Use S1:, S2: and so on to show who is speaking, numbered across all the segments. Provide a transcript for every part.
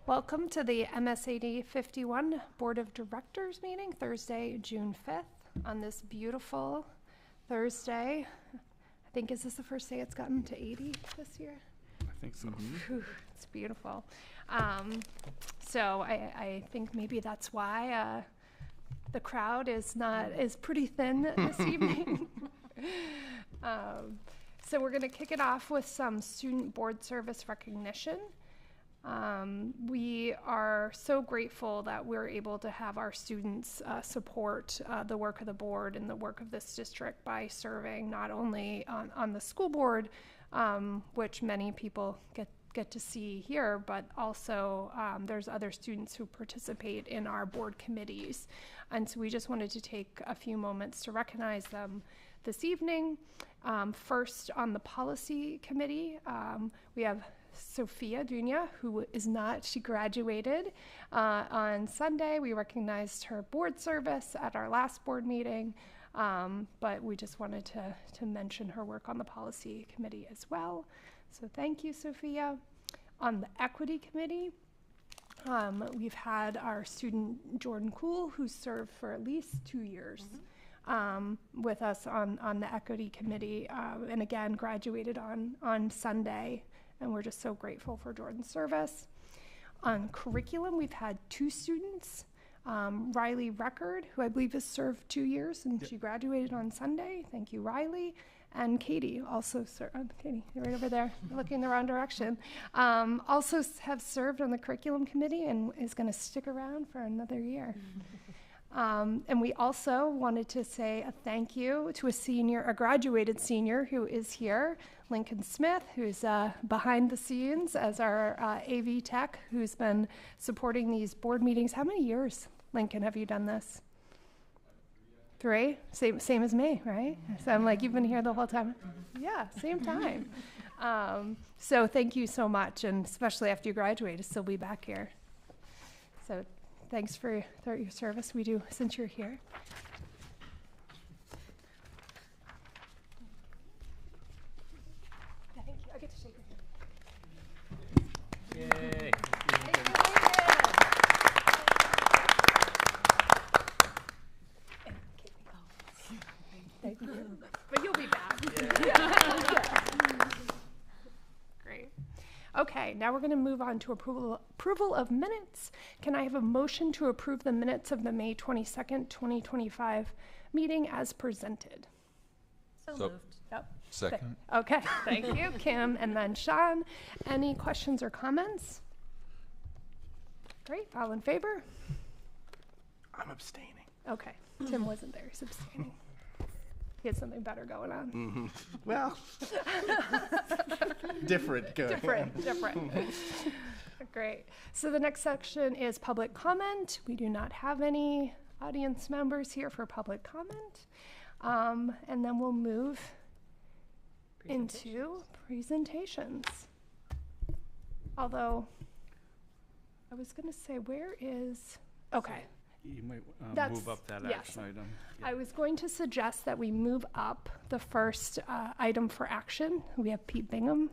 S1: Welcome to the MSAD 51 Board of Directors meeting, Thursday, June 5th, on this beautiful Thursday. I think, is this the first day it's gotten to 80 this year?
S2: I think so.
S1: Whew, it's beautiful. So I think maybe that's why the crowd is pretty thin this evening. So we're going to kick it off with some student board service recognition. We are so grateful that we're able to have our students support the work of the board and the work of this district by serving not only on the school board, which many people get to see here, but also there's other students who participate in our board committees. And so we just wanted to take a few moments to recognize them this evening. First, on the policy committee, we have Sophia Dunya, who is not, she graduated on Sunday. We recognized her board service at our last board meeting, but we just wanted to mention her work on the policy committee as well. So thank you, Sophia. On the equity committee, we've had our student Jordan Kuhl, who served for at least 2 years with us on the equity committee, and again graduated on Sunday. And we're just so grateful for Jordan's service. On curriculum, we've had 2 students, Riley Record, who I believe has served 2 years, and she graduated on Sunday. Thank you, Riley. And Katie also served, Katie, you're right over there, looking in the wrong direction. Also have served on the curriculum committee and is gonna stick around for another year. And we also wanted to say a thank you to a graduated senior who is here, Lincoln Smith, who's behind the scenes as our AV tech, who's been supporting these board meetings. How many years, Lincoln, have you done this? 3? Same as me, right? So I'm like, you've been here the whole time? Yeah, same time. So thank you so much, and especially after you graduate, to still be back here. So thanks for your service. We do, since you're here. Thank you. I get to shake your hand.
S3: Yay.
S1: Thank you. But you'll be back. Great. Okay, now we're going to move on to approval of minutes. Can I have a motion to approve the minutes of the May 22nd, 2025 meeting as presented?
S4: So moved.
S1: Yep.
S5: Second.
S1: Okay, thank you, Kim, and then Sean. Any questions or comments? Great, all in favor?
S2: I'm abstaining.
S1: Okay, Tim wasn't there, he's abstaining. He had something better going on.
S2: Mm-hmm. Well, different.
S1: Different. Great. So the next section is public comment. We do not have any audience members here for public comment. And then we'll move into presentations. Although, I was going to say, where is, okay.
S2: You might move up that
S1: yes.
S2: action item.
S1: I was going to suggest that we move up the first item for action. We have Pete Bingham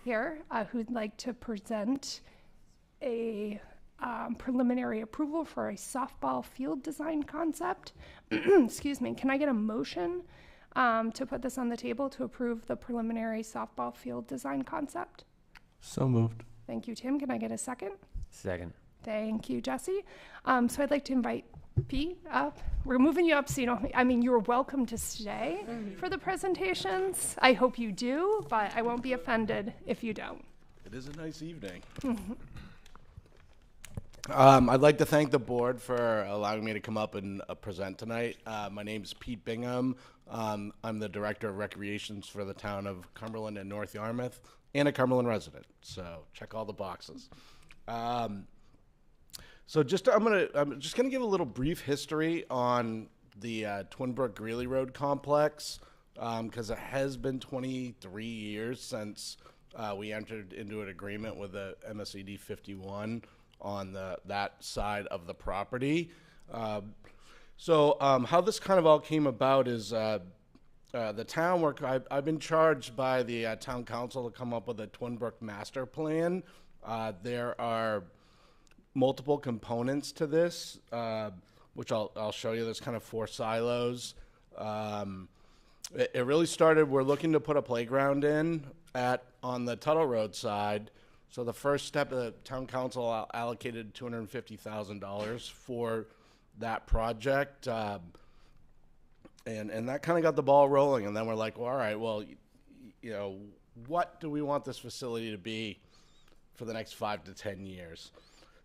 S1: here, who'd like to present a preliminary approval for a softball field design concept. Excuse me. Can I get a motion to put this on the table to approve the preliminary softball field design concept?
S5: So moved.
S1: Thank you, Tim. Can I get a second?
S3: Second.
S1: Thank you, Jesse. So I'd like to invite Pete up. We're moving you up so you don't, I mean, you're welcome to stay for the presentations. I hope you do, but I won't be offended if you don't.
S6: It is a nice evening. I'd like to thank the board for allowing me to come up and present tonight. My name is Pete Bingham. I'm the Director of Recreations for the town of Cumberland and North Yarmouth, and a Cumberland resident, so check all the boxes. So I'm just gonna give a little brief history on the Twinbrook Greeley Road complex, because it has been 23 years since we entered into an agreement with the MSAD 51 on that side of the property. So how this kind of all came about is the town work, I've been charged by the town council to come up with a Twin Brook master plan. There are multiple components to this, which I'll show you. There's kind of 4 silos. It really started, we're looking to put a playground in on the Tuttle Road side. So the first step, the town council allocated $250,000 for that project. And that kind of got the ball rolling. And then we're like, well, all right, well, you know, what do we want this facility to be for the next 5 to 10 years?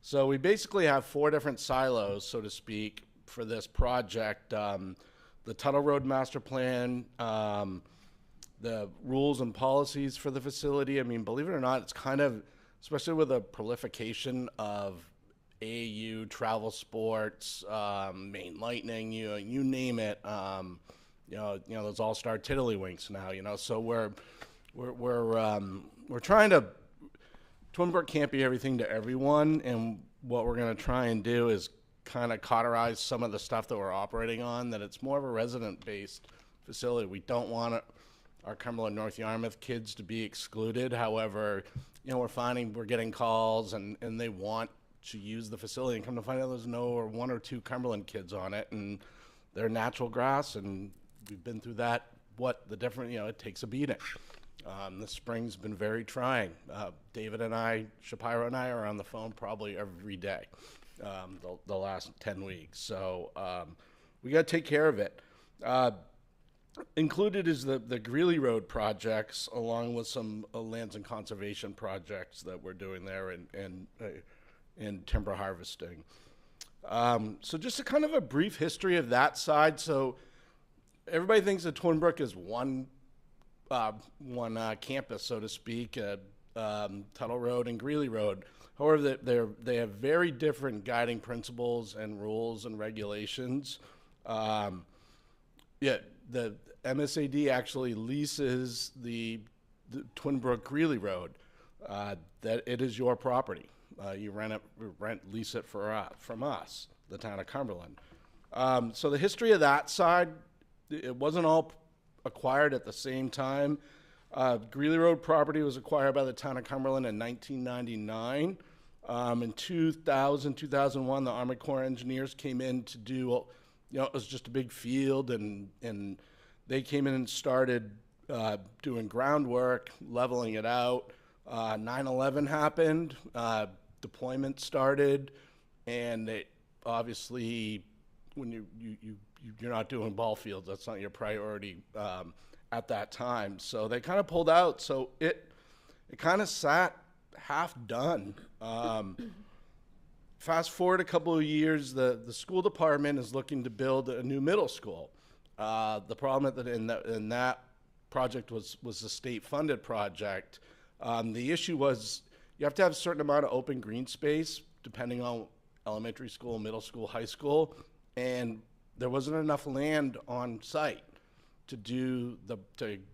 S6: So we basically have 4 different silos, so to speak, for this project. The Tuttle Road Master Plan, the rules and policies for the facility. I mean, believe it or not, it's kind of, especially with the proliferation of AAU, travel sports, Maine Lightning, you name it. Those all-star tiddlywinks now. So we're trying to. Twin Brook can't be everything to everyone, and what we're going to try and do is kind of cauterize some of the stuff that we're operating on, that it's more of a resident-based facility. We don't want our Cumberland North Yarmouth kids to be excluded. However, we're finding we're getting calls and they want to use the facility, and come to find out there's no or 1 or 2 Cumberland kids on it, and they're natural grass, and we've been through that. It takes a beating. This spring's been very trying. David and I, Shapiro and I, are on the phone probably every day the last 10 weeks. So we got to take care of it. Included is the Greeley Road projects, along with some lands and conservation projects that we're doing there and timber harvesting. So just a kind of a brief history of that side. So everybody thinks that Twin Brook is one campus, so to speak, Tuttle Road and Greeley Road. However, they have very different guiding principles and rules and regulations. The MSAD actually leases the Twin Brook Greeley Road. That it is your property. You lease it from us, the town of Cumberland. So the history of that side, it wasn't all acquired at the same time. Greeley Road property was acquired by the town of Cumberland in 1999. In 2001, the Army Corps of Engineers came in to do, it was just a big field, and they came in and started doing groundwork, leveling it out. 9/11 happened, deployment started, and it obviously, when you're not doing ball fields, that's not your priority at that time. So they kind of pulled out. So it kind of sat half done. Fast forward a couple of years, the school department is looking to build a new middle school. The problem in that project was a state-funded project. The issue was you have to have a certain amount of open green space depending on elementary school, middle school, high school, and there wasn't enough land on site to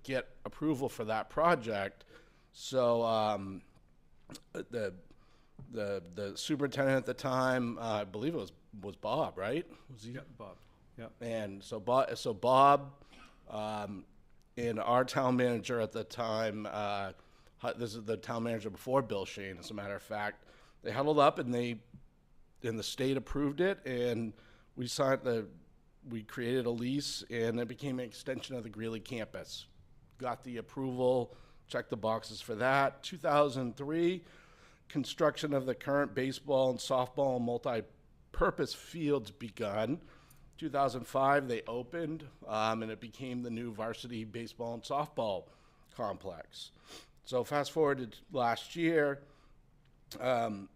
S6: get approval for that project. So the superintendent at the time, I believe it was Bob, right? Was he?
S2: Yeah, Bob. Yeah.
S6: And so Bob and our town manager at the time, this is the town manager before Bill Shane, as a matter of fact, they huddled up and the state approved it, and we created a lease, and it became an extension of the Greeley campus. Got the approval, checked the boxes for that. 2003, construction of the current baseball and softball and multi-purpose fields begun. 2005, they opened, and it became the new varsity baseball and softball complex. So fast forward to last year, I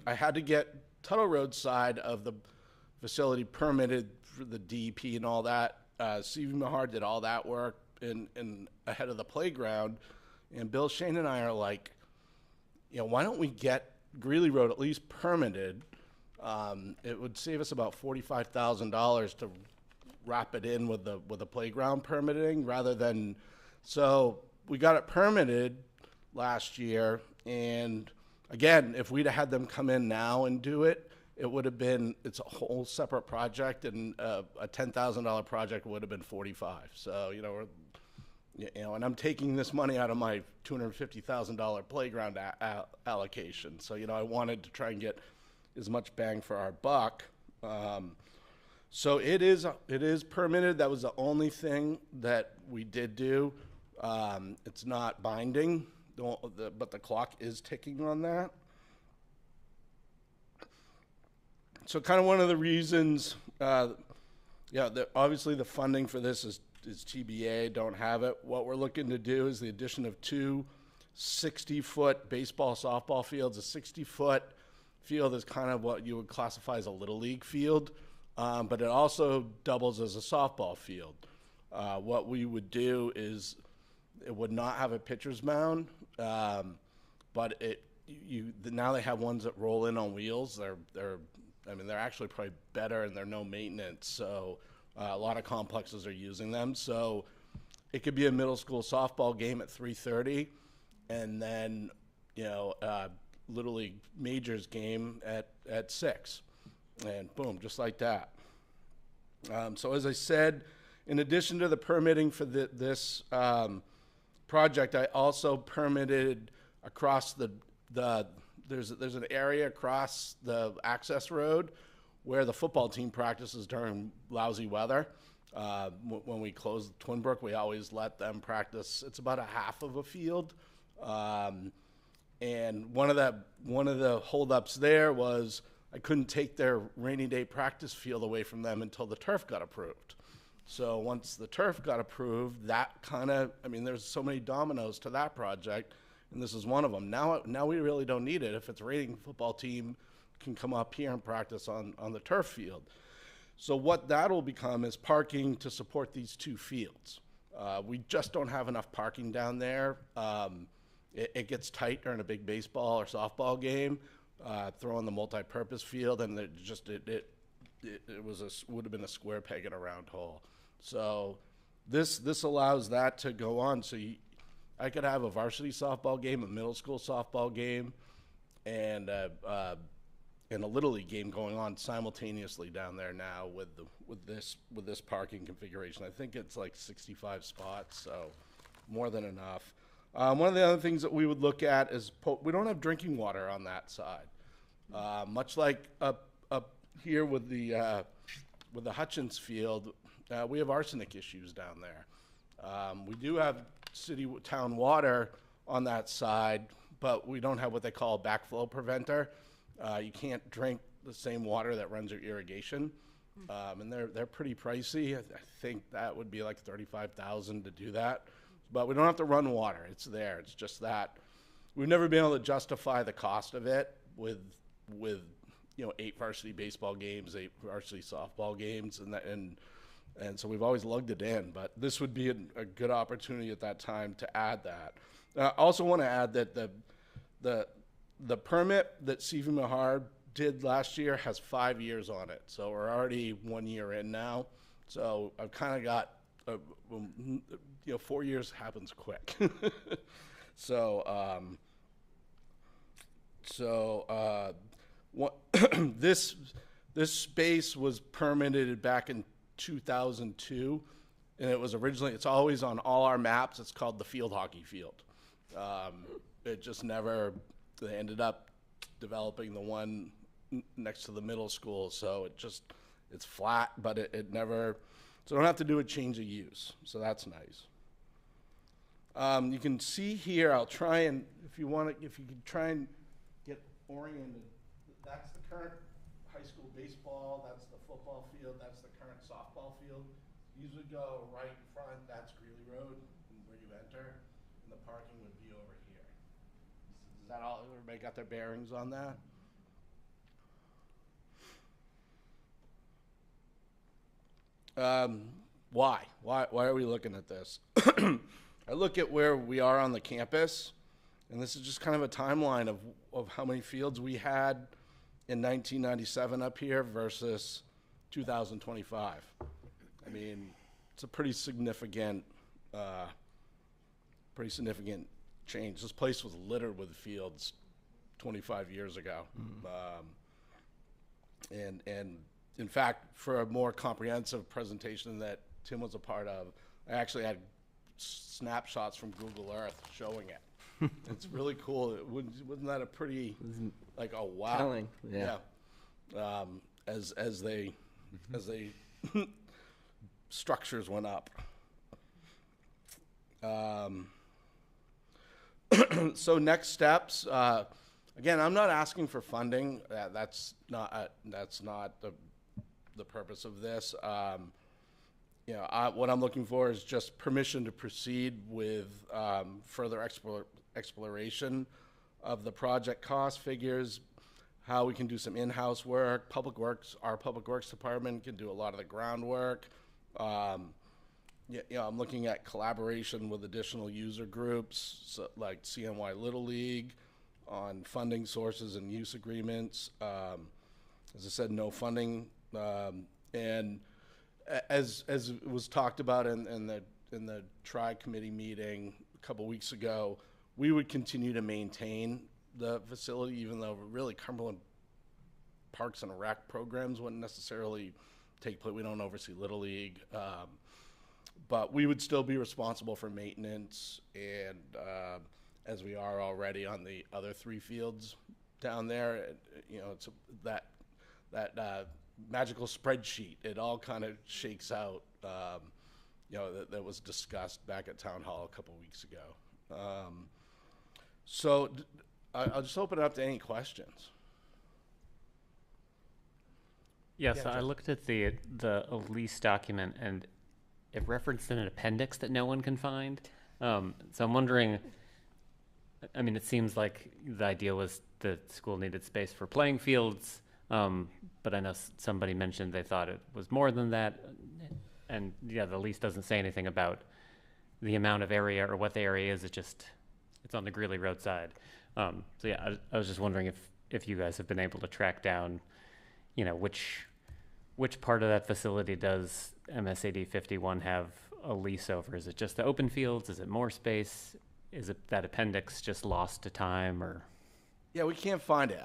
S6: had to get Tuttle Road side of the facility permitted for the DEP and all that. Steve Mahar did all that work in ahead of the playground, and Bill Shane and I are like, why don't we get Greeley Road at least permitted? It would save us about $45,000 to wrap it in with the playground permitting rather than. So we got it permitted last year, and again, if we'd have had them come in now and do it, it would have been, it's a whole separate project, and a $10,000 project would have been 45. So, and I'm taking this money out of my $250,000 playground allocation. So, I wanted to try and get as much bang for our buck. So it is permitted. That was the only thing that we did do. It's not binding, but the clock is ticking on that. So kind of one of the reasons, obviously the funding for this is TBA, don't have it. What we're looking to do is the addition of two 60-foot baseball, softball fields. A 60-foot field is kind of what you would classify as a little league field, but it also doubles as a softball field. What we would do is it would not have a pitcher's mound, but now they have ones that roll in on wheels. They're actually probably better, and they're no maintenance. So a lot of complexes are using them. So it could be a middle school softball game at 3:30, and then Little League Majors game at 6, and boom, just like that. So as I said, in addition to the permitting for this project, I also permitted across there's an area across the access road where the football team practices during lousy weather. When we close Twinbrook, we always let them practice. It's about a half of a field. And one of the holdups there was I couldn't take their rainy day practice field away from them until the turf got approved. So once the turf got approved, that there's so many dominoes to that project, and this is one of them. Now we really don't need it. If it's raining, football team can come up here and practice on the turf field. So what that'll become is parking to support these two fields. We just don't have enough parking down there. It gets tight during a big baseball or softball game. Throw in the multi-purpose field, and it would have been a square peg in a round hole. So this allows that to go on. So I could have a varsity softball game, a middle school softball game, and a Little League game going on simultaneously down there now with this parking configuration. I think it's like 65 spots, so more than enough. One of the other things that we would look at is we don't have drinking water on that side. Much like up here with the Hutchins Field, we have arsenic issues down there. We do have town water on that side, but we don't have what they call a backflow preventer. You can't drink the same water that runs your irrigation, and they're pretty pricey. I think that would be like $35,000 to do that. But we don't have to run water. It's there. It's just that we've never been able to justify the cost of it with 8 varsity baseball games, 8 varsity softball games, and so we've always lugged it in. But this would be a good opportunity at that time to add that. I also want to add that the permit that CV Mahar did last year has 5 years on it. So we're already 1 year in now. So I've kind of got 4 years happens quick. This space was permitted back in 2002, and it's always on all our maps. It's called the field hockey field. It just never. They ended up developing the one next to the middle school, so it's flat, but it never. So I don't have to do a change of use, so that's nice. You can see here, I'll try and, if you could try and get oriented, that's the current high school baseball, that's the football field, that's the current softball field. These would go right in front, that's Greeley Road, where you enter, and the parking would be over here. Is that all, everybody got their bearings on that? Why are we looking at this? I look at where we are on the campus, and this is just kind of a timeline of how many fields we had in 1997 up here versus 2025. I mean, it's a pretty significant change. This place was littered with fields 25 years ago. And in fact, for a more comprehensive presentation that Tim was a part of, I actually had snapshots from Google Earth showing it. It's really cool. Wasn't that a pretty, like, oh wow,
S3: telling? Yeah.
S6: As they structures went up. So next steps. Again, I'm not asking for funding. That's not the purpose of this. What I'm looking for is just permission to proceed with further exploration of the project cost figures, how we can do some in-house work. Our Public Works Department can do a lot of the groundwork. I'm looking at collaboration with additional user groups, like CNY Little League, on funding sources and use agreements. As I said, no funding, and as was talked about in the tri-committee meeting a couple weeks ago, we would continue to maintain the facility, even though really Cumberland Parks and Rec programs wouldn't necessarily take place. We don't oversee Little League, but we would still be responsible for maintenance, and as we are already on the other 3 fields down there. It's that magical spreadsheet. It all kind of shakes out, that was discussed back at Town Hall a couple weeks ago. So I'll just open it up to any questions.
S4: Yes, I looked at the lease document, and it referenced an appendix that no one can find. So I'm wondering, I mean, it seems like the idea was the school needed space for playing fields, but I know somebody mentioned they thought it was more than that. And yeah, the lease doesn't say anything about the amount of area or what the area is. It's on the Greeley Road side. So yeah, I was just wondering if you guys have been able to track down, which part of that facility does MSAD 51 have a lease over? Is it just the open fields? Is it more space? Is it that appendix just lost to time, or?
S6: Yeah, we can't find it.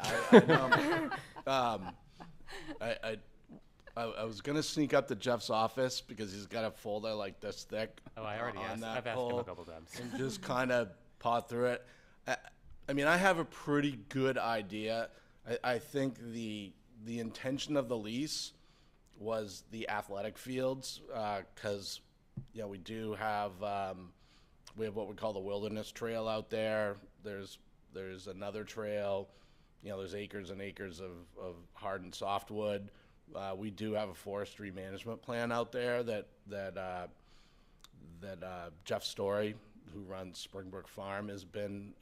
S6: I was gonna sneak up to Jeff's office because he's got a folder like this thick.
S4: Oh, I already asked. I've asked him a couple times.
S6: And just kind of paw through it. I mean, I have a pretty good idea. I think the intention of the lease was the athletic fields, because we do have we have what we call the Wilderness Trail out there. There's another trail. There's acres and acres of hard and softwood. We do have a forestry management plan out there that Jeff Story, who runs Springbrook Farm, has been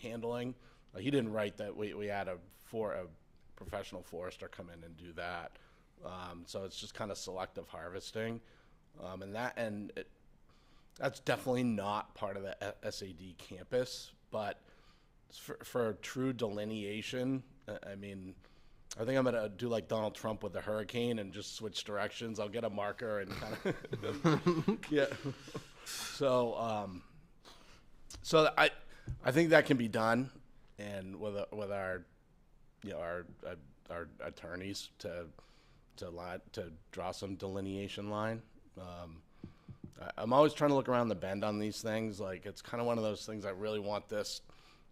S6: handling. He didn't write that. We had a professional forester come in and do that. So it's just kind of selective harvesting, that's definitely not part of the SAD campus. But for true delineation, I mean, I think I'm gonna do like Donald Trump with the hurricane and just switch directions. I'll get a marker and kind of yeah. So I think that can be done, and with our our attorneys to draw some delineation line. I'm always trying to look around the bend on these things. Like, it's kind of one of those things I really want this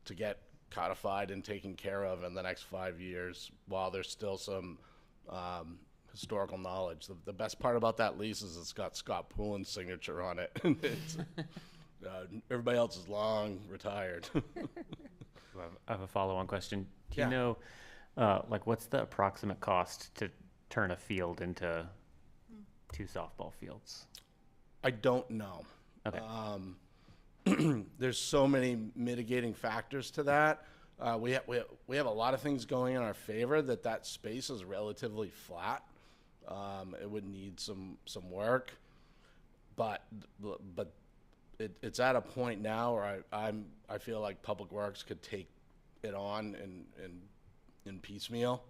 S6: to get codified and taken care of in the next 5 years while there's still some historical knowledge. The best part about that lease is it's got Scott Poulin's signature on it. Everybody else is long retired.
S4: I have a follow-on question. Do you know, what's the approximate cost to turn a field into 2 softball fields?
S6: I don't know.
S4: Okay.
S6: There's so many mitigating factors to that. We have a lot of things going in our favor. That space is relatively flat. It would need some work, but it's at a point now where I feel like Public Works could take it on in piecemeal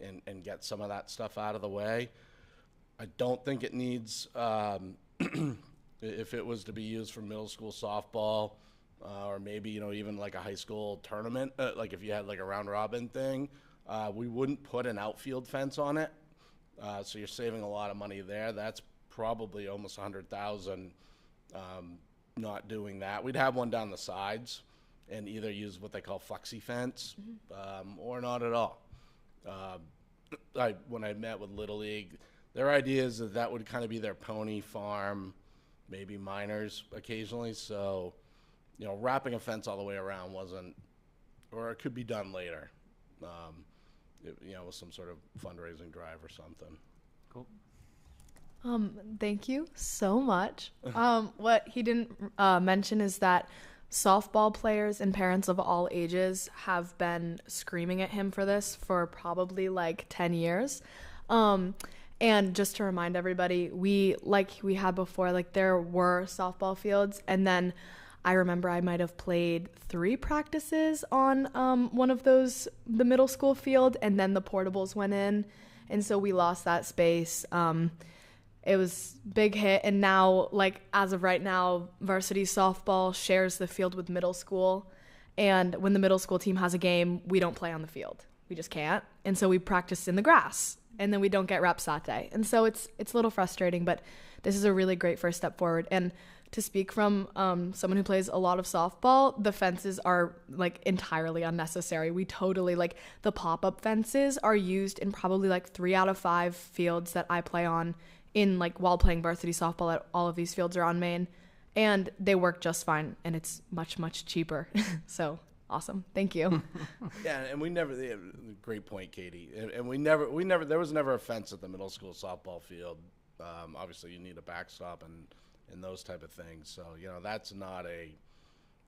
S6: and get some of that stuff out of the way. I don't think it needs. If it was to be used for middle school softball, or maybe even like a high school tournament, like if you had like a round robin thing, We wouldn't put an outfield fence on it, so you're saving a lot of money there. That's probably almost 100,000. Not doing that. We'd have one down the sides, and either use what they call flexi fence, or not at all. When I met with Little League, their idea is that would kind of be their pony farm, maybe minors occasionally. So, wrapping a fence all the way around wasn't, or it could be done later. With some sort of fundraising drive or something.
S4: Cool.
S3: Thank you so much. What he didn't mention is that softball players and parents of all ages have been screaming at him for this for probably like 10 years. And just to remind everybody, we had before, like there were softball fields, and then I remember I might have played 3 practices on one of those, the middle school field, and then the portables went in, and so we lost that space. It was big hit, and now, like as of right now, varsity softball shares the field with middle school, and when the middle school team has a game, we don't play on the field. We just can't, and so we practice in the grass, and then we don't get reps that day, and so it's a little frustrating, but this is a really great first step forward. And to speak from someone who plays a lot of softball, the fences are like entirely unnecessary. We totally, like, the pop-up fences are used in probably like 3 out of 5 fields that I play on while playing varsity softball. At all of these fields are on Main, and they work just fine, and it's much, much cheaper. So awesome. Thank you.
S6: Yeah, and we never, great point, Katie. And we never, there was never a fence at the middle school softball field. Obviously you need a backstop and those type of things. So, that's not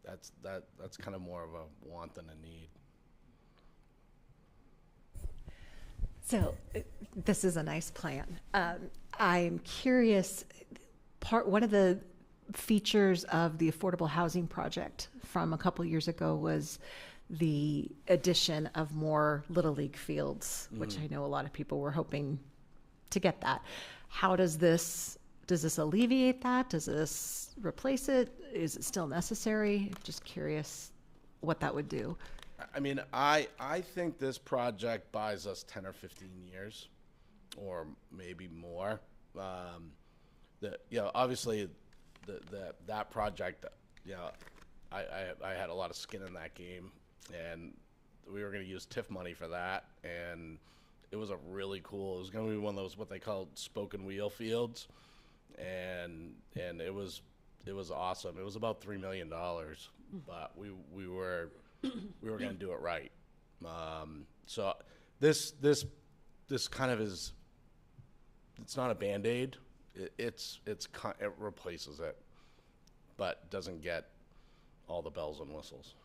S6: that's kind of more of a want than a need.
S5: So this is a nice plan. I'm curious, one of the features of the affordable housing project from a couple years ago was the addition of more Little League fields, which I know a lot of people were hoping to get that. How does this alleviate that? Does this replace it? Is it still necessary? Just curious what that would do.
S6: I mean, I think this project buys us 10 or 15 years, or maybe more. Obviously, that project, I had a lot of skin in that game, and we were going to use TIF money for that, and it was it was going to be one of those what they call spoken wheel fields, and it was awesome. It was about $3 million, but we were going to do it right. So this kind of is, it's not a Band-Aid. It replaces it, but doesn't get all the bells and whistles.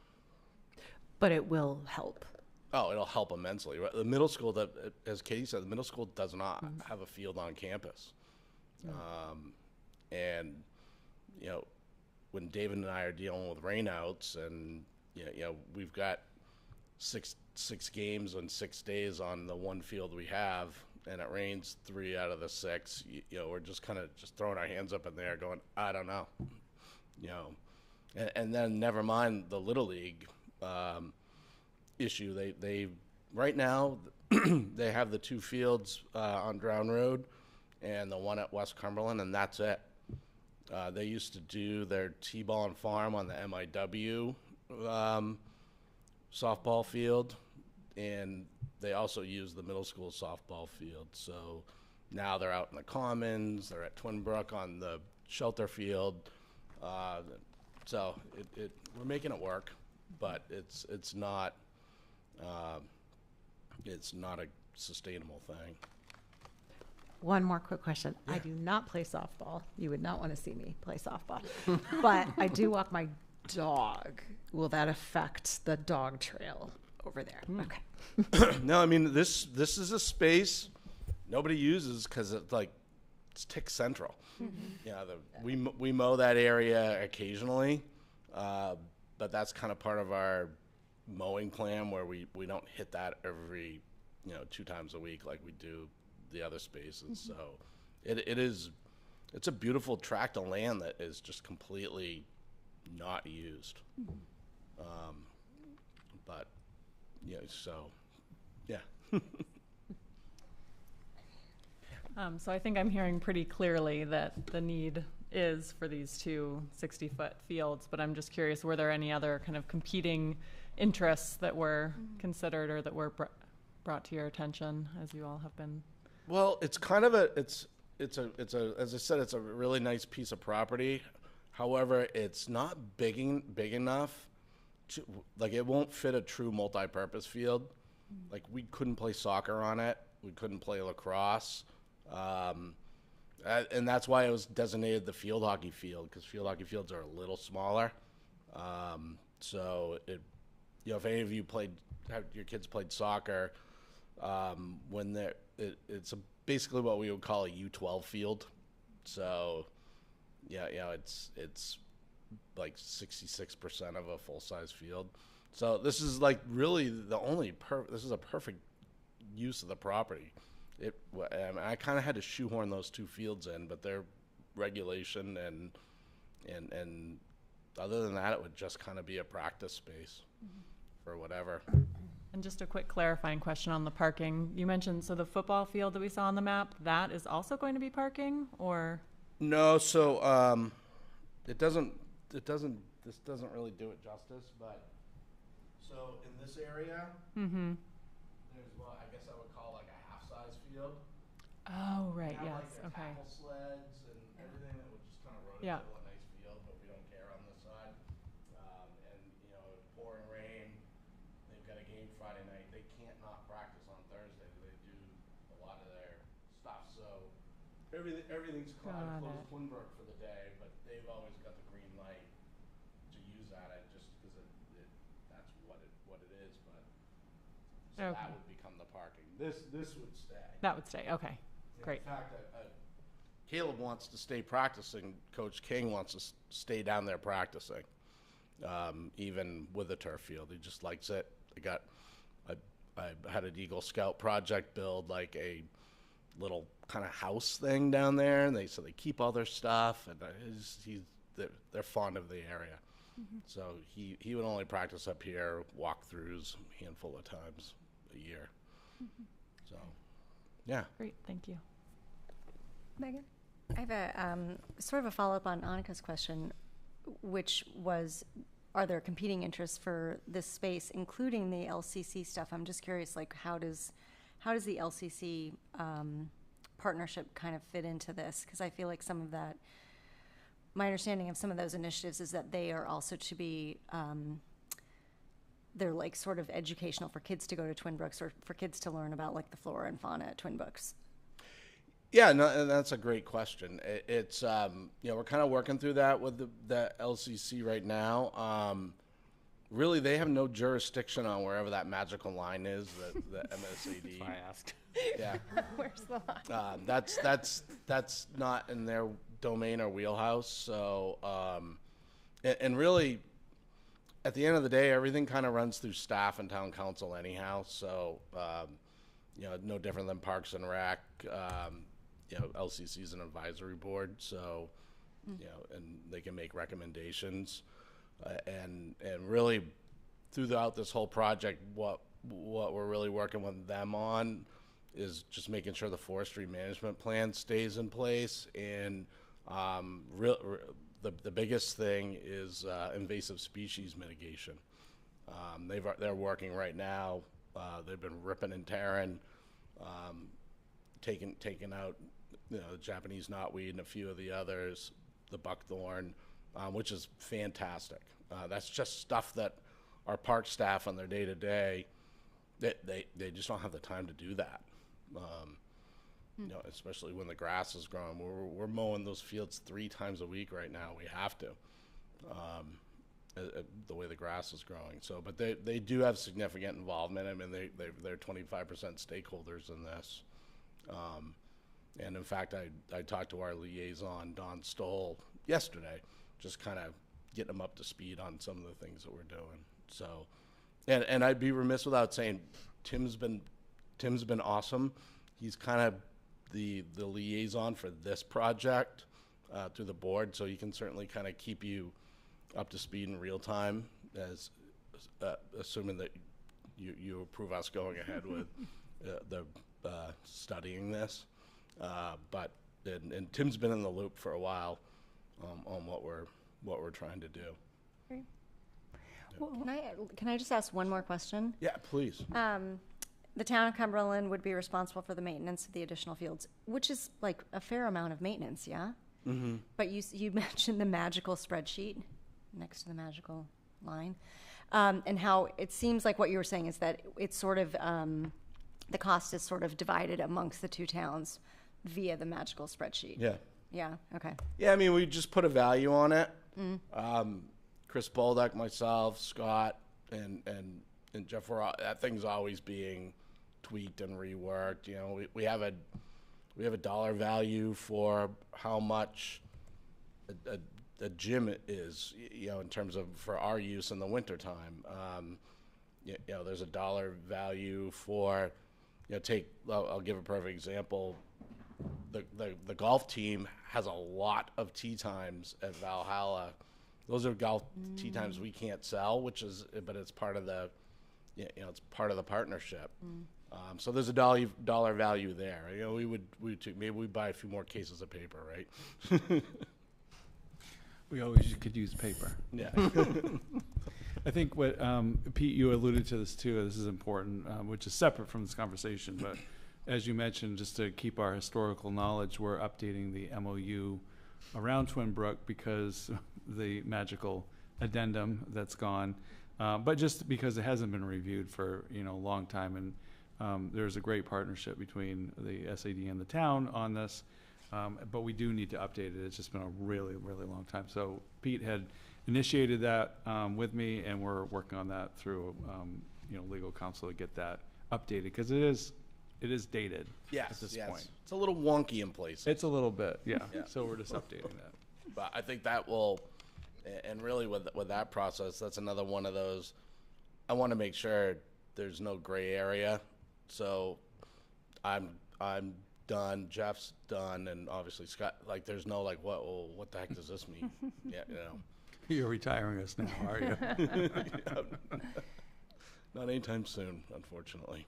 S5: But it will help.
S6: Oh, it'll help immensely. The middle school, as Katie said, the middle school does not have a field on campus. And, when David and I are dealing with rainouts, and, we've got six games on 6 days on the one field we have, and it rains 3 out of the 6, we're just kind of just throwing our hands up in the air going, I don't know. And then never mind the Little League issue. They right now they have the 2 fields on Drown Road and the one at West Cumberland, and that's it. They used to do their T-ball and farm on the MIW softball field, and they also use the middle school softball field. So now they're out in the Commons, they're at Twin Brook on the shelter field. So we're making it work, but it's not a sustainable thing.
S5: One more quick question.
S6: Yeah.
S5: I do not play softball. You would not want to see me play softball. But I do walk my dog. Will that affect the dog trail over there? Okay.
S6: No, I mean, this is a space nobody uses because it's tick central. We mow that area occasionally, but that's kind of part of our mowing plan where we don't hit that every 2 times a week like we do the other spaces. So it's a beautiful tract of land that is just completely not used. But so Yeah.
S7: So I think I'm hearing pretty clearly that the need is for these two 60-foot fields, but I'm just curious, were there any other kind of competing interests that were considered or that were brought to your attention as you all have been?
S6: Well, it's kind of it's a, as I said, it's a really nice piece of property. However, it's not big enough to, like, it won't fit a true multi-purpose field. Like, we couldn't play soccer on it. We couldn't play lacrosse. And that's why it was designated the field hockey field, because field hockey fields are a little smaller. So it, you know, if any of you have your kids played soccer, when it's basically what we would call a U12 field. So, yeah, you know, it's like 66% of a full size field. So this is like really the only this is a perfect use of the property. I kind of had to shoehorn those two fields in, but they're regulation and other than that, it would just kind of be a practice space for whatever.
S7: And just a quick clarifying question on the parking. You mentioned, so the football field that we saw on the map, that is also going to be parking, or?
S6: No, so this doesn't really do it justice, but so in this area, there's what I guess I would call like a half-size field.
S7: Oh, right,
S6: We have,
S7: yes,
S6: like,
S7: okay.
S6: tackle sleds and everything that would just kind of rotate
S7: Yeah.
S6: to a nice field, but we don't care on this side. And you know, pouring rain, they've got a game Friday night. They can't not practice on Thursday. They do a lot of their stuff, so everything's closed Twinbrook for the day, but they've always got the green light to use that just because that's what it is. But so that would become the parking. This would stay.
S7: That would stay, okay, great.
S6: In fact, Caleb wants to stay practicing. Coach King wants to stay down there practicing, even with the turf field. He just likes it. I had an Eagle Scout project build like a little kind of house thing down there, and they keep all their stuff, and they're fond of the area. So he would only practice up here, walkthroughs, a handful of times a year. So, yeah.
S7: Great, thank you.
S1: Megan?
S8: I have a sort of a follow-up on Annika's question, which was, are there competing interests for this space, including the LCC stuff? I'm just curious, like, how does the LCC partnership kind of fit into this? Because I feel like some of that, my understanding of some of those initiatives is that they are also to be, they're like sort of educational for kids to go to Twin Brooks or for kids to learn about like the flora and fauna at Twin Brooks.
S6: Yeah, no, that's a great question. It's you know, we're kind of working through that with the LCC right now. Really, they have no jurisdiction on wherever that magical line is, the MSAD.
S4: That's why I asked.
S6: Yeah.
S1: Where's the line?
S6: That's not in their domain or wheelhouse. So, and really, at the end of the day, everything kind of runs through staff and town council anyhow. So, you know, no different than Parks and Rec. You know, LCC is an advisory board, so you know, and they can make recommendations. And really, throughout this whole project, what we're really working with them on is just making sure the forestry management plan stays in place. And the biggest thing is invasive species mitigation. They're working right now. They've been ripping and tearing, taking out, you know, the Japanese knotweed and a few of the others, the buckthorn, which is fantastic. That's just stuff that our park staff on their day-to-day, they just don't have the time to do that. You know, especially when the grass is growing. We're mowing those fields 3 times a week right now. We have to, the way the grass is growing. So, but they do have significant involvement. I mean, they're 25% stakeholders in this. And in fact, I talked to our liaison, Don Stoll, yesterday, just kind of getting them up to speed on some of the things that we're doing. So, and I'd be remiss without saying Tim's been awesome. He's kind of the liaison for this project through the board, so he can certainly kind of keep you up to speed in real time, as assuming that you approve us going ahead with studying this. But Tim's been in the loop for a while on what we're trying to do.
S8: Great. Well, can I just ask one more question?
S6: Yeah, please.
S8: The town of Cumberland would be responsible for the maintenance of the additional fields, which is like a fair amount of maintenance, yeah? Mm-hmm. But you mentioned the magical spreadsheet next to the magical line, and how it seems like what you were saying is that it's sort of the cost is sort of divided amongst the two towns via the magical spreadsheet.
S6: Yeah.
S8: Yeah. Okay.
S6: Yeah, I mean, we just put a value on it. Chris Bolduck, myself, Scott, and Jeff, that thing's always being tweaked and reworked. You know, we have a dollar value for how much a gym is, you know, in terms of for our use in the wintertime. You know, there's a dollar value for, you know, I'll give a perfect example. The golf team has a lot of tee times at Valhalla. Those are golf tee times we can't sell, but it's part of the, you know, it's part of the partnership. So there's a dollar value there. You know, maybe we buy a few more cases of paper, right?
S2: We always could use paper.
S6: Yeah.
S2: I think what, Pete, you alluded to this too, this is important, which is separate from this conversation, but as you mentioned, just to keep our historical knowledge, we're updating the MOU around Twin Brook because the magical addendum that's gone, but just because it hasn't been reviewed for, you know, a long time, and there's a great partnership between the SAD and the town on this, but we do need to update it. It's just been a really, really long time. So Pete had initiated that with me, and we're working on that through you know, legal counsel to get that updated, because it is dated at this point.
S6: It's a little wonky in places.
S2: It's a little bit, yeah. So we're just updating that.
S6: But I think that will, and really with that process, that's another one of those, I want to make sure there's no gray area. So I'm done, Jeff's done, and obviously Scott, like there's no like, what the heck does this mean? Yeah, you know.
S2: You're retiring us now, are you?
S6: Not anytime soon, unfortunately.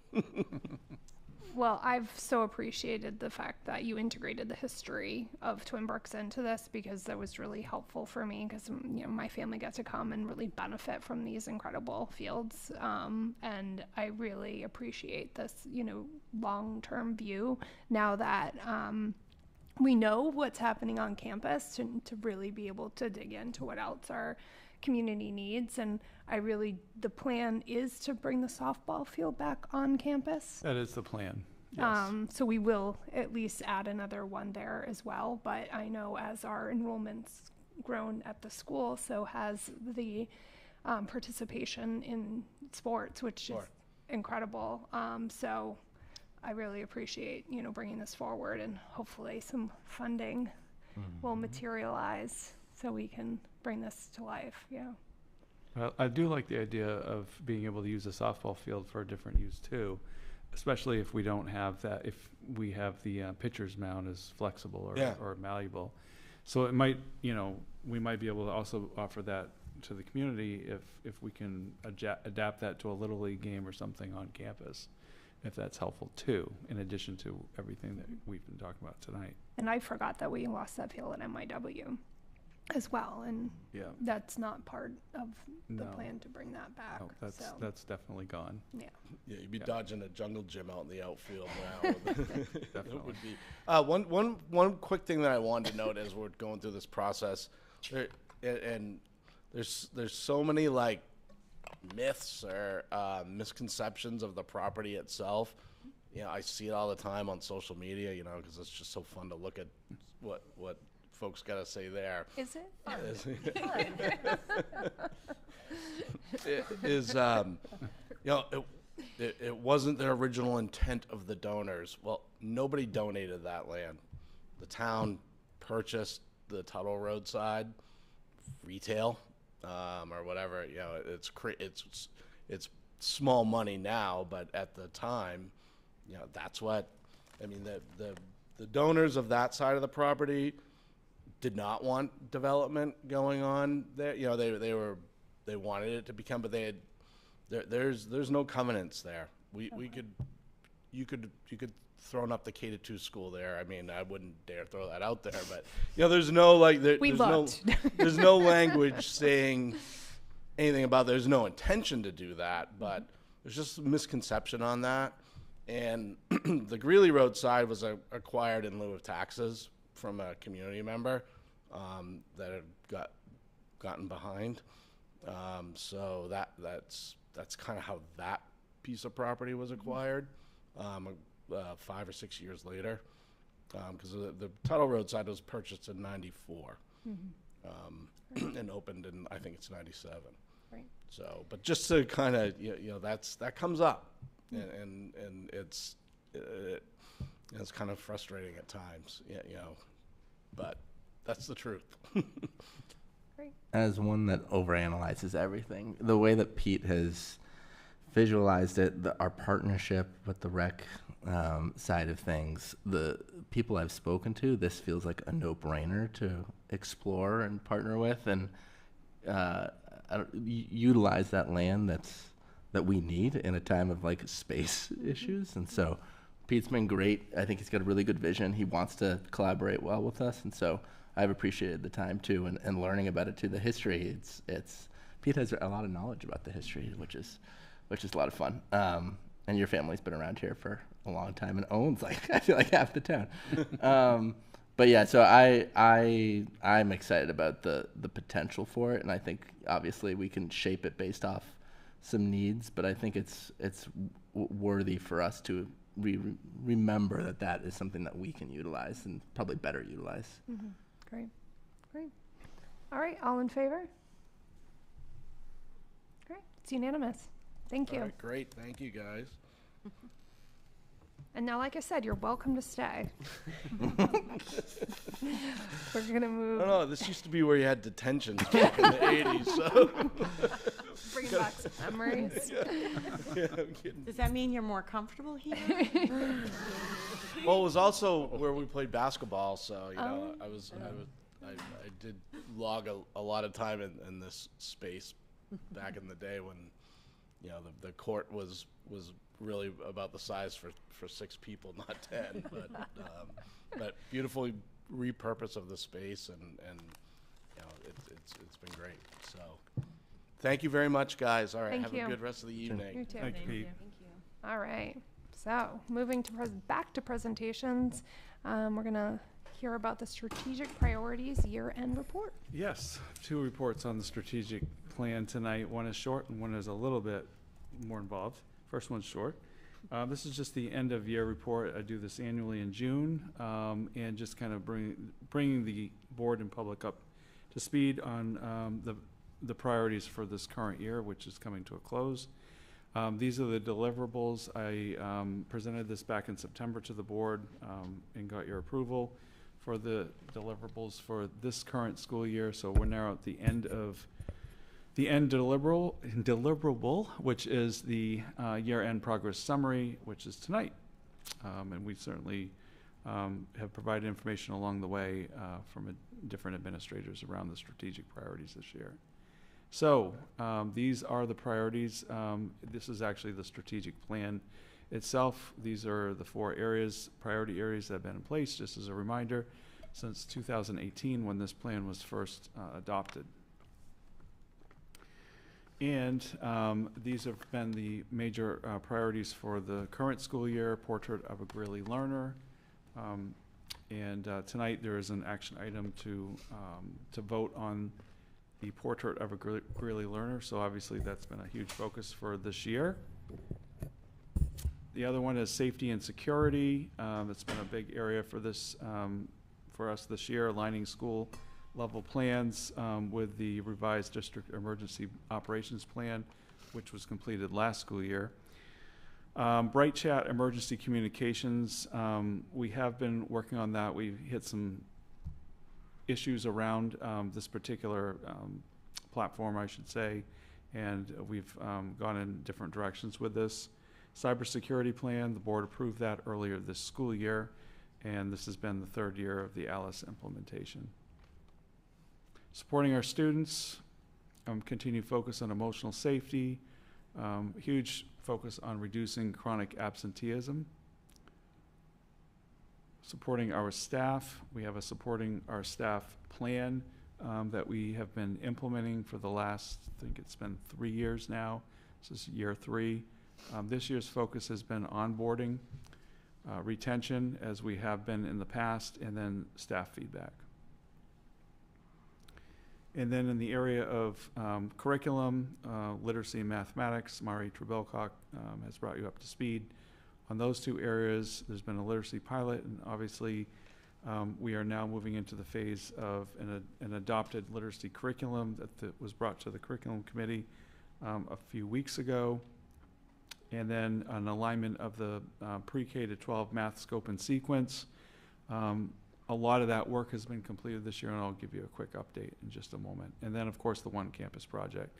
S1: Well, I've so appreciated the fact that you integrated the history of Twin Brooks into this, because that was really helpful for me, because, you know, my family got to come and really benefit from these incredible fields. And I really appreciate this, you know, long-term view now that we know what's happening on campus, to really be able to dig into what else our community needs. And the plan is to bring the softball field back on campus.
S2: That is the plan. Yes.
S1: So we will at least add another one there as well. But I know as our enrollment's grown at the school, so has the participation in sports, which is incredible. So I really appreciate, you know, bringing this forward, and hopefully some funding will materialize so we can bring this to life. Yeah.
S2: Well, I do like the idea of being able to use a softball field for a different use too, especially if we don't have that, if we have the pitcher's mound as flexible or malleable. So it might, you know, we might be able to also offer that to the community if we can adapt that to a Little League game or something on campus, if that's helpful too, in addition to everything that we've been talking about tonight.
S1: And I forgot that we lost that field at MIW as well, and that's not part of the plan to bring that back.
S2: No, that's definitely gone.
S1: Yeah,
S6: you'd be dodging a jungle gym out in the outfield now.
S2: Definitely.
S6: It would be. One quick thing that I wanted to note as we're going through this process, and there's so many like myths or misconceptions of the property itself. You know, I see it all the time on social media, you know, because it's just so fun to look at what folks got to say there.
S1: Is it?
S6: It is, you know, it wasn't the original intent of the donors. Well, nobody donated that land. The town purchased the Tuttle roadside retail, or whatever. You know, it's small money now, but at the time, you know, that's what, I mean, the donors of that side of the property did not want development going on there. You know, they wanted it to become, but they there's no covenants there. We could you could thrown up the K-2 school there. I mean, I wouldn't dare throw that out there, but there's no like there's no language saying anything about there's no intention to do that, but there's just a misconception on that. And the Greeley Road side was acquired in lieu of taxes from a community member that had gotten behind. So that's kind of how that piece of property was acquired 5 or 6 years later, because the Tuttle Road side was purchased in '94 and opened in, I think it's '97.
S1: Right.
S6: So, but just to kind of that comes up, and it's kind of frustrating at times, but that's the truth.
S1: Great.
S9: As one that overanalyzes everything, the way that Pete has visualized it, our partnership with the rec side of things, the people I've spoken to, this feels like a no-brainer to explore and partner with, and utilize that land that we need in a time of like space issues. And so Pete's been great. I think he's got a really good vision. He wants to collaborate well with us, and so I've appreciated the time too, and learning about it too. The history, it's Pete has a lot of knowledge about the history, which is a lot of fun. And your family's been around here for a long time and owns I feel like half the town. But yeah, so I'm excited about the potential for it, and I think obviously we can shape it based off some needs, but I think it's worthy for us to remember that is something that we can utilize and probably better utilize.
S1: Mm-hmm. Great. All right, all in favor? Great, it's unanimous. Thank you.
S6: All right, great, thank you guys.
S1: And now, like I said, you're welcome to stay. We're gonna move.
S6: No, this used to be where you had detentions back in the '80s. So.
S1: Bringing back some memories.
S6: Yeah, I'm kidding.
S10: Does that mean you're more comfortable here?
S6: Well, it was also where we played basketball, so I did log a lot of time in this space back in the day when the court was really about the size for 6 people, not 10. But beautifully repurpose of the space, and it's been great. So thank you very much, guys. All right,
S1: Thank
S6: have
S1: you.
S6: a good rest of the evening.
S1: You too.
S2: Thank you, Pete.
S1: All right. So moving to back to presentations, we're gonna hear about the strategic priorities year-end report.
S2: Yes, 2 reports on the strategic plan tonight. One is short and one is a little bit more involved. First one's short. This is just the end of year report. I do this annually in June, and just kind of bringing the board and public up to speed on the priorities for this current year, which is coming to a close. These are the deliverables. I presented this back in September to the board and got your approval for the deliverables for this current school year. So we're now at the end deliverable, which is the year-end progress summary, which is tonight. And we certainly have provided information along the way from different administrators around the strategic priorities this year. So these are the priorities. This is actually the strategic plan itself. These are the 4 priority areas that have been in place, just as a reminder, since 2018 when this plan was first adopted. And these have been the major priorities for the current school year: Portrait of a Greeley Learner. And tonight there is an action item to vote on the Portrait of a Greeley Learner. So obviously that's been a huge focus for this year. The other one is safety and security. It's been a big area for this for us this year, aligning school level plans with the revised district emergency operations plan, which was completed last school year. Bright Chat emergency communications, we have been working on that. We've hit some issues around this particular platform, I should say, and we've gone in different directions with this. Cybersecurity plan, the board approved that earlier this school year, and this has been the 3rd year of the ALICE implementation. Supporting our students, continued focus on emotional safety, Huge focus on reducing chronic absenteeism. Supporting our staff. We have a supporting our staff plan that we have been implementing for the last, I think it's been 3 years now. This is year 3. This year's focus has been onboarding, retention, as we have been in the past, and then staff feedback. And then in the area of curriculum, literacy and mathematics, Mari Trebelcock has brought you up to speed on those 2 areas. There's been a literacy pilot, and obviously we are now moving into the phase of an adopted literacy curriculum that was brought to the curriculum committee a few weeks ago. And then an alignment of the pre-K to 12 math scope and sequence. A lot of that work has been completed this year, and I'll give you a quick update in just a moment. And then, of course, the One Campus project.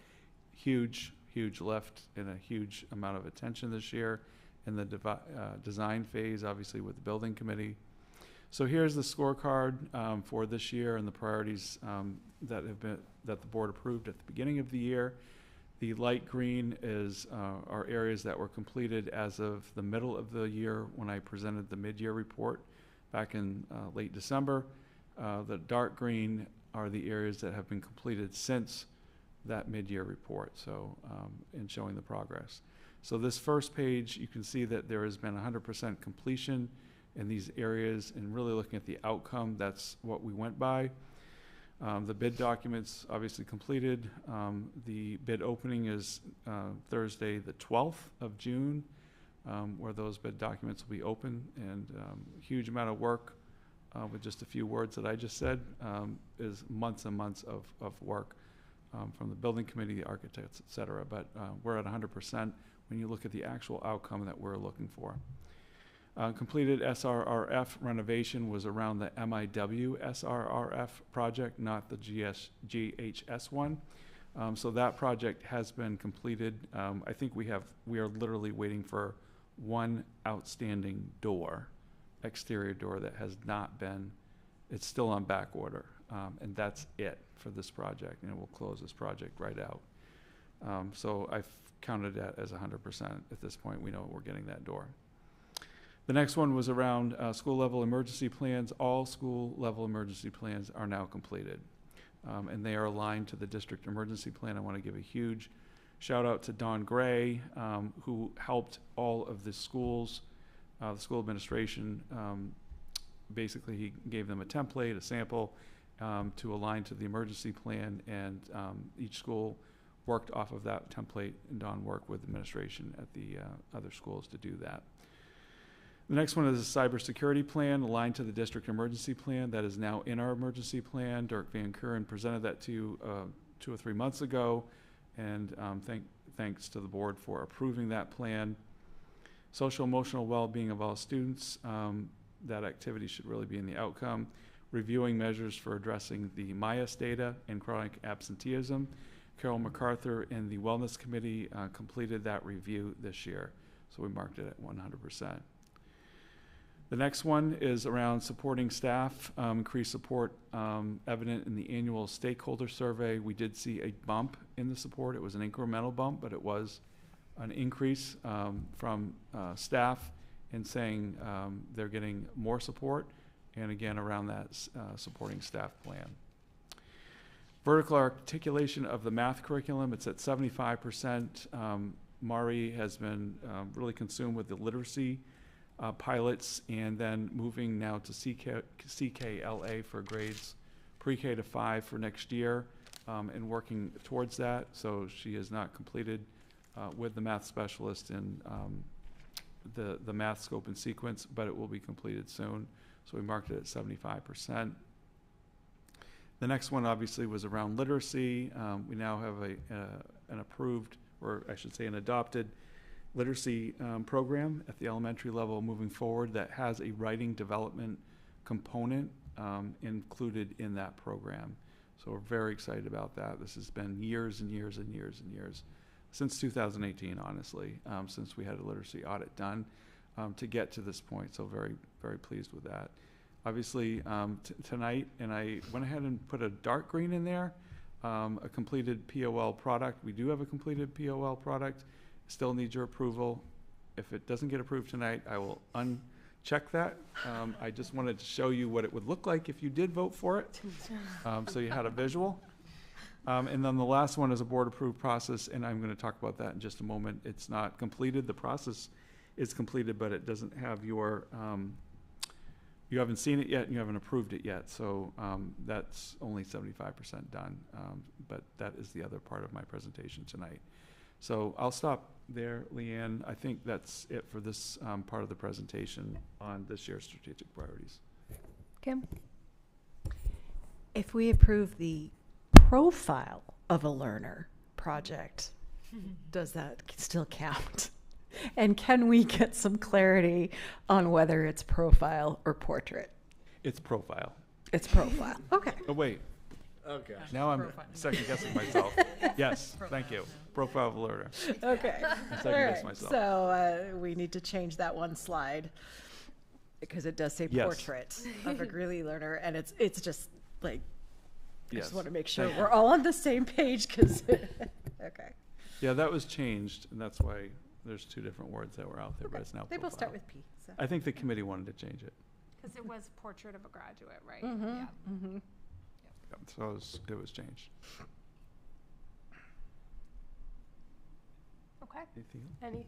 S2: Huge lift and a huge amount of attention this year in the design phase, obviously with the building committee. So here's the scorecard for this year and the priorities that the board approved at the beginning of the year. The light green is our areas that were completed as of the middle of the year when I presented the mid-year report back in late December. The dark green are the areas that have been completed since that mid-year report, so in showing the progress. So this first page, you can see that there has been 100% completion in these areas, and really looking at the outcome, that's what we went by. The bid documents obviously completed. The bid opening is Thursday the 12th of June, where those bid documents will be open, and huge amount of work with just a few words that I just said is months and months of work from the building committee, the architects, et cetera. But we're at 100% when you look at the actual outcome that we're looking for. Completed SRRF renovation was around the MIW SRRF project, not the GHS one. So that project has been completed. I think we are literally waiting for one outstanding door, exterior door, that has not been, it's still on back order. And that's it for this project, and we'll close this project right out. So I've counted that as 100% at this point. We know we're getting that door. The next one was around school level emergency plans. All school level emergency plans are now completed, and they are aligned to the district emergency plan. I want to give a huge shout out to Don Gray, who helped all of the schools, the school administration. Basically, he gave them a template, a sample, to align to the emergency plan, and each school worked off of that template, and Don worked with administration at the other schools to do that. The next one is a cybersecurity plan aligned to the district emergency plan that is now in our emergency plan. Dirk Van Kuren presented that to you 2 or 3 months ago, and thanks to the board for approving that plan. Social emotional well-being of all students, that activity should really be in the outcome. Reviewing measures for addressing the MIAS data and chronic absenteeism. Carol MacArthur and the Wellness Committee completed that review this year, so we marked it at 100%. The next one is around supporting staff, increased support evident in the annual stakeholder survey. We did see a bump in the support. It was an incremental bump, but it was an increase from staff in saying they're getting more support, and again around that supporting staff plan. Vertical articulation of the math curriculum, it's at 75%. Mari has been really consumed with the literacy pilots, and then moving now to CKLA for grades pre-K to 5 for next year, and working towards that. So she has not completed with the math specialist in the math scope and sequence, but it will be completed soon. So we marked it at 75%. The next one obviously was around literacy. We now have an approved, or I should say an adopted, literacy program at the elementary level moving forward that has a writing development component included in that program. So we're very excited about that. This has been years and years and years and years, since 2018, honestly, since we had a literacy audit done to get to this point. So very, very pleased with that. Obviously, tonight, and I went ahead and put a dark green in there, a completed POL product. We do have a completed POL product. still needs your approval. If it doesn't get approved tonight, I will uncheck that. I just wanted to show you what it would look like if you did vote for it, so you had a visual. And then the last one is a board-approved process, and I'm going to talk about that in just a moment. It's not completed. The process is completed, but it doesn't have your, you haven't seen it yet, and you haven't approved it yet. So that's only 75% done, but that is the other part of my presentation tonight. So I'll stop there, Leanne. I think that's it for this part of the presentation on this year's strategic priorities.
S1: Kim?
S10: If we approve the profile of a learner project, does that still count? And can we get some clarity on whether it's profile or portrait?
S2: It's profile.
S10: It's profile. Okay.
S2: Oh, wait.
S6: Okay.
S2: Now I'm
S7: Profile.
S2: second guessing myself. Yes, thank you. Profile of a learner.
S10: Okay.
S2: I second
S10: All
S2: guess
S10: right.
S2: myself.
S10: So we need to change that one slide because it does say
S2: Yes.
S10: portrait of a Greeley learner, and it's just like, I
S2: Yes.
S10: just want to make sure
S2: Thank you.
S10: we're all on the same page because, okay.
S2: Yeah, that was changed, and that's why there's two different words that were out there, but it's now
S10: They both start
S2: profile.
S10: with P. So.
S2: I think the committee wanted to change it.
S1: Because it was portrait of a graduate, right?
S10: Mm-hmm.
S1: Yeah.
S10: Mm-hmm.
S2: Yep, so it was changed.
S1: Okay.
S2: Anything else?
S1: Any?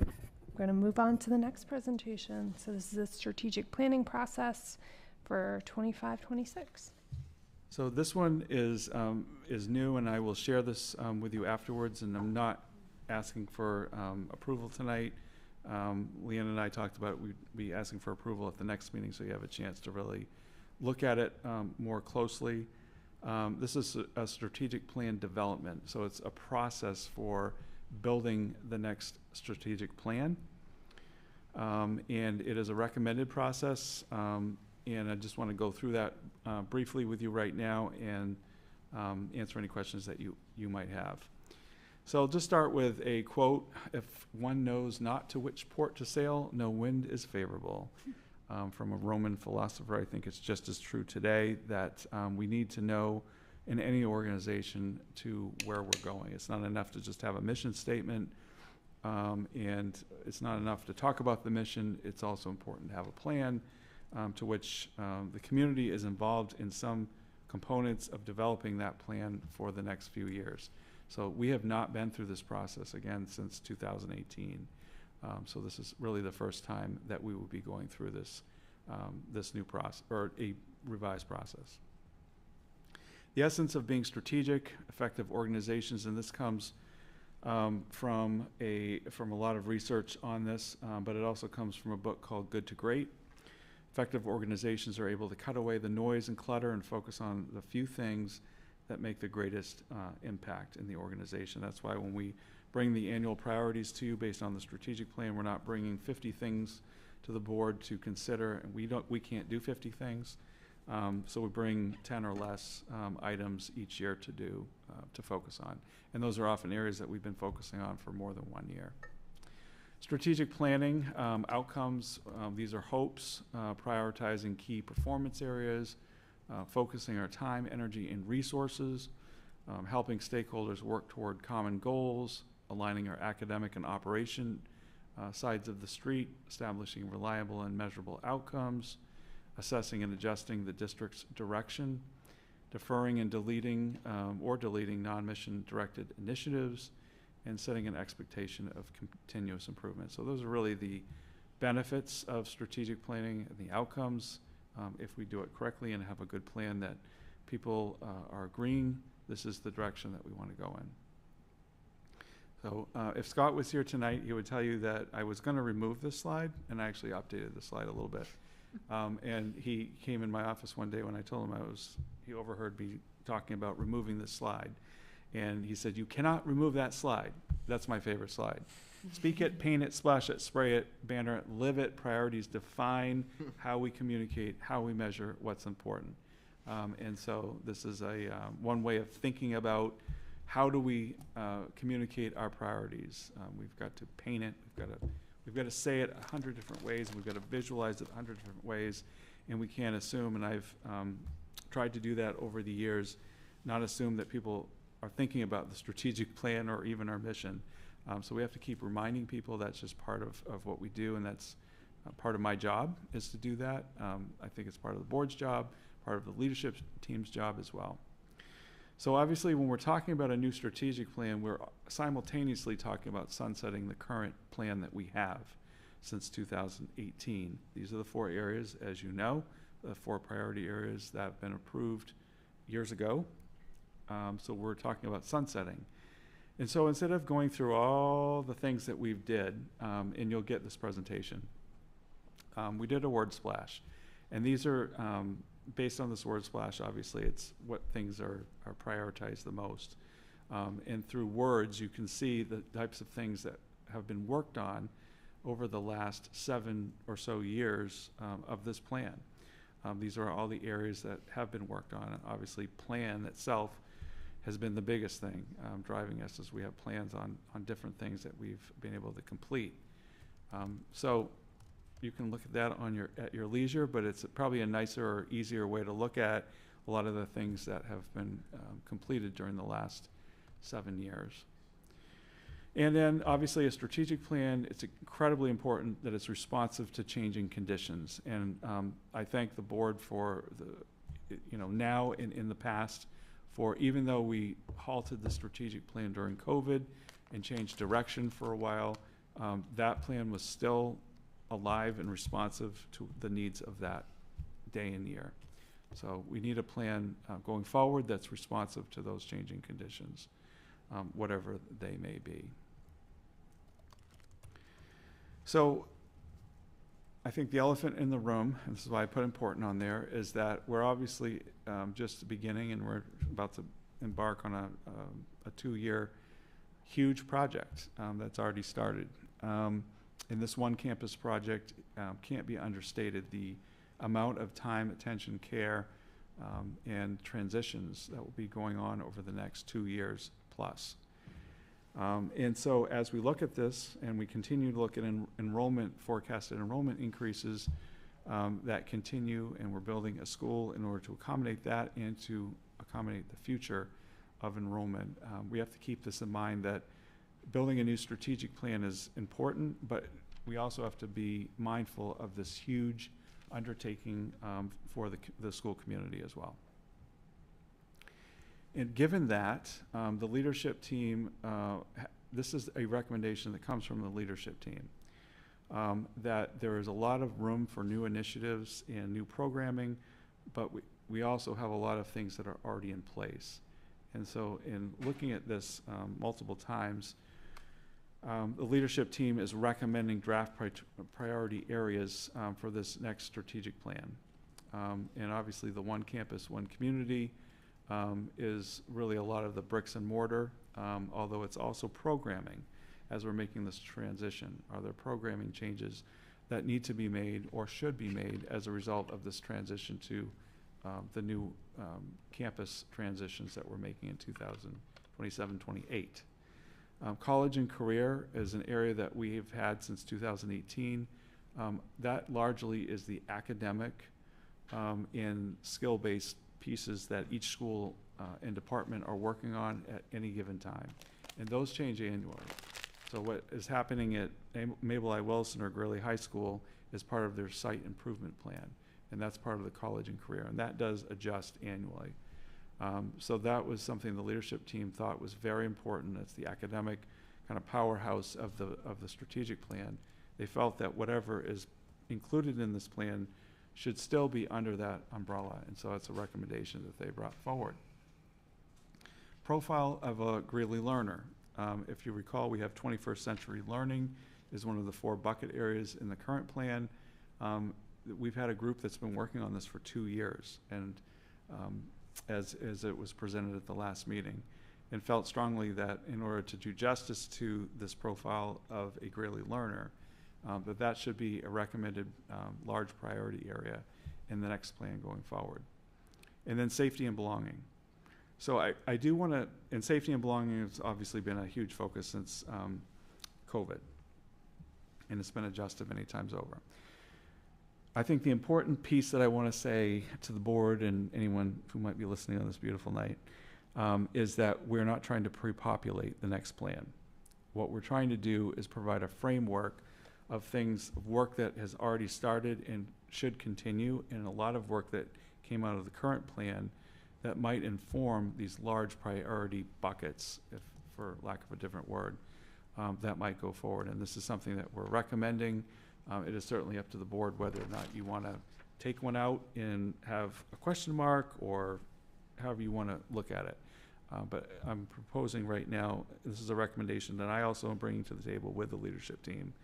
S1: We're going to move on to the next presentation. So this is the strategic planning process for 25-26.
S2: So this one is new, and I will share this with you afterwards, and I'm not asking for approval tonight. Leanne and I talked about it. We'd be asking for approval at the next meeting, so you have a chance to really look at it more closly. This is a strategic plan development, so it's a process for building the next strategic plan. And it is a recommended process, and I just want to go through that briefly with you right now and answer any questions that you might have. So I'll just start with a quote: "If one knows not to which port to sail, no wind is favorable." From a Roman philosopher. I think it's just as true today that we need to know in any organization to where we're going. It's not enough to just have a mission statement, and it's not enough to talk about the mission. It's also important to have a plan to which the community is involved in some components of developing that plan for the next few years. So we have not been through this process again since 2018. So this is really the first time that we will be going through this this new process, or a revised process. The essence of being strategic, effective organizations, and this comes from a lot of research on this, but it also comes from a book called Good to Great. Effective organizations are able to cut away the noise and clutter and focus on the few things that make the greatest impact in the organization. That's why when we bring the annual priorities to you based on the strategic plan, we're not bringing 50 things to the board to consider, and we can't do 50 things. So we bring 10 or less items each year to focus on. And those are often areas that we've been focusing on for more than 1 year. Strategic planning, outcomes, these are hopes, prioritizing key performance areas, focusing our time, energy, and resources, helping stakeholders work toward common goals, aligning our academic and operation sides of the street, establishing reliable and measurable outcomes, assessing and adjusting the district's direction, deferring and deleting non-mission directed initiatives, and setting an expectation of continuous improvement. So those are really the benefits of strategic planning and the outcomes. If we do it correctly and have a good plan that people are agreeing, this is the direction that we want to go in. So if Scott was here tonight, he would tell you that I was going to remove this slide, and I actually updated the slide a little bit. And he came in my office one day when I told him he overheard me talking about removing this slide. And he said, "You cannot remove that slide." That's my favorite slide. Speak it, paint it, splash it, spray it, banner it, live it, priorities define how we communicate, how we measure what's important. And so this is one way of thinking about how do we communicate our priorities. We've got to paint it, we've got to say it 100 different ways, and we've got to visualize it 100 different ways, and we can't assume, and I've tried to do that over the years, not assume that people are thinking about the strategic plan or even our mission. So we have to keep reminding people that's just part of what we do, and that's part of my job is to do that. I think it's part of the board's job, part of the leadership team's job as well. So obviously when we're talking about a new strategic plan, we're simultaneously talking about sunsetting the current plan that we have since 2018. These are the 4 areas, as you know, the 4 priority areas that have been approved years ago. So we're talking about sunsetting. And so instead of going through all the things that we've did, and you'll get this presentation, we did a word splash. And these are, based on this word splash, obviously, it's what things are prioritized the most. And through words, you can see the types of things that have been worked on over the last 7 or so years of this plan. These are all the areas that have been worked on. And obviously, plan itself has been the biggest thing driving us, as we have plans on different things that we've been able to complete. So you can look at that at your leisure, but it's probably a nicer or easier way to look at a lot of the things that have been completed during the last 7 years. And then obviously a strategic plan, it's incredibly important that it's responsive to changing conditions. And I thank the board for now and in the past, for even though we halted the strategic plan during COVID and changed direction for a while, that plan was still alive and responsive to the needs of that day and year. So we need a plan going forward that's responsive to those changing conditions, whatever they may be. So I think the elephant in the room, and this is why I put important on there, is that we're obviously just beginning, and we're about to embark on a 2-year huge project that's already started. And this one campus project can't be understated. The amount of time, attention, care, and transitions that will be going on over the next 2 years plus. And so as we look at this and we continue to look at forecasted enrollment increases that continue, and we're building a school in order to accommodate that and to accommodate the future of enrollment, we have to keep this in mind, that building a new strategic plan is important, but we also have to be mindful of this huge undertaking for the school community as well. And given that, the leadership team, this is a recommendation that comes from the leadership team, that there is a lot of room for new initiatives and new programming, but we also have a lot of things that are already in place. And so in looking at this multiple times, the leadership team is recommending draft priority areas for this next strategic plan. And obviously the one campus, one community is really a lot of the bricks and mortar, although it's also programming as we're making this transition. Are there programming changes that need to be made or should be made as a result of this transition to the new campus transitions that we're making in 2027-28? College and career is an area that we have had since 2018. That largely is the academic and skill-based pieces that each school and department are working on at any given time. And those change annually. So what is happening at Mabel I. Wilson or Greeley High School is part of their site improvement plan. And that's part of the college and career. And that does adjust annually. So that was something the leadership team thought was very important. That's the academic kind of powerhouse of the strategic plan. They felt that whatever is included in this plan should still be under that umbrella. And so that's a recommendation that they brought forward. Profile of a Greeley learner. If you recall, we have 21st century learning is one of the 4 bucket areas in the current plan. We've had a group that's been working on this for 2 years, and as it was presented at the last meeting, and felt strongly that in order to do justice to this profile of a Greeley learner, that should be a recommended large priority area in the next plan going forward. And then safety and belonging. So I do want to, and safety and belonging has obviously been a huge focus since COVID, and it's been adjusted many times over. I think the important piece that I want to say to the board and anyone who might be listening on this beautiful night is that we're not trying to pre-populate the next plan. what we're trying to do is provide a framework of things, of work that has already started and should continue, and a lot of work that came out of the current plan that might inform these large priority buckets, if for lack of a different word, that might go forward. And this is something that we're recommending. It is certainly up to the board whether or not you want to take one out and have a question mark, or however you want to look at it. But I'm proposing right now, this is a recommendation that I also am bringing to the table with the leadership team,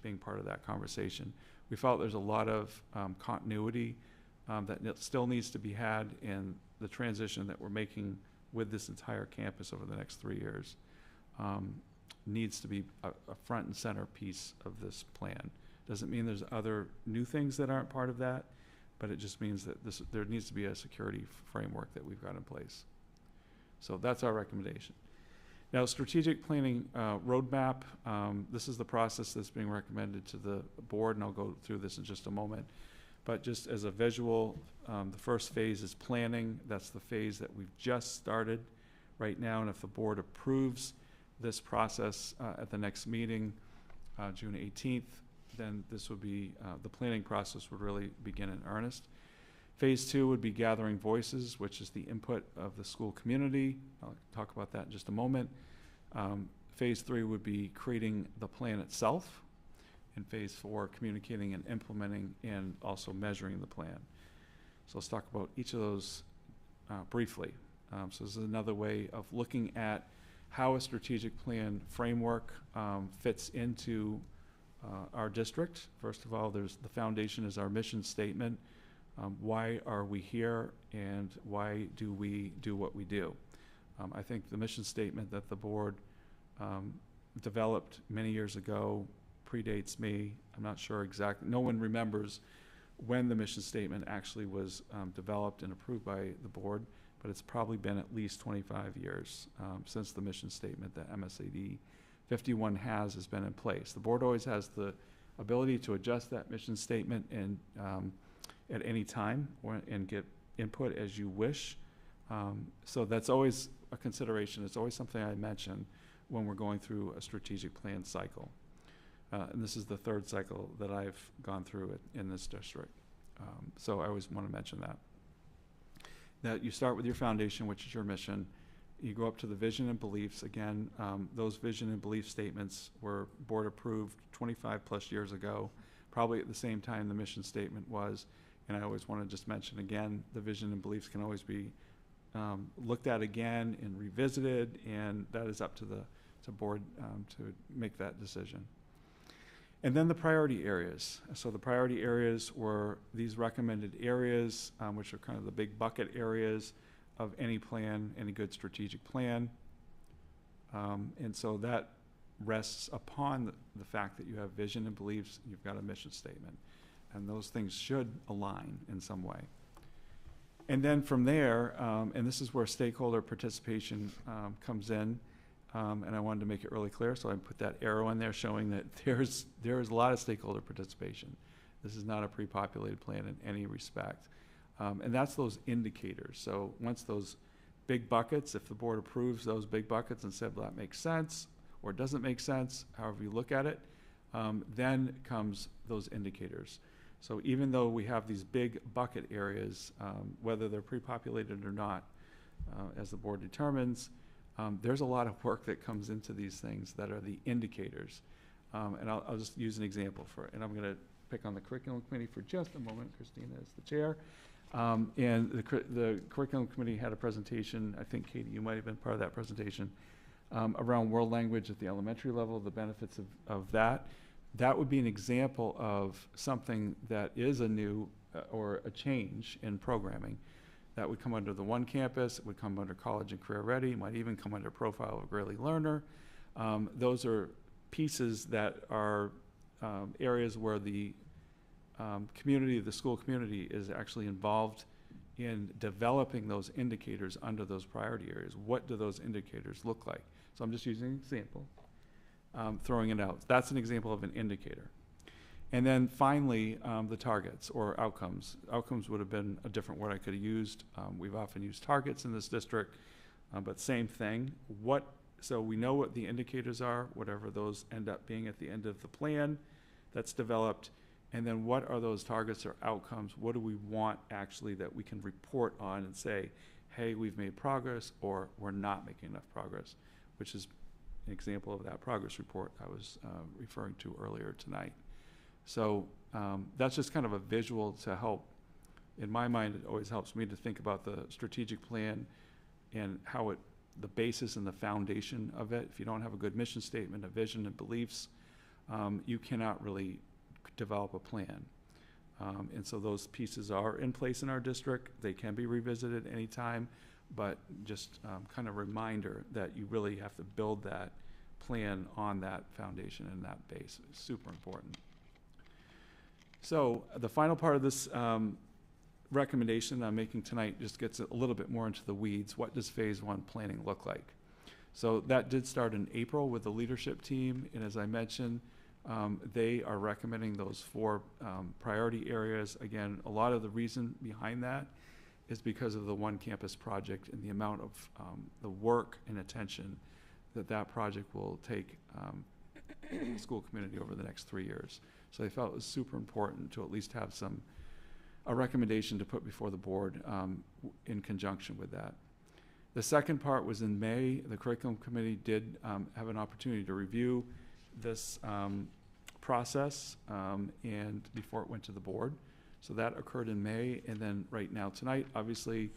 S2: being part of that conversation. We felt there's a lot of continuity that still needs to be had in the transition that we're making with this entire campus over the next 3 years. Needs to be a front and center piece of this plan. Doesn't mean there's other new things that aren't part of that, but it just means that there needs to be a security framework that we've got in place. So that's our recommendation. Now, strategic planning roadmap, this is the process that's being recommended to the board, and I'll go through this in just a moment. But just as a visual, the first phase is planning. That's the phase that we've just started right now, and if the board approves this process at the next meeting, June 18th, then this would be, the planning process would really begin in earnest. Phase 2 would be gathering voices, which is the input of the school community. I'll talk about that in just a moment. Phase 3 would be creating the plan itself. And phase 4, communicating and implementing and also measuring the plan. So let's talk about each of those briefly. So this is another way of looking at how a strategic plan framework fits into our district. First of all, the foundation is our mission statement. Why are we here, and why do we do what we do? I think the mission statement that the board developed many years ago predates me. I'm not sure exactly. No one remembers when the mission statement actually was developed and approved by the board, but it's probably been at least 25 years since the mission statement that MSAD 51 has been in place. The board always has the ability to adjust that mission statement and at any time, and get input as you wish. So that's always a consideration. It's always something I mention when we're going through a strategic plan cycle. And this is the third cycle that I've gone through in this district. So I always want to mention that. That you start with your foundation, which is your mission. You go up to the vision and beliefs. Again, those vision and belief statements were board approved 25 plus years ago, probably at the same time the mission statement was. And I always want to just mention again, the vision and beliefs can always be looked at again and revisited, and that is up to the board to make that decision. And then the priority areas. So the priority areas were these recommended areas, which are kind of the big bucket areas of any plan, any good strategic plan. And so that rests upon the fact that you have vision and beliefs, you've got a mission statement. And those things should align in some way. And then from there, and this is where stakeholder participation comes in, and I wanted to make it really clear, so I put that arrow in there showing that there is a lot of stakeholder participation. This is not a pre-populated plan in any respect. And that's those indicators. So once those big buckets, if the board approves those big buckets and said, well, that makes sense, or it doesn't make sense, however you look at it, then comes those indicators. So even though we have these big bucket areas, whether they're pre-populated or not, as the board determines, there's a lot of work that comes into these things that are the indicators. And I'll just use an example and I'm going to pick on the curriculum committee for just a moment. Christina is the chair. And the curriculum committee had a presentation, I think, Katie, you might have been part of that presentation, around world language at the elementary level, the benefits of that. That would be an example of something that is a new or a change in programming. That would come under the one campus, it would come under college and career ready, it might even come under profile of a Greeley learner. Those are pieces that are areas where the community, the school community, is actually involved in developing those indicators under those priority areas. What do those indicators look like? So I'm just using an example, throwing it out. That's an example of an indicator. And then finally, the targets or outcomes. Outcomes would have been a different word I could have used. We've often used targets in this district, but same thing. What So we know what the indicators are, whatever those end up being at the end of the plan that's developed. And then what are those targets or outcomes? What do we want actually that we can report on and say, hey, we've made progress, or we're not making enough progress, which is an example of that progress report I was referring to earlier tonight. So that's just kind of a visual to help. In my mind, it always helps me to think about the strategic plan and how the basis and the foundation of it. If you don't have a good mission statement, a vision, and beliefs, you cannot really develop a plan. And so those pieces are in place in our district. They can be revisited anytime, but just kind of reminder that you really have to build that plan on that foundation and that base. It's super important. So the final part of this recommendation I'm making tonight just gets a little bit more into the weeds. What does phase 1 planning look like? So that did start in April with the leadership team, and as I mentioned, they are recommending those 4 priority areas. Again, a lot of the reason behind that is because of the One Campus project and the amount of the work and attention that project will take the school community over the next 3 years. So they felt it was super important to at least have a recommendation to put before the board in conjunction with that. The second part was in May. The curriculum committee did have an opportunity to review this process and before it went to the board. So that occurred in May, and then right now tonight, obviously,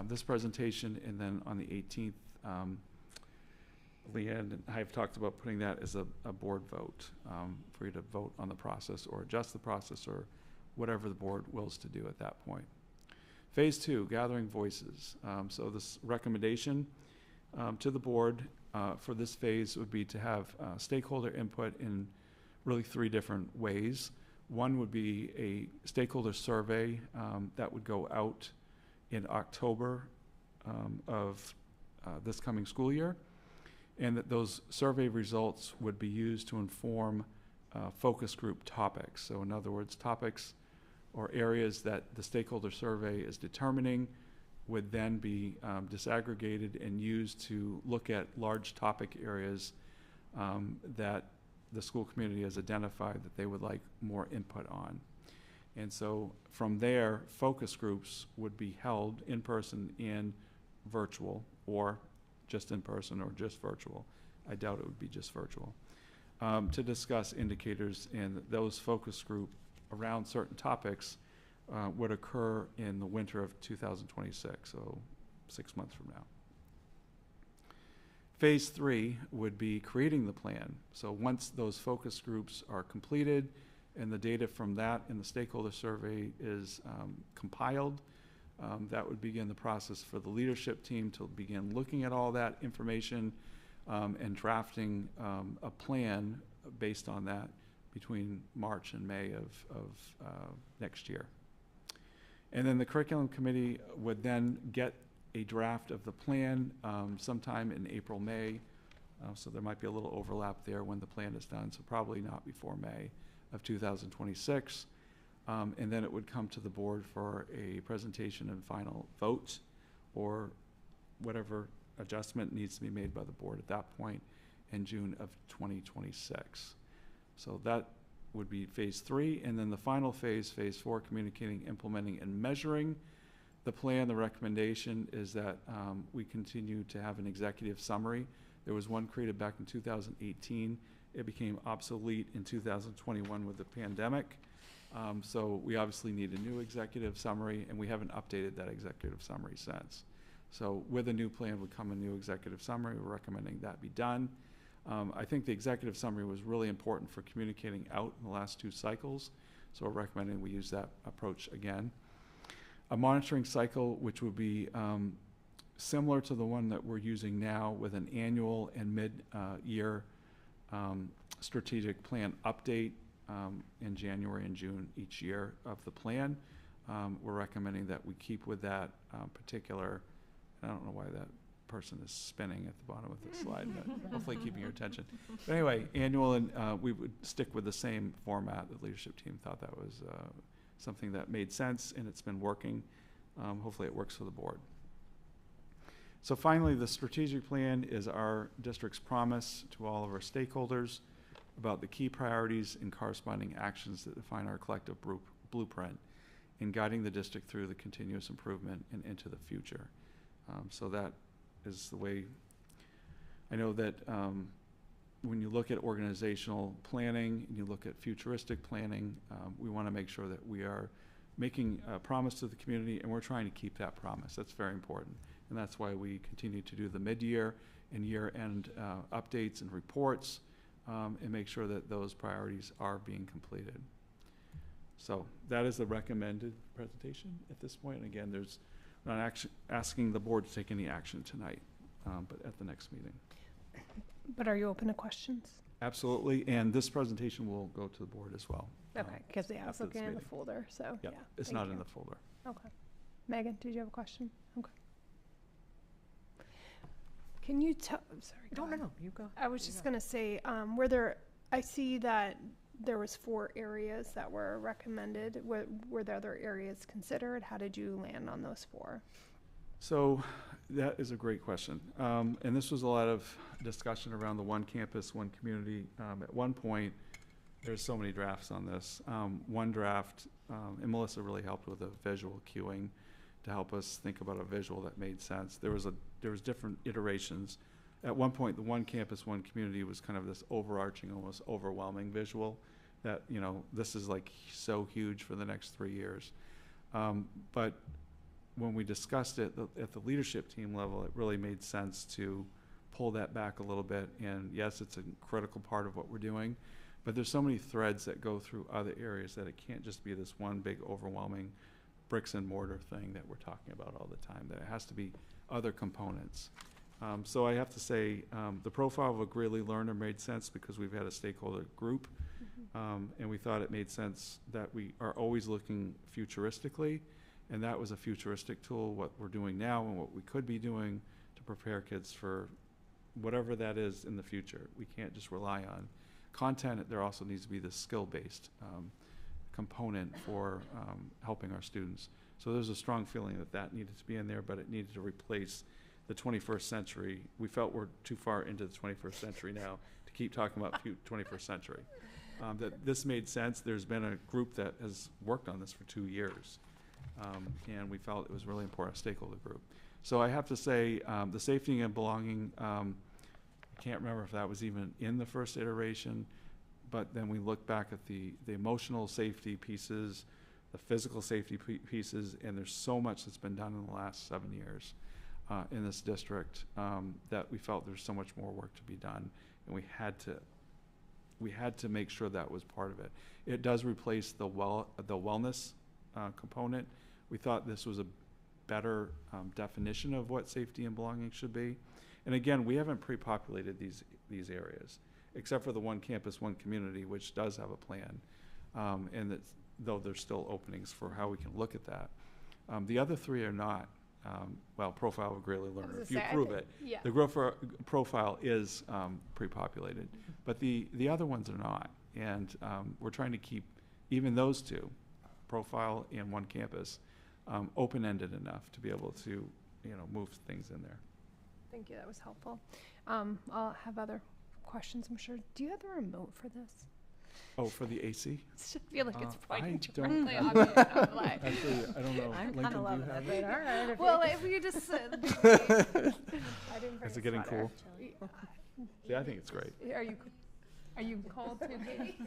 S2: this presentation, and then on the 18th, Leanne and I have talked about putting that as a board vote for you to vote on the process or adjust the process or whatever the board wills to do at that point. Phase 2, gathering voices. So this recommendation to the board for this phase would be to have stakeholder input in really 3 different ways. One would be a stakeholder survey that would go out in October of this coming school year, and that those survey results would be used to inform focus group topics. So in other words, topics or areas that the stakeholder survey is determining would then be disaggregated and used to look at large topic areas that the school community has identified that they would like more input on. And so from there, focus groups would be held in person and virtual, or just in person or just virtual. I doubt it would be just virtual, to discuss indicators, and those focus group around certain topics would occur in the winter of 2026, so 6 months from now. Phase 3 would be creating the plan. So once those focus groups are completed and the data from that and the stakeholder survey is compiled, that would begin the process for the leadership team to begin looking at all that information and drafting a plan based on that between March and May of next year. And then the curriculum committee would then get a draft of the plan sometime in April, May. So there might be a little overlap there when the plan is done, so probably not before May of 2026. And then it would come to the board for a presentation and final vote, or whatever adjustment needs to be made by the board at that point in June of 2026. So that would be phase 3. And then the final phase, phase 4, communicating, implementing, and measuring the plan. The recommendation is that we continue to have an executive summary. There was one created back in 2018. It became obsolete in 2021 with the pandemic. So we obviously need a new executive summary, and we haven't updated that executive summary since. So with a new plan would come a new executive summary. We're recommending that be done. I think the executive summary was really important for communicating out in the last 2 cycles, so we're recommending we use that approach again. A monitoring cycle, which would be similar to the one that we're using now, with an annual and mid-year strategic plan update in January and June each year of the plan. We're recommending that we keep with that particular, I don't know why that person is spinning at the bottom of the slide, but hopefully keeping your attention. But anyway, annual, and we would stick with the same format. The leadership team thought that was something that made sense, and it's been working. Hopefully it works for the board. So finally, the strategic plan is our district's promise to all of our stakeholders about the key priorities and corresponding actions that define our collective blueprint in guiding the district through the continuous improvement and into the future. So that is the way. I know that when you look at organizational planning and you look at futuristic planning, we want to make sure that we are making a promise to the community, and we're trying to keep that promise. That's very important. And that's why we continue to do the mid-year and year-end updates and reports, and make sure that those priorities are being completed. So that is the recommended presentation at this point. And again, we're not asking the board to take any action tonight, but at the next meeting.
S1: But are you open to questions?
S2: Absolutely, and this presentation will go to the board as well.
S1: Okay, because I was
S2: after this
S1: looking in the
S2: meeting.
S1: folder, so
S2: Yep,
S1: yeah.
S2: it's
S1: thank
S2: not
S1: you.
S2: in the folder.
S1: Okay. Megan, did you have a question? Okay. Can you tell, I'm sorry. go
S10: No, no,
S1: ahead.
S10: no, you go.
S1: I was just gonna say, I see that there was 4 areas that were recommended. Were there other areas considered? How did you land on those 4?
S2: So that is a great question. And this was a lot of discussion around the one campus, one community. At one point, there's so many drafts on this. One draft, and Melissa really helped with the visual cueing to help us think about a visual that made sense. There was different iterations. At one point, the one campus, one community was kind of this overarching, almost overwhelming visual that, you know, this is like so huge for the next 3 years. But when we discussed it at the leadership team level, it really made sense to pull that back a little bit. And yes, it's a critical part of what we're doing, but there's so many threads that go through other areas that it can't just be this one big overwhelming bricks and mortar thing that we're talking about all the time, that it has to be other components. So I have to say, the profile of a Greeley learner made sense because we've had a stakeholder group, and we thought it made sense that we are always looking futuristically, and that was a futuristic tool, what we're doing now and what we could be doing to prepare kids for whatever that is in the future. We can't just rely on content. There also needs to be this skill-based component for helping our students. So there's a strong feeling that that needed to be in there, but it needed to replace the 21st century. We felt we're too far into the 21st century now to keep talking about 21st century. That this made sense. There's been a group that has worked on this for 2 years. And we felt it was really important, a stakeholder group. So I have to say, the safety and belonging, I can't remember if that was even in the first iteration, but then we look back at the emotional safety pieces, the physical safety pieces, and there's so much that's been done in the last 7 years in this district that we felt there's so much more work to be done, and we had to make sure that was part of it. It does replace the wellness component. We thought this was a better definition of what safety and belonging should be. And again, we haven't pre-populated these areas, except for the one campus, one community, which does have a plan. And that's, though there's still openings for how we can look at that. The other 3 are not. Well, profile of a Greeley learner, if you prove it.
S1: Yeah.
S2: The profile is pre-populated, but the other ones are not. And we're trying to keep even those 2, profile and one campus, open-ended enough to be able to, move things in there.
S1: Thank you, that was helpful. I'll have other questions, I'm sure. Do you have the remote for this?
S2: Oh, for the AC?
S1: I just feel like it's pointing
S2: I don't
S1: directly
S2: have
S1: on me. And I'm like,
S2: Actually, I don't know.
S10: I'm
S2: Lincoln,
S10: kind of
S2: do you
S10: loving
S2: have
S10: it, but all right. if
S1: well,
S10: you-
S1: if we just, I didn't bring
S2: Is
S1: a
S2: it getting
S1: sweater.
S2: cool? Yeah, I think it's great.
S1: Are you cold too, Katie?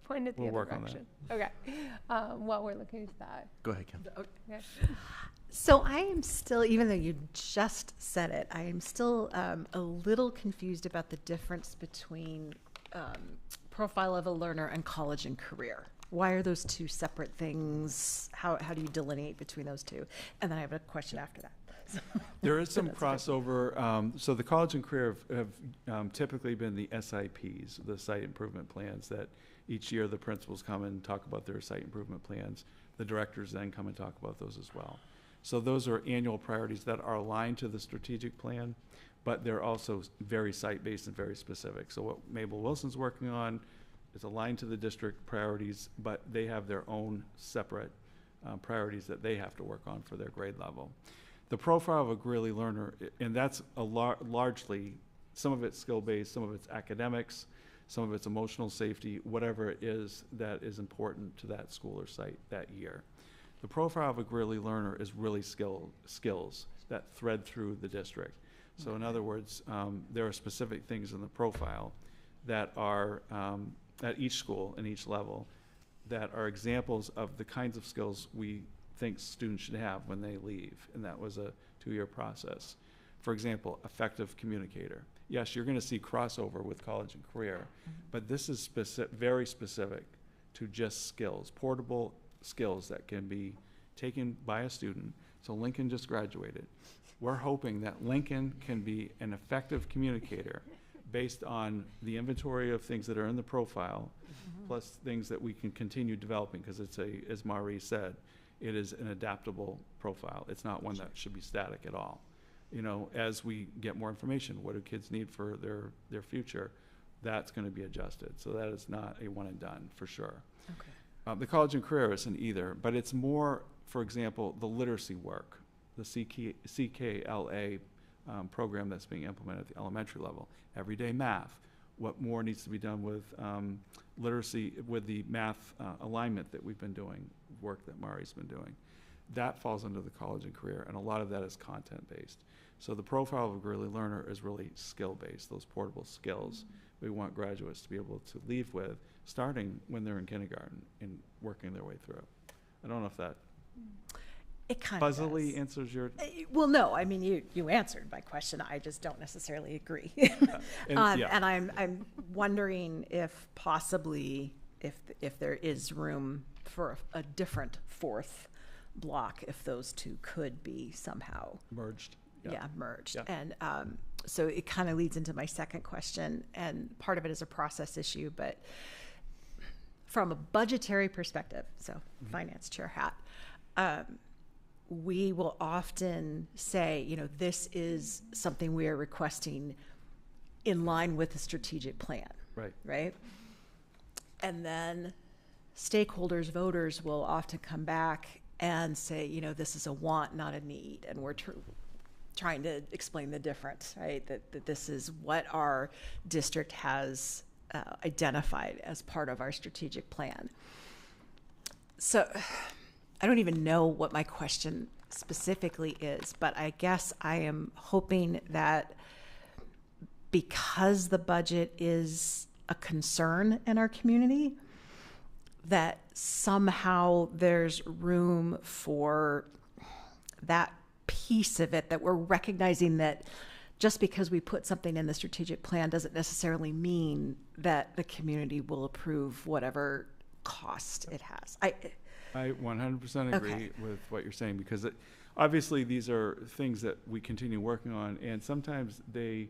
S1: Point it the
S2: We'll
S1: other
S2: work on that.
S1: direction. Okay. While we're looking at that.
S9: Go ahead, Kim.
S1: Okay.
S5: So I am still, even though you just said it, I am still a little confused about the difference between profile of a learner and college and career. Why are those 2 separate things? How do you delineate between those 2? And then I have a question after that.
S2: There is some crossover. So the college and career have typically been the SIPs, the site improvement plans, that each year the principals come and talk about their site improvement plans. The directors then come and talk about those as well. So those are annual priorities that are aligned to the strategic plan, but they're also very site-based and very specific. So what Mabel Wilson's working on is aligned to the district priorities, but they have their own separate priorities that they have to work on for their grade level. The profile of a Greeley learner, and that's largely, some of it's skill-based, some of it's academics, some of it's emotional safety, whatever it is that is important to that school or site that year. The profile of a Greeley learner is really skills that thread through the district. So in other words, there are specific things in the profile that are at each school and each level that are examples of the kinds of skills we think students should have when they leave. And that was a 2-year process. For example, effective communicator. Yes, you're going to see crossover with college and career, but this is very specific to just skills, portable skills that can be taken by a student. So Lincoln just graduated. We're hoping that Lincoln can be an effective communicator based on the inventory of things that are in the profile, plus things that we can continue developing, because it's as Marie said, it is an adaptable profile. It's not one that should be static at all. You know, as we get more information, what do kids need for their future, that's going to be adjusted. So that is not a one and done, for sure.
S10: Okay.
S2: The college and career isn't either, but it's more, for example, the literacy work, the CKLA program that's being implemented at the elementary level, everyday math, what more needs to be done with literacy, with the math alignment that we've been doing, work that Mari's been doing. That falls under the college and career, and a lot of that is content-based. So the profile of a Greeley learner is really skill-based, those portable skills we want graduates to be able to leave with, starting when they're in kindergarten and working their way through. I don't know if that
S10: It kind of
S2: fuzzily
S10: does.
S2: answers your...
S10: Well, no, I mean, you answered my question. I just don't necessarily agree.
S2: yeah.
S10: And I'm wondering if possibly, if there is room for a different fourth block, if those two could be somehow
S2: merged.
S10: merged.
S2: Yeah.
S10: And so it kind of leads into my second question, and part of it is a process issue, but from a budgetary perspective, so finance chair hat, we will often say, you know, this is something we are requesting in line with the strategic plan. Right? And then stakeholders, voters will often come back and say, you know, this is a want, not a need. And we're trying to explain the difference, right? That this is what our district has identified as part of our strategic plan. So I don't even know what my question specifically is, but I guess I am hoping that because the budget is a concern in our community, that somehow there's room for that piece of it, that we're recognizing that just because we put something in the strategic plan doesn't necessarily mean that the community will approve whatever cost it has. I
S2: 100% agree with what you're saying, because obviously these are things that we continue working on, and sometimes they,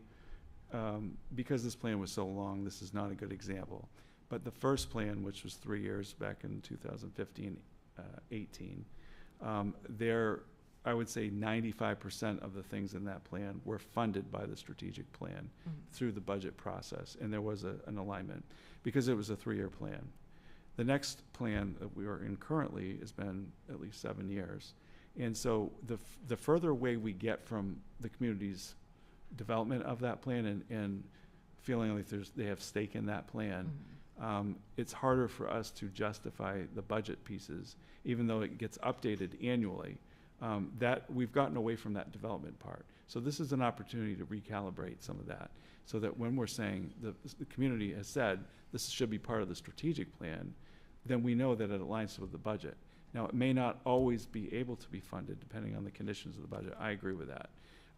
S2: because this plan was so long, this is not a good example. But the first plan, which was 3 years back in 2015-18, I would say 95% of the things in that plan were funded by the strategic plan through the budget process, and there was an alignment because it was a 3-year plan. The next plan that we are in currently has been at least 7 years. And so the further away we get from the community's development of that plan and feeling like they have stake in that plan, it's harder for us to justify the budget pieces, even though it gets updated annually. That we've gotten away from that development part. So this is an opportunity to recalibrate some of that, so that when we're saying the community has said this should be part of the strategic plan, then we know that it aligns with the budget. Now, it may not always be able to be funded depending on the conditions of the budget. I agree with that.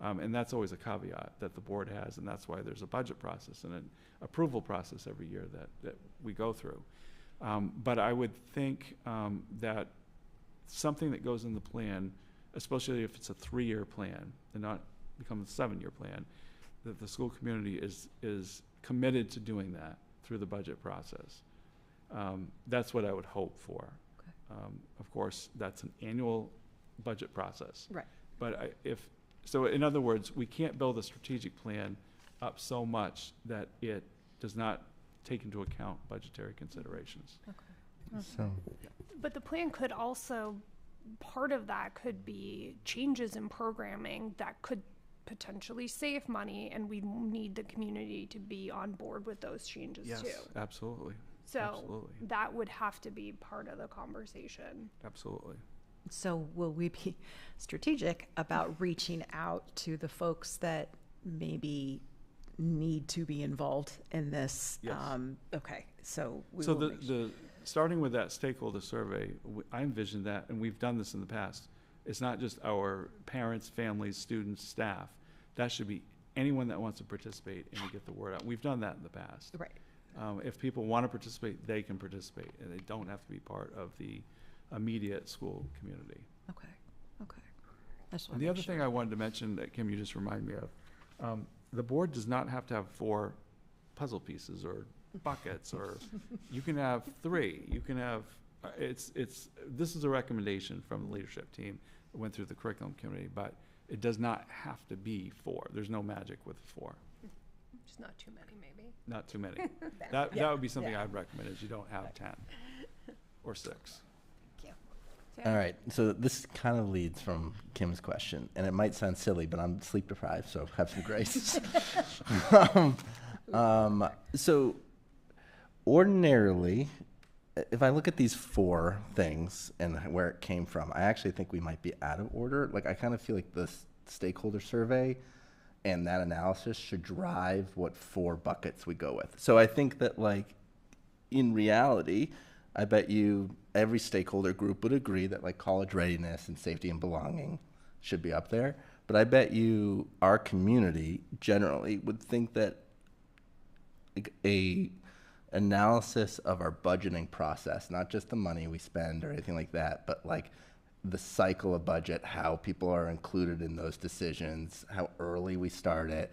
S2: And that's always a caveat that the board has, and that's why there's a budget process and an approval process every year that we go through. But I would think that something that goes in the plan, especially if it's a 3-year plan and not become a 7-year plan, that the school community is committed to doing that through the budget process. That's what I would hope for.
S10: Okay.
S2: Of course, that's an annual budget process.
S10: Right.
S2: But so in other words, we can't build a strategic plan up so much that it does not take into account budgetary considerations.
S9: So
S1: But the plan could also part of that could be changes in programming that could potentially save money, and we need the community to be on board with those changes
S2: Yes,
S1: too.
S2: absolutely.
S1: So
S2: Absolutely.
S1: that would have to be part of the conversation.
S2: Absolutely.
S10: So will we be strategic about reaching out to the folks that maybe need to be involved in this?
S2: Yes.
S10: Okay, so we
S2: So
S10: will make sure.
S2: the starting with that stakeholder survey, I envision that, and we've done this in the past. It's not just our parents, families, students, staff. That should be anyone that wants to participate and get the word out. We've done that in the past.
S10: Right.
S2: If people want to participate, they can participate, and they don't have to be part of the immediate school community.
S10: Okay. I just
S2: And
S10: wanna
S2: the
S10: make
S2: other
S10: sure.
S2: thing I wanted to mention that Kim, you just reminded me of, the board does not have to have 4 puzzle pieces or buckets, or you can have 3. You can have, this is a recommendation from the leadership team that went through the curriculum committee, but it does not have to be 4. There's no magic with 4.
S1: Just not too many, maybe.
S2: Not too many. That would be something I'd recommend, is you don't have 10 or 6.
S9: All right, so this kind of leads from Kim's question, and it might sound silly, but I'm sleep deprived, so have some grace. So ordinarily, if I look at these 4 things and where it came from, I actually think we might be out of order. Like, I kind of feel like the stakeholder survey and that analysis should drive what 4 buckets we go with. So I think that, like, in reality, I bet you every stakeholder group would agree that, like, college readiness and safety and belonging should be up there. But I bet you our community generally would think that, like, a analysis of our budgeting process, not just the money we spend or anything like that, but like the cycle of budget, how people are included in those decisions, how early we start it,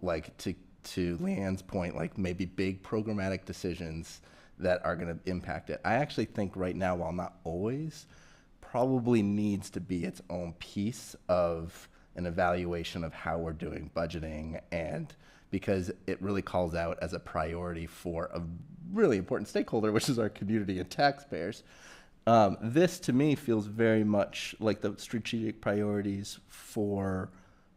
S9: like to Leanne's point, like maybe big programmatic decisions that are going to impact it. I actually think right now, while not always, probably needs to be its own piece of an evaluation of how we're doing budgeting, and because it really calls out as a priority for a really important stakeholder, which is our community and taxpayers. This, to me, feels very much like the strategic priorities for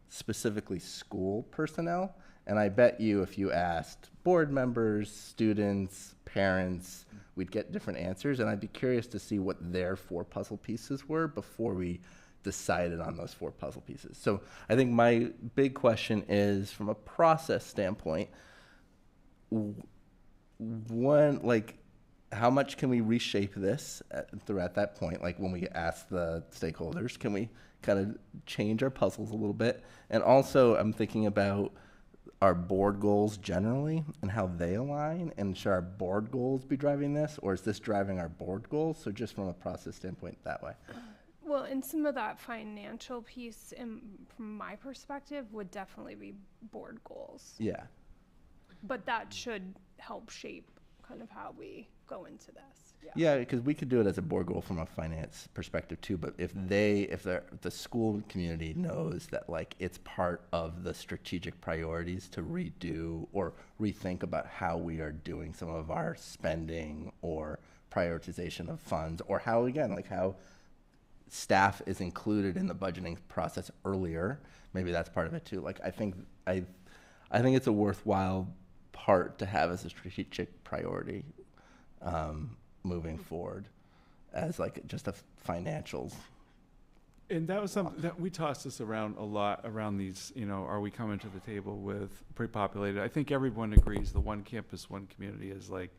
S9: specifically school personnel. And I bet you if you asked board members, students, parents, we'd get different answers. And I'd be curious to see what their 4 puzzle pieces were before we decided on those 4 puzzle pieces. So I think my big question is, from a process standpoint, how much can we reshape this throughout that point? Like, when we ask the stakeholders, can we kind of change our puzzles a little bit? And also, I'm thinking about our board goals generally and how they align, and should our board goals be driving this, or is this driving our board goals? So just from a process standpoint that way.
S1: Well, and some of that financial piece, from my perspective, would definitely be board goals.
S9: Yeah.
S1: But that should help shape kind of how we go into this.
S9: Yeah, because we could do it as a board goal from a finance perspective too. But if the school community knows that, like, it's part of the strategic priorities to redo or rethink about how we are doing some of our spending or prioritization of funds, or how, again, like how staff is included in the budgeting process earlier, maybe that's part of it too. Like, I think it's a worthwhile part to have as a strategic priority moving forward, as like just a financials.
S2: And that was something that we tossed this around a lot, around these, are we coming to the table with pre-populated? I think everyone agrees the one campus, one community is like,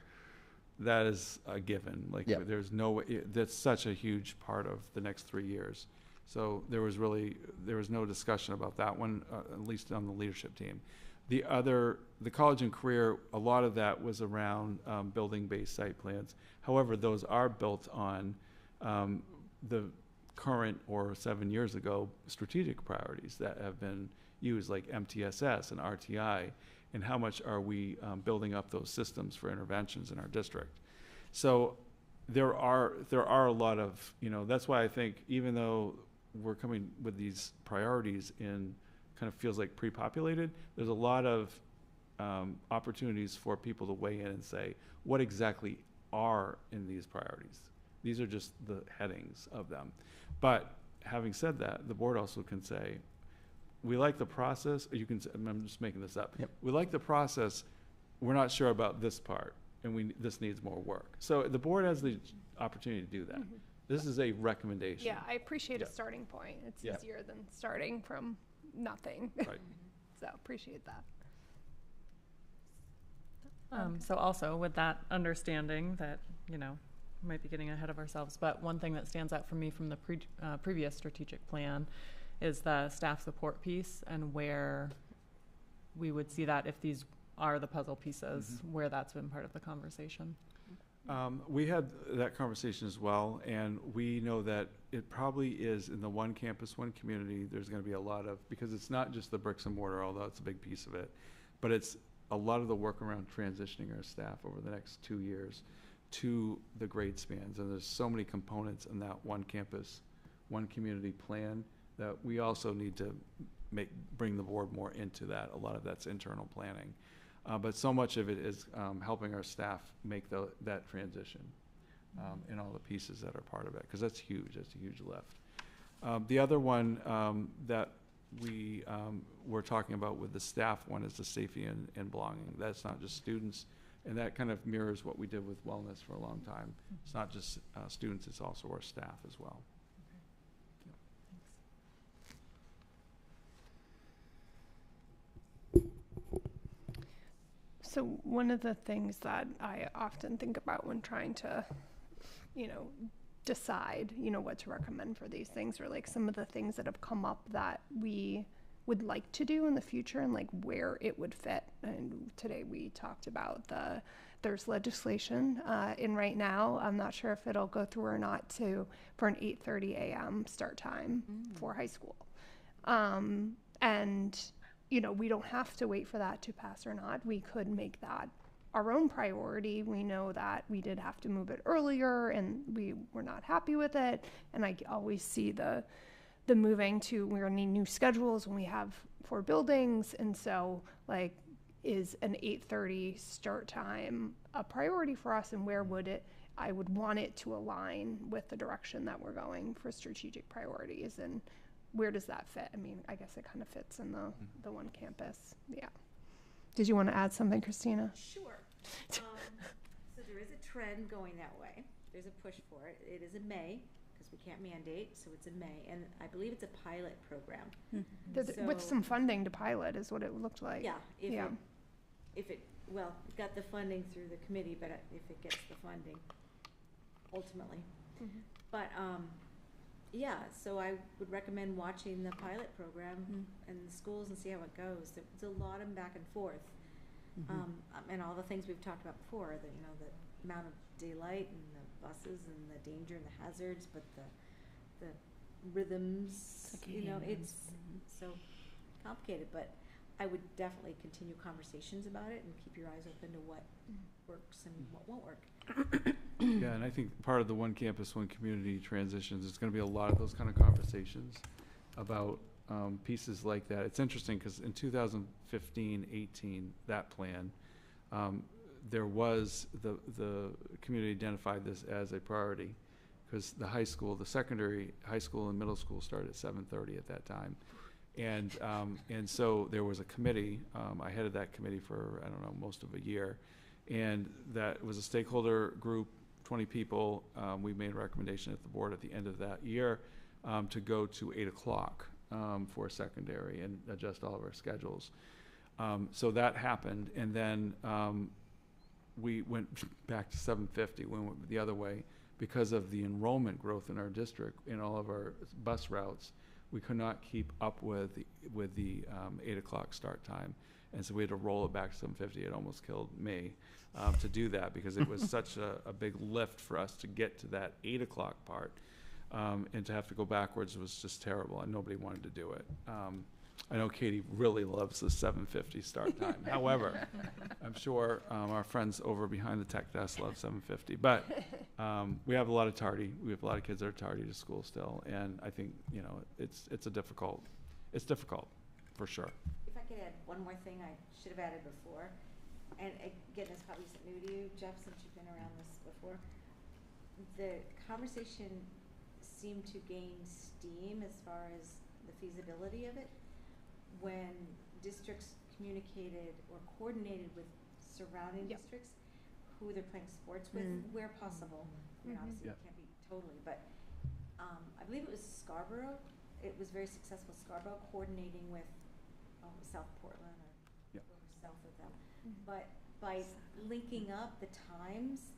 S2: that is a given. Like,
S9: Yep.
S2: there's no way, that's such a huge part of the next 3 years. So there was no discussion about that one, at least on the leadership team. The college and career, a lot of that was around building-based site plans. However, those are built on the current or 7 years ago strategic priorities that have been used, like MTSS and RTI, and how much are we building up those systems for interventions in our district. So there are a lot of, that's why I think, even though we're coming with these priorities in kind of feels like pre-populated, there's a lot of opportunities for people to weigh in and say, what exactly are in these priorities? These are just the headings of them. But having said that, the board also can say, we like the process, or you can say, I'm just making this up.
S9: Yep.
S2: We like the process, we're not sure about this part, and this needs more work. So the board has the opportunity to do that. This is a recommendation.
S1: Yeah, I appreciate a
S2: Yeah.
S1: starting point. It's
S2: Yeah.
S1: easier than starting from nothing.
S2: Right.
S1: So appreciate that.
S7: So also with that understanding that, we might be getting ahead of ourselves, but one thing that stands out for me from the previous strategic plan is the staff support piece, and where we would see that if these are the puzzle pieces, where that's been part of the conversation.
S2: We had that conversation as well, and we know that it probably is in the one campus, one community, there's going to be a lot of, because it's not just the bricks and mortar, although it's a big piece of it, but it's a lot of the work around transitioning our staff over the next 2 years to the grade spans. And there's so many components in that one campus, one community plan that we also need to bring the board more into that. A lot of that's internal planning. But so much of it is helping our staff make that transition and all the pieces that are part of it, because that's huge. That's a huge lift. The other one that we were talking about with the staff one is the safety and belonging. That's not just students, and that kind of mirrors what we did with wellness for a long time. It's not just students, it's also our staff as well.
S1: So one of the things that I often think about when trying to, decide, what to recommend for these things, or like some of the things that have come up that we would like to do in the future and like where it would fit. And today we talked about there's legislation in right now. I'm not sure if it'll go through or not for an 8:30 a.m. start time for high school. And we don't have to wait for that to pass or not. We could make that our own priority. We know that we did have to move it earlier and we were not happy with it. And I always see the moving to, we're gonna need new schedules when we have 4 buildings. And so like, is an 8:30 start time a priority for us, and where would I would want it to align with the direction that we're going for strategic priorities, and where does that fit? I mean, I guess it kind of fits in the one campus. Yeah. Did you want to add something, Christina?
S11: Sure. So there is a trend going that way. There's a push for it. It is in May, because we can't mandate, so it's in May. And I believe it's a pilot program.
S1: With some funding to pilot is what it looked like.
S11: Yeah.
S1: If
S11: it got the funding through the committee, but if it gets the funding, ultimately. But, yeah, so I would recommend watching the pilot program in the schools and see how it goes. There's a lot of back and forth, and all the things we've talked about before. The amount of daylight and the buses and the danger and the hazards, but the rhythms. It's so complicated. But I would definitely continue conversations about it and keep your eyes open to what works and what won't work.
S2: Yeah, and I think part of the one campus, one community transitions, there's going to be a lot of those kind of conversations about pieces like that. It's interesting because in 2015-18, that plan, there was the community identified this as a priority, because the high school, the secondary high school and middle school started at 7:30 at that time. And so there was a committee. I headed that committee for, most of a year. And that was a stakeholder group, 20 people. We made a recommendation at the board at the end of that year to go to 8 o'clock for secondary and adjust all of our schedules. So that happened. And then we went back to 7:50. We went the other way because of the enrollment growth in our district in all of our bus routes. We could not keep up with the 8 o'clock start time. And so we had to roll it back to 7:50. It almost killed me to do that, because it was such a big lift for us to get to that 8 o'clock part. And to have to go backwards was just terrible, and nobody wanted to do it. I know Katie really loves the 7:50 start time. However, I'm sure our friends over behind the tech desk love 7:50. But we have a lot of kids that are tardy to school still, and I think it's difficult for sure.
S11: If I could add one more thing I should have added before, and again, it's probably new to you, Jeff, since you've been around this before. the conversation seemed to gain steam as far as the feasibility of it when districts communicated or coordinated with surrounding
S1: Yep.
S11: districts who they're playing sports with, where possible. I mean, obviously,
S2: Yep.
S11: it can't be totally, but I believe it was Scarborough. It was very successful, Scarborough coordinating with South Portland or
S2: Yep.
S11: whoever's south of them. But by linking up the times,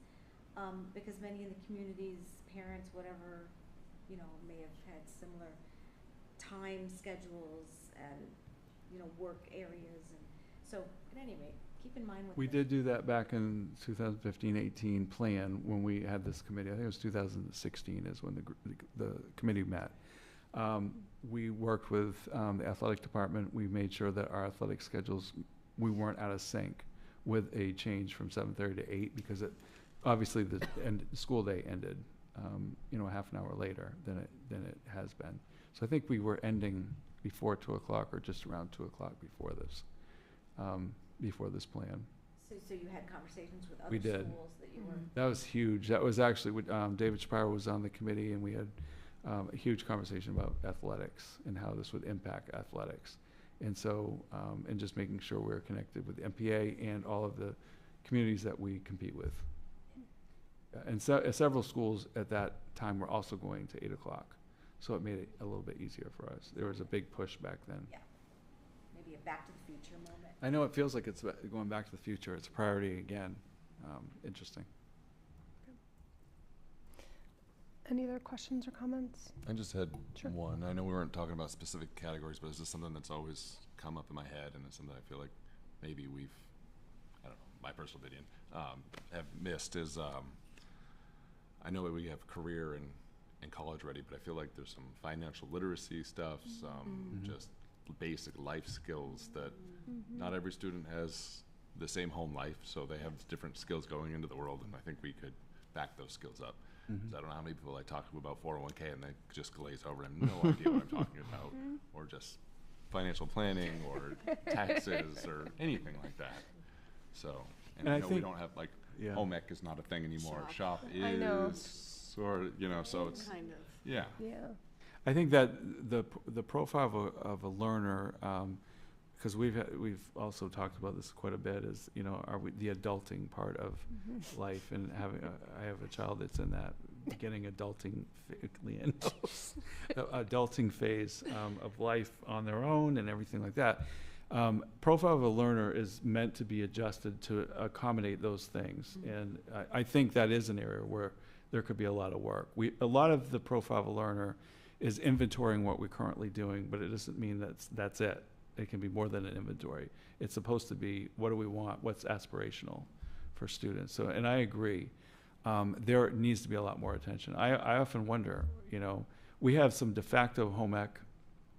S11: because many of the communities, parents, whatever, may have had similar time schedules and, work areas. And so, at any rate, keep in mind what
S2: We did do that back in 2015-18 plan when we had this committee. I think it was 2016 is when the committee met. We worked with the athletic department. We made sure that our athletic schedules, we weren't out of sync with a change from 7:30 to 8 because obviously the school day ended, a half an hour later than it has been. So I think we were ending before 2 o'clock or just around 2 o'clock before this plan.
S11: So you had conversations with
S2: We
S11: other
S2: did.
S11: schools that you were.
S2: That was huge. That was actually, David Shapiro was on the committee, and we had a huge conversation about athletics and how this would impact athletics. And so, and just making sure we're connected with the MPA and all of the communities that we compete with. And several schools at that time were also going to 8 o'clock. So it made it a little bit easier for us. There was a big push back then.
S11: Yeah. Maybe a back to the future moment.
S2: I know it feels like it's going back to the future. It's a priority again. Interesting.
S1: Any other questions or comments?
S12: I just had
S1: Sure.
S12: one. I know we weren't talking about specific categories, but it's just something that's always come up in my head, and it's something I feel like maybe we've, I don't know, my personal opinion, have missed is, I know that we have career and college ready, but I feel like there's some financial literacy stuff, some just basic life skills that not every student has the same home life, so they have different skills going into the world, and I think we could back those skills up. So I don't know how many people I talk to about 401k and they just glaze over and have no idea what I'm talking about, or just financial planning or taxes or anything like that. So, and I know we don't have home ec is not a thing anymore. Shop
S1: I know.
S12: is, or so it's
S10: Kind of.
S12: yeah.
S1: Yeah.
S2: I think that the profile of a learner, because we've also talked about this quite a bit, is the adulting part of life, and I have a child that's in that beginning adulting adulting phase of life on their own and everything like that. Profile of a learner is meant to be adjusted to accommodate those things, and I think that is an area where there could be a lot of work. A lot of the profile of a learner is inventorying what we're currently doing, but it doesn't mean that's it. It can be more than an inventory. It's supposed to be, what do we want? What's aspirational for students? So, and I agree. There needs to be a lot more attention. I often wonder, we have some de facto home ec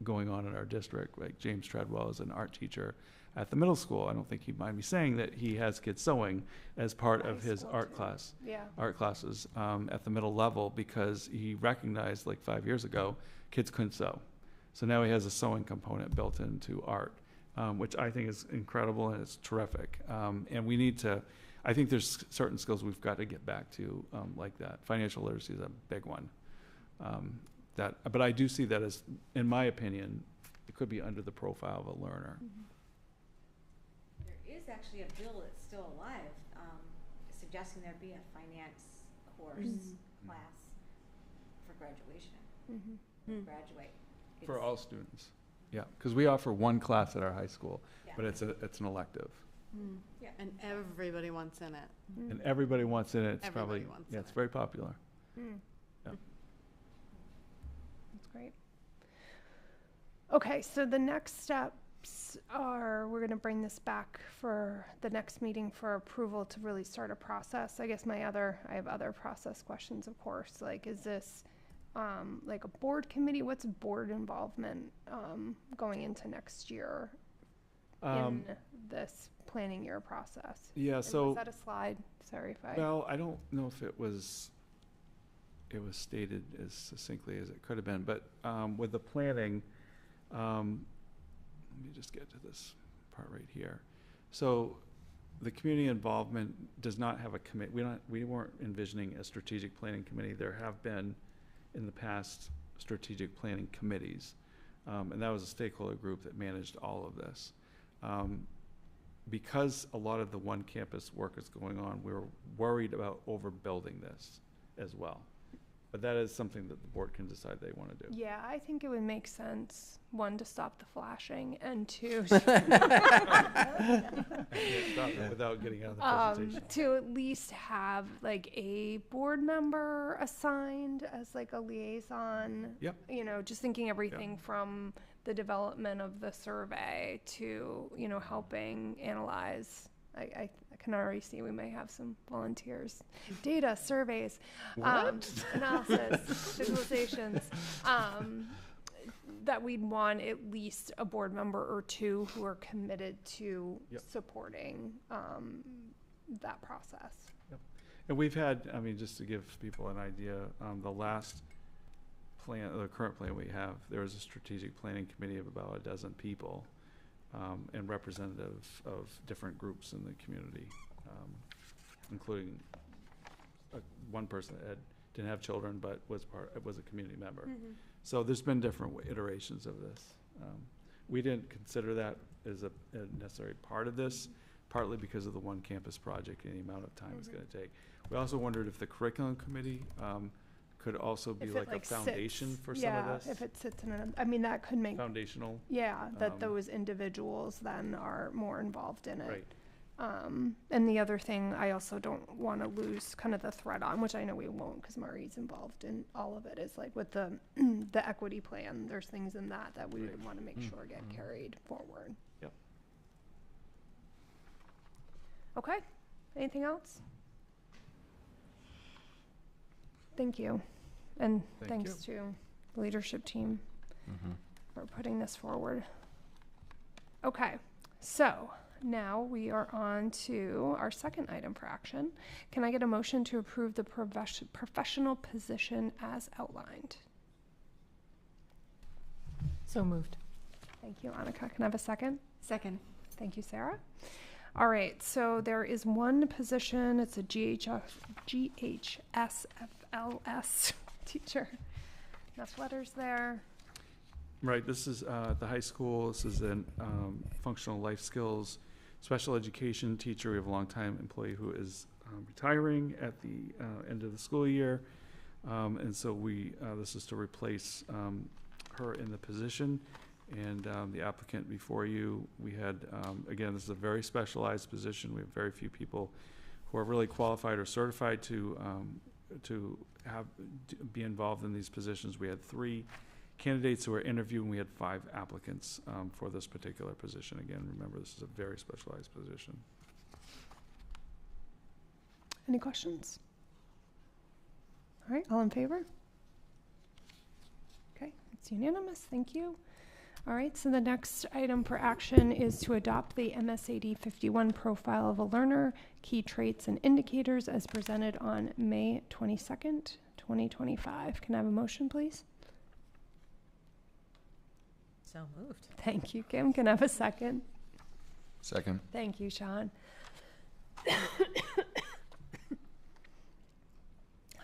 S2: going on in our district. Like James Treadwell is an art teacher at the middle school. I don't think he'd mind me saying that he has kids sewing as part of his art class.
S1: Yeah.
S2: Art classes at the middle level, because he recognized 5 years ago kids couldn't sew. So now he has a sewing component built into art, which I think is incredible and it's terrific. And we need to, I think there's certain skills we've got to get back to like that. Financial literacy is a big one. But I do see that as, in my opinion, it could be under the profile of a learner.
S11: There is actually a bill that's still alive, suggesting there be a finance course class for graduation. Graduate.
S2: For all students, yeah, because we offer one class at our high school,
S11: Yeah.
S2: but it's an elective,
S11: Yeah.
S10: And everybody wants in it.
S2: and everybody wants in it. It's
S10: Everybody
S2: probably
S10: wants
S2: yeah,
S10: in
S2: it's
S10: it.
S2: very popular. Yeah.
S1: That's great. Okay, so the next steps are, we're going to bring this back for the next meeting for approval to really start a process. I guess I have other process questions, of course. Is this like a board committee? What's board involvement going into next year in this planning year process?
S2: Yeah,
S1: And
S2: so
S1: was that a slide? Sorry if I.
S2: well, I don't know if it was stated as succinctly as it could have been, but with the planning, let me just get to this part right here. So the community involvement does not have a commit. We weren't envisioning a strategic planning committee. There have been in the past strategic planning committees, and that was a stakeholder group that managed all of this. Because a lot of the one campus work is going on, we were worried about overbuilding this as well. But that is something that the board can decide they want to do.
S1: Yeah, I think it would make sense, one, to stop the flashing, and two,
S2: I can't stop it without getting out of the presentation.
S1: to at least have like a board member assigned as like a liaison.
S2: Yep.
S1: You know, just thinking everything from the development of the survey to, you know, helping analyze. I can already see we may have some volunteers. Data, surveys, analysis, visualizations. That we'd want at least a board member or two who are committed to supporting that process.
S2: Yep. And we've had, I mean, just to give people an idea, the last plan, the current plan we have, there was a strategic planning committee of about a dozen people. And representative of different groups in the community, including one person that didn't have children but was a community member. Mm-hmm. So there's been different iterations of this. We didn't consider that as a necessary part of this, partly because of the one campus project and the amount of time it's going to take. We also wondered if the curriculum committee could also be like a foundation for some of this.
S1: Yeah, if it sits in I mean, that could make
S2: foundational.
S1: Yeah, that those individuals then are more involved in it.
S2: Right.
S1: And the other thing I also don't want to lose kind of the thread on, which I know we won't because Mari's involved in all of it, is like with the the equity plan. There's things in that we would want to make sure get carried forward.
S2: Yep.
S1: Okay. Anything else? Thank you. And thanks to the leadership team for putting this forward. Okay, so now we are on to our second item for action. Can I get a motion to approve the professional position as outlined?
S10: So moved.
S1: Thank you, Annika. Can I have a second?
S5: Second.
S1: Thank you, Sarah. All right, so there is one position. It's a GHSFLS teacher. Enough letters there.
S2: Right, this is at the high school. This is a functional life skills special education teacher. We have a longtime employee who is retiring at the end of the school year. And so this is to replace her in the position. And the applicant before you, we had, again, this is a very specialized position. We have very few people who are really qualified or certified to be involved in these positions. We had 3 candidates who were interviewed, and we had 5 applicants for this particular position. Again, remember, this is a very specialized position.
S1: Any questions? All right, all in favor? Okay, it's unanimous. Thank you. All right, so the next item for action is to adopt the MSAD 51 profile of a learner, key traits and indicators as presented on May 22nd, 2025. Can I have a motion, please?
S10: So moved.
S1: Thank you, Kim. Can I have a second?
S12: Second.
S1: Thank you, Sean.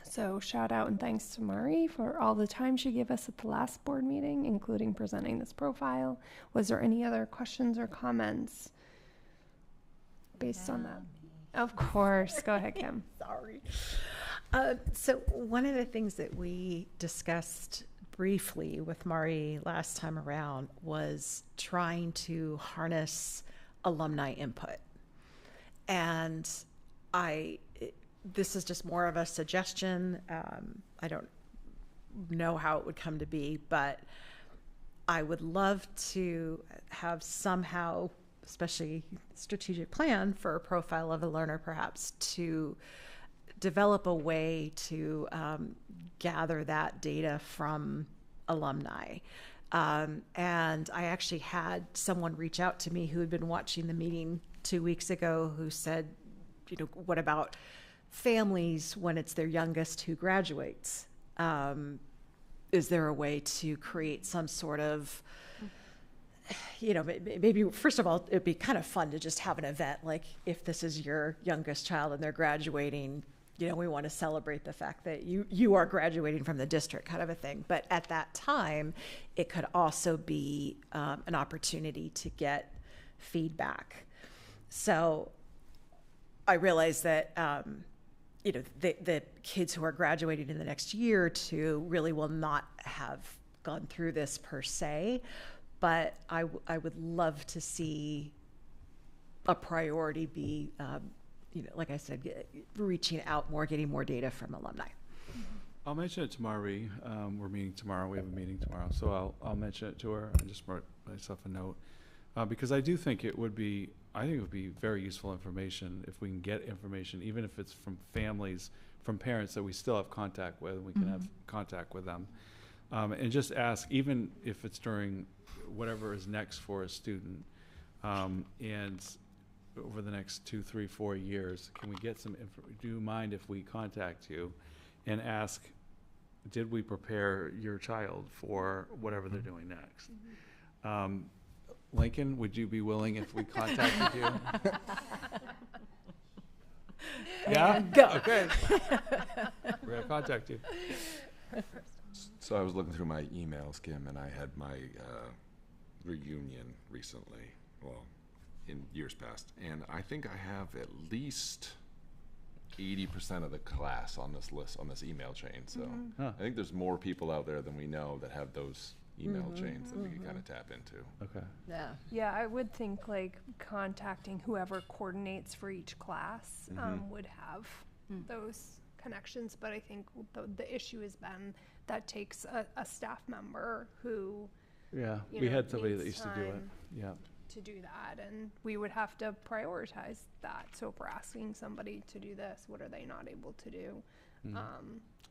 S1: So shout out and thanks to Mari for all the time she gave us at the last board meeting, including presenting this profile. Was there any other questions or comments based on that? Of course. Go ahead, Kim.
S10: Sorry. So one of the things that we discussed briefly with Mari last time around was trying to harness alumni input. And this is just more of a suggestion. I don't know how it would come to be, but I would love to have somehow, especially strategic plan for a profile of a learner, perhaps to develop a way to gather that data from alumni. And I actually had someone reach out to me who had been watching the meeting 2 weeks ago who said, you know, what about families when it's their youngest who graduates? Is there a way to create some sort of maybe first of all, it'd be kind of fun to just have an event. Like if this is your youngest child and they're graduating, we want to celebrate the fact that you are graduating from the district, kind of a thing. But at that time, it could also be an opportunity to get feedback. So I realize that, the kids who are graduating in the next year or two really will not have gone through this per se, but I would love to see a priority be, like I said, reaching out more, getting more data from alumni.
S2: I'll mention it to Marie. We're meeting tomorrow. We have a meeting tomorrow, so I'll mention it to her. I just wrote myself a note because I do think it would be. I think it would be very useful information if we can get information, even if it's from families, from parents that we still have contact with, and we can have contact with them, and just ask, even if it's during whatever is next for a student, and over the next 2, 3, 4 years, can we get some info? Do you mind if we contact you and ask, did we prepare your child for whatever they're doing next? Lincoln, would you be willing if we contacted you? Yeah?
S10: Go.
S2: Okay. We're going to contact you.
S12: So I was looking through my emails, Kim, and I had my reunion recently, well, in years past, and I think I have at least 80% of the class on this list, on this email chain. So I think there's more people out there than we know that have those email chains that we can kind of tap into.
S2: Okay.
S1: Yeah, I would think like contacting whoever coordinates for each class would have those connections. But I think the issue has been that takes a staff member who
S2: we had somebody that used to do it.
S1: To do that, and we would have to prioritize that. So if we're asking somebody to do this, what are they not able to do?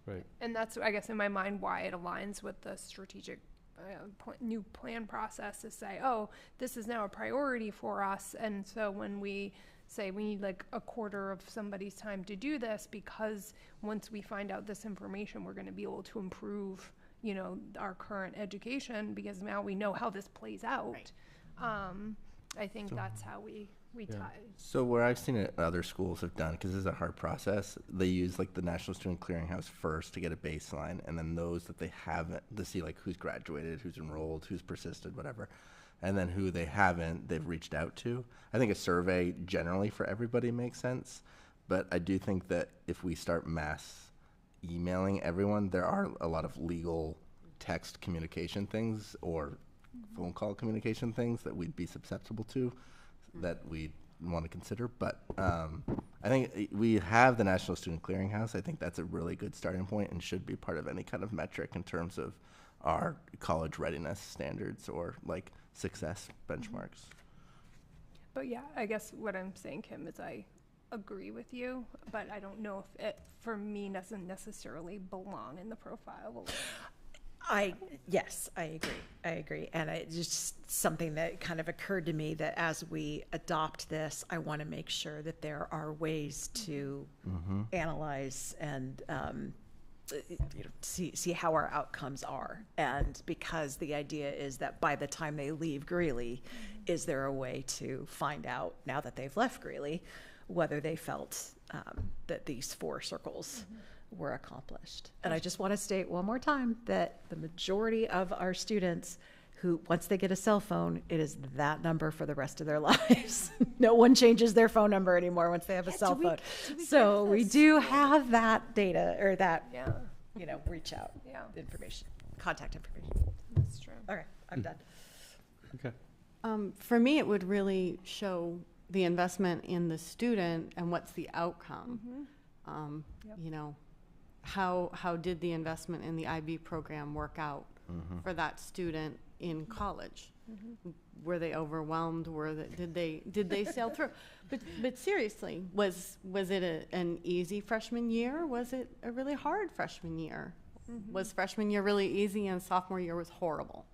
S2: Right.
S1: And that's, I guess, in my mind, why it aligns with the strategic new plan process, to say, oh, this is now a priority for us. And so when we say we need like a quarter of somebody's time to do this, because once we find out this information, we're going to be able to improve, our current education, because now we know how this plays out. Right. I think that's how we tie.
S9: So where I've seen it other schools have done, because this is a hard process, they use like the National Student Clearinghouse first to get a baseline, and then those that they haven't, to see like who's graduated, who's enrolled, who's persisted, whatever, and then who they haven't, they've reached out to. I think a survey generally for everybody makes sense, but I do think that if we start mass emailing everyone, there are a lot of legal text communication things or phone call communication things that we'd be susceptible to that we want to consider. But I think we have the National Student Clearinghouse. I think that's a really good starting point and should be part of any kind of metric in terms of our college readiness standards or like success benchmarks.
S1: But yeah, I guess what I'm saying, Kim, is I agree with you, but I don't know if it, for me, doesn't necessarily belong in the profile.
S10: Yes, I agree. And it's just something that kind of occurred to me, that as we adopt this, I want to make sure that there are ways to analyze and see how our outcomes are. And because the idea is that by the time they leave Greeley, is there a way to find out, now that they've left Greeley, whether they felt that these 4 circles were accomplished. And I just want to state one more time that the majority of our students who, once they get a cell phone, it is that number for the rest of their lives. No one changes their phone number anymore once they have a cell phone. So we do have that data, or that, reach out information, contact information.
S1: That's true.
S10: Okay, I'm done.
S2: Okay.
S13: For me, it would really show the investment in the student and what's the outcome. How did the investment in the IB program work out for that student in college? Were they overwhelmed? Did they sail through? But seriously, was it an easy freshman year? Was it a really hard freshman year? Was freshman year really easy and sophomore year was horrible?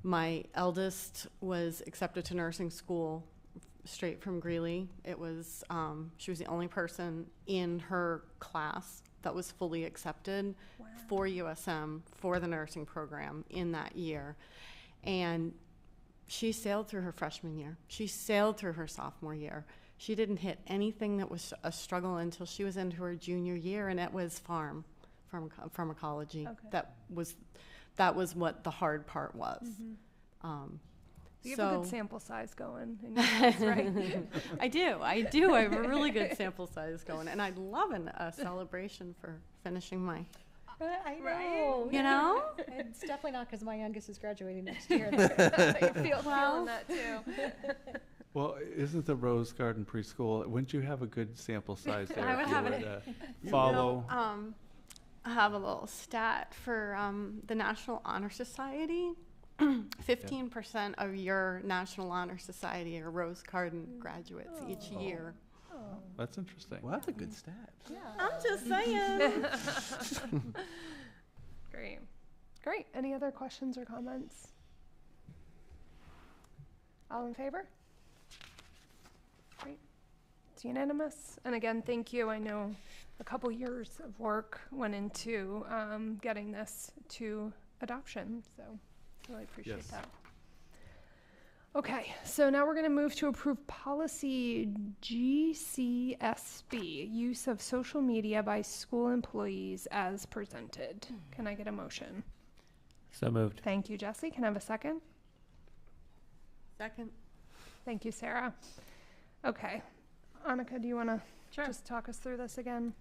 S13: My eldest was accepted to nursing school straight from Greeley. It was, she was the only person in her class that was fully accepted for USM for the nursing program in that year. And she sailed through her freshman year. She sailed through her sophomore year. She didn't hit anything that was a struggle until she was into her junior year, and it was pharmacology.
S1: Okay.
S13: That was what the hard part was.
S1: You have a good sample size going in your class, right?
S13: I do. I have a really good sample size going, and I'd love a celebration for finishing my.
S5: I know.
S13: You know?
S5: It's definitely not because my youngest is graduating next year.
S1: I feel feeling that too.
S2: Well, isn't the Rose Garden preschool? Wouldn't you have a good sample size there?
S13: I would
S2: if you
S13: have
S2: would,
S13: it.
S2: follow.
S13: I have a little stat for the National Honor Society. 15% of your National Honor Society are Rose Garden graduates each year.
S2: That's interesting.
S9: Well, that's a good stat.
S5: Yeah.
S13: I'm just saying.
S1: Great. Any other questions or comments? All in favor? Great. It's unanimous. And again, thank you. I know a couple years of work went into getting this to adoption, so really appreciate that. Okay, so now we're going to move to approve policy GCSB, use of social media by school employees as presented. Can I get a motion?
S4: So moved.
S1: Thank you, Jesse. Can I have a second?
S13: Second.
S1: Thank you, Sarah. Okay. Annika, do you want to
S7: Sure.
S1: just talk us through this again?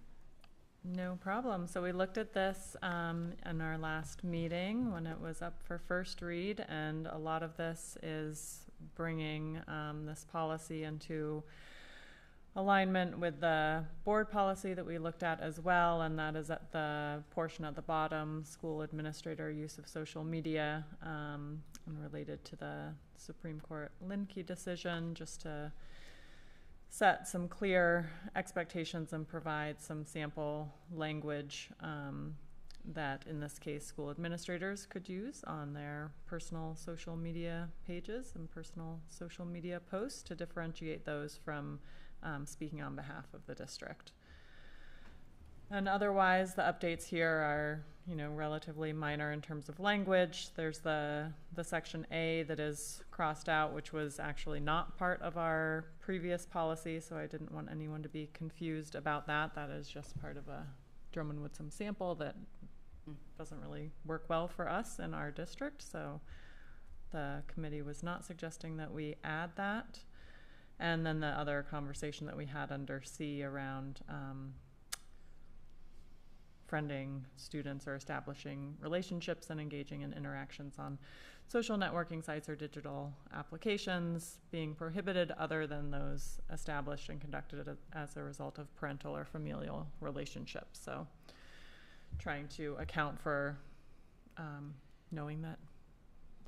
S7: No problem. So we looked at this in our last meeting when it was up for first read, and a lot of this is bringing this policy into alignment with the board policy that we looked at as well, and that is at the portion at the bottom, school administrator use of social media, and related to the Supreme Court Linkey decision, just to set some clear expectations and provide some sample language that, in this case, school administrators could use on their personal social media pages and personal social media posts to differentiate those from speaking on behalf of the district. And otherwise, the updates here are, relatively minor in terms of language. There's the section A that is crossed out, which was actually not part of our previous policy, so I didn't want anyone to be confused about that. That is just part of a Drummond Woodsum sample that doesn't really work well for us in our district, so the committee was not suggesting that we add that. And then the other conversation that we had under C around friending students or establishing relationships and engaging in interactions on social networking sites or digital applications being prohibited other than those established and conducted as a result of parental or familial relationships. So trying to account for knowing that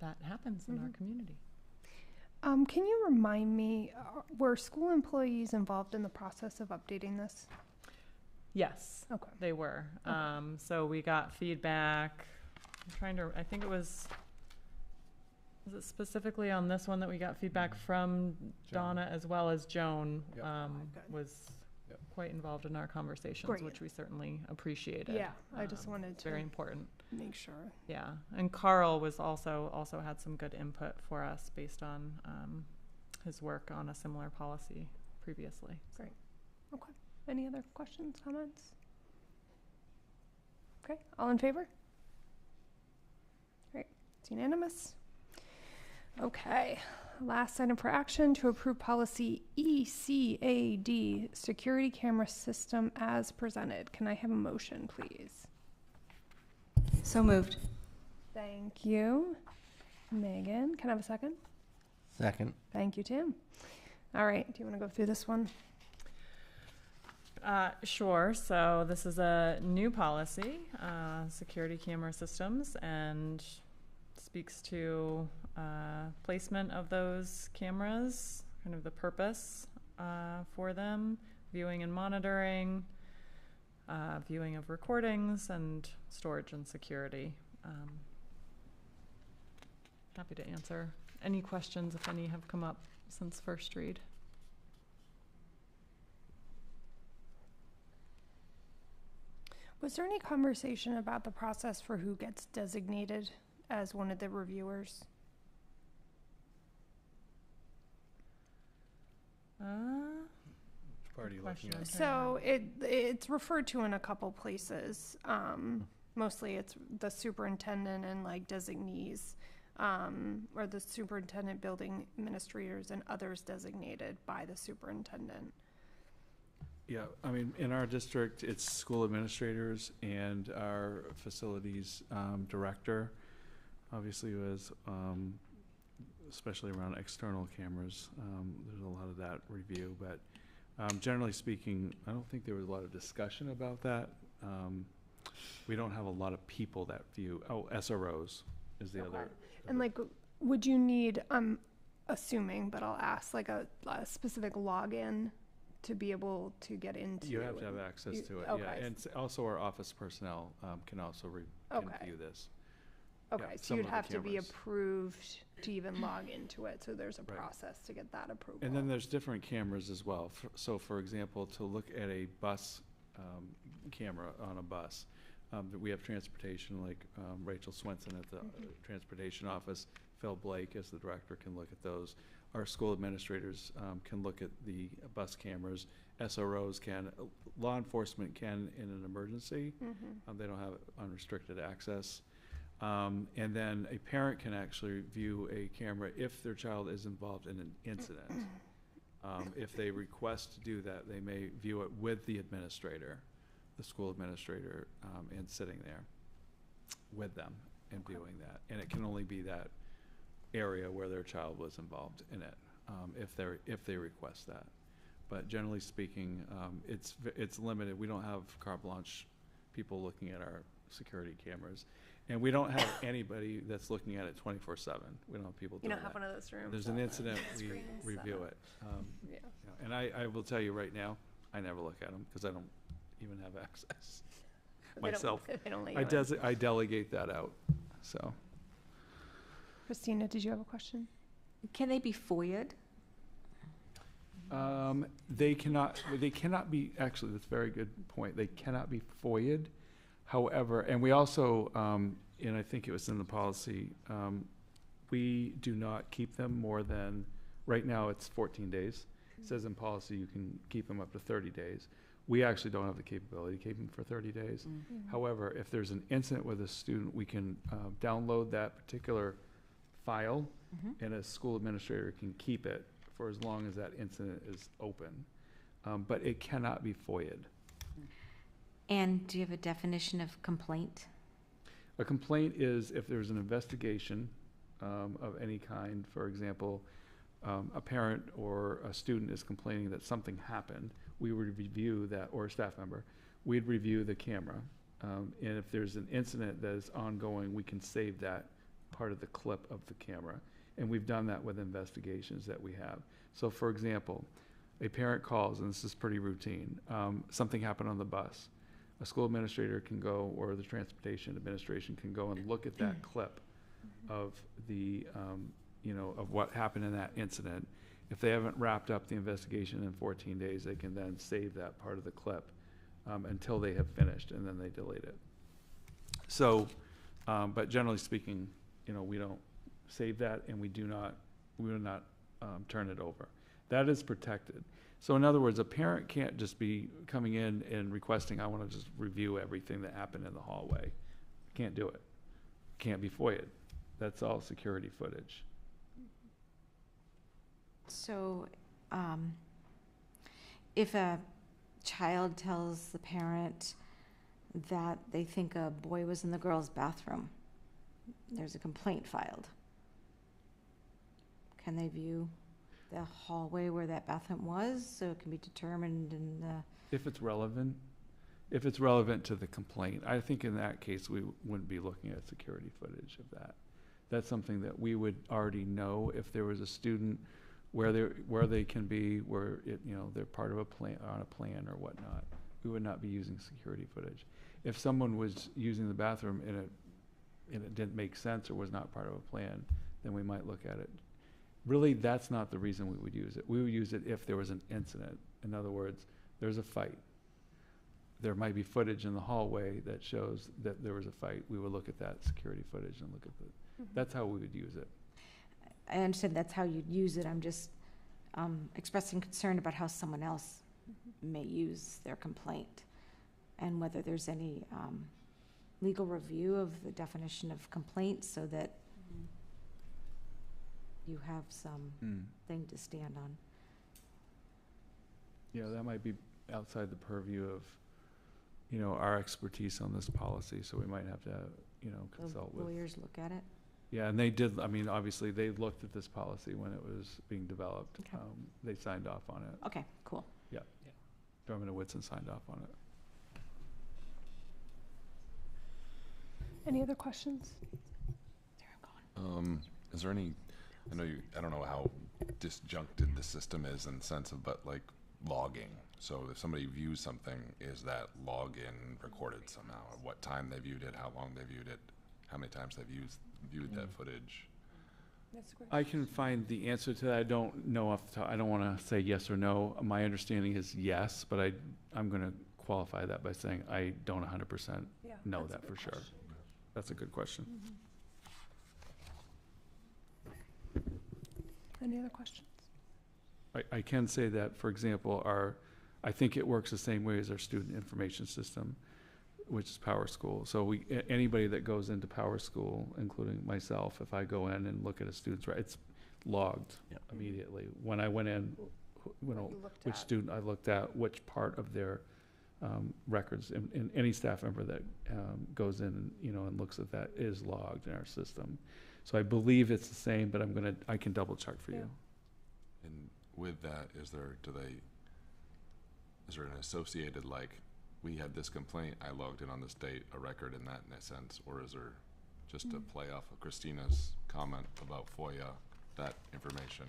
S7: that happens in our community.
S1: Can you remind me, were school employees involved in the process of updating this?
S7: Yes,
S1: Okay.
S7: they were. So we got feedback. I think it was it specifically on this one that we got feedback from Donna as well as Joan,
S2: Yep.
S7: was
S2: Yep.
S7: quite involved in our conversations,
S1: Great.
S7: which we certainly appreciated.
S1: Yeah, I just wanted
S7: It's
S1: to
S7: very important.
S1: make sure.
S7: Yeah, and Carl was also had some good input for us based on his work on a similar policy previously.
S1: Great. Okay. Any other questions, comments? Okay, all in favor? Great, it's unanimous. Okay, last item for action, to approve policy ECAD, security camera system as presented. Can I have a motion, please?
S8: So moved.
S1: Thank you. Megan, can I have a second?
S9: Second.
S1: Thank you, Tim. All right, do you want to go through this one?
S7: Sure. So this is a new policy, security camera systems, and speaks to placement of those cameras, kind of the purpose for them, viewing and monitoring, viewing of recordings, and storage and security. Happy to answer any questions if any have come up since first read.
S1: Was there any conversation about the process for who gets designated as one of the reviewers?
S2: Which part are you looking at?
S1: So it's referred to in a couple places. Mostly it's the superintendent and like designees, or the superintendent, building administrators, and others designated by the superintendent.
S2: Yeah, I mean, in our district, it's school administrators and our facilities director. Obviously, was especially around external cameras, there's a lot of that review. But generally speaking, I don't think there was a lot of discussion about that. We don't have a lot of people that view. Oh, SROs is the other.
S1: And like, would you need? I'm assuming, but I'll ask, like a specific login to be able to get into.
S2: You have to have access to it,
S1: okay.
S2: yeah. And also our office personnel can also can view this.
S1: Okay,
S2: Yeah,
S1: so
S2: some
S1: you'd
S2: of the
S1: have to be
S2: cameras.
S1: approved to even log into it, so there's a
S2: Right.
S1: process to get that approval.
S2: And then there's different cameras as well. So for example, to look at a bus camera on a bus, we have transportation, like Rachel Swenson at the transportation office, Phil Blake as the director can look at those. Our school administrators can look at the bus cameras. SROs can, law enforcement can in an emergency. They don't have unrestricted access. And then a parent can actually view a camera if their child is involved in an incident. If they request to do that, they may view it with the administrator, the school administrator, and sitting there with them and viewing that. And it can only be that area where their child was involved in it, if they request that. But generally speaking, it's limited. We don't have carte blanche people looking at our security cameras. And we don't have anybody that's looking at it 24/7. We don't have people doing that.
S1: You don't have one of those rooms.
S2: There's an incident, we review it.
S1: Yeah.
S2: And I will tell you right now, I never look at them because I don't even have access myself.
S1: They don't let you in.
S2: I delegate that out, so.
S1: Christina, did you have a question?
S11: Can they be FOIA'd?
S2: They cannot be, actually, that's a very good point. They cannot be FOIA'd. However, and we also, and I think it was in the policy, we do not keep them more than, right now it's 14 days. It says in policy you can keep them up to 30 days. We actually don't have the capability to keep them for 30 days. However, if there's an incident with a student, we can download that particular file, and a school administrator can keep it for as long as that incident is open. But it cannot be FOIA'd.
S11: And do you have a definition of complaint?
S2: A complaint is if there's an investigation of any kind. For example, a parent or a student is complaining that something happened, we would review that, or a staff member, we'd review the camera. And if there's an incident that is ongoing, we can save that part of the clip of the camera. And we've done that with investigations that we have. So for example, a parent calls, and this is pretty routine, something happened on the bus. A school administrator can go, or the transportation administration can go and look at that clip of the, of what happened in that incident. If they haven't wrapped up the investigation in 14 days, they can then save that part of the clip until they have finished, and then they delete it. So, but generally speaking, we don't save that, and we do not turn it over. That is protected. So in other words, a parent can't just be coming in and requesting, I want to just review everything that happened in the hallway. Can't do it. Can't be FOIA'd. That's all security footage.
S11: So, if a child tells the parent that they think a boy was in the girls' bathroom, there's a complaint filed. Can they view the hallway where that bathroom was, so it can be determined in the...
S2: If it's relevant to the complaint, I think in that case, we wouldn't be looking at security footage of that. That's something that we would already know if there was a student where they can be, where they're part of a plan, on a plan or whatnot. We would not be using security footage. If someone was using the bathroom and it didn't make sense or was not part of a plan, then we might look at it. Really, that's not the reason we would use it. We would use it if there was an incident. In other words, there's a fight. There might be footage in the hallway that shows that there was a fight. We would look at that security footage and look at that's how we would use it.
S11: I understand that's how you'd use it. expressing concern about how someone else may use their complaint, and whether there's any legal review of the definition of complaint so that you have some thing to stand on.
S2: Yeah, that might be outside the purview of, our expertise on this policy, so we might have to, consult with.
S11: Lawyers look at it.
S2: Yeah, and they did, obviously, they looked at this policy when it was being developed.
S11: Okay.
S2: They signed off on it.
S11: Okay, cool.
S2: Yeah. Drummond and Whitson signed off on it.
S1: Any other questions?
S12: Is there any, I don't know how disjuncted the system is in the sense of, but like logging. So if somebody views something, is that login recorded somehow? At what time they viewed it, how long they viewed it, how many times they've viewed that footage?
S2: I can find the answer to that. I don't know off the top. I don't want to say yes or no. My understanding is yes, but I'm going to qualify that by saying I don't 100% know that for sure. That's a good question.
S1: Any other questions?
S2: I can say that, for example, I think it works the same way as our student information system, which is Power School. So anybody that goes into Power School, including myself, if I go in and look at a student's, it's logged immediately. When I went in, which student I looked at, which part of their records, and any staff member that goes in, and looks at that is logged in our system. So I believe it's the same, but I can double check for you.
S12: And with that, is there an associated, like, we had this complaint, I logged in on this date, a record in a sense, or is there just to play off of Christina's comment about FOIA, that information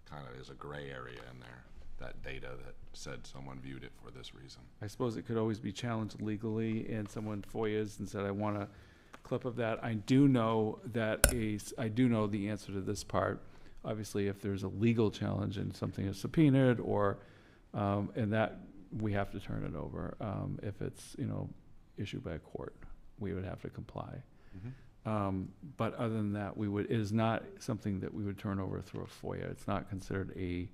S12: kind of is a gray area in there, that data that said someone viewed it for this reason?
S2: I suppose it could always be challenged legally, and someone FOIAs and said, I want a clip of that. I do know the answer to this part. Obviously, if there's a legal challenge and something is subpoenaed, or and that we have to turn it over. If it's issued by a court, we would have to comply. But other than that, it is not something that we would turn over through a FOIA. It's not considered a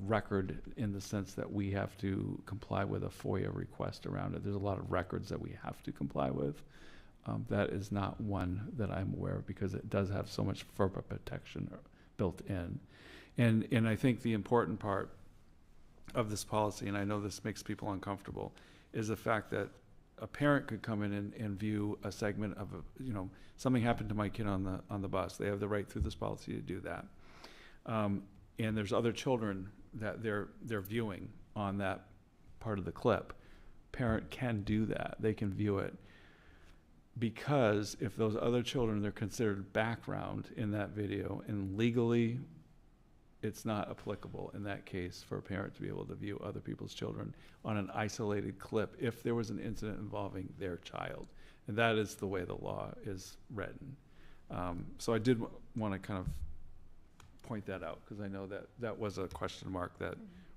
S2: record in the sense that we have to comply with a FOIA request around it. There's a lot of records that we have to comply with. That is not one that I'm aware of, because it does have so much FERPA protection built in. And I think the important part of this policy, and I know this makes people uncomfortable, is the fact that a parent could come in and view a segment of something happened to my kid on the bus. They have the right through this policy to do that. And there's other children that they're viewing on that part of the clip. Parent can do that. They can view it, because if those other children, they're considered background in that video, and legally it's not applicable in that case for a parent to be able to view other people's children on an isolated clip if there was an incident involving their child. And that is the way the law is written. So I did want to kind of point that out, because I know that was a question mark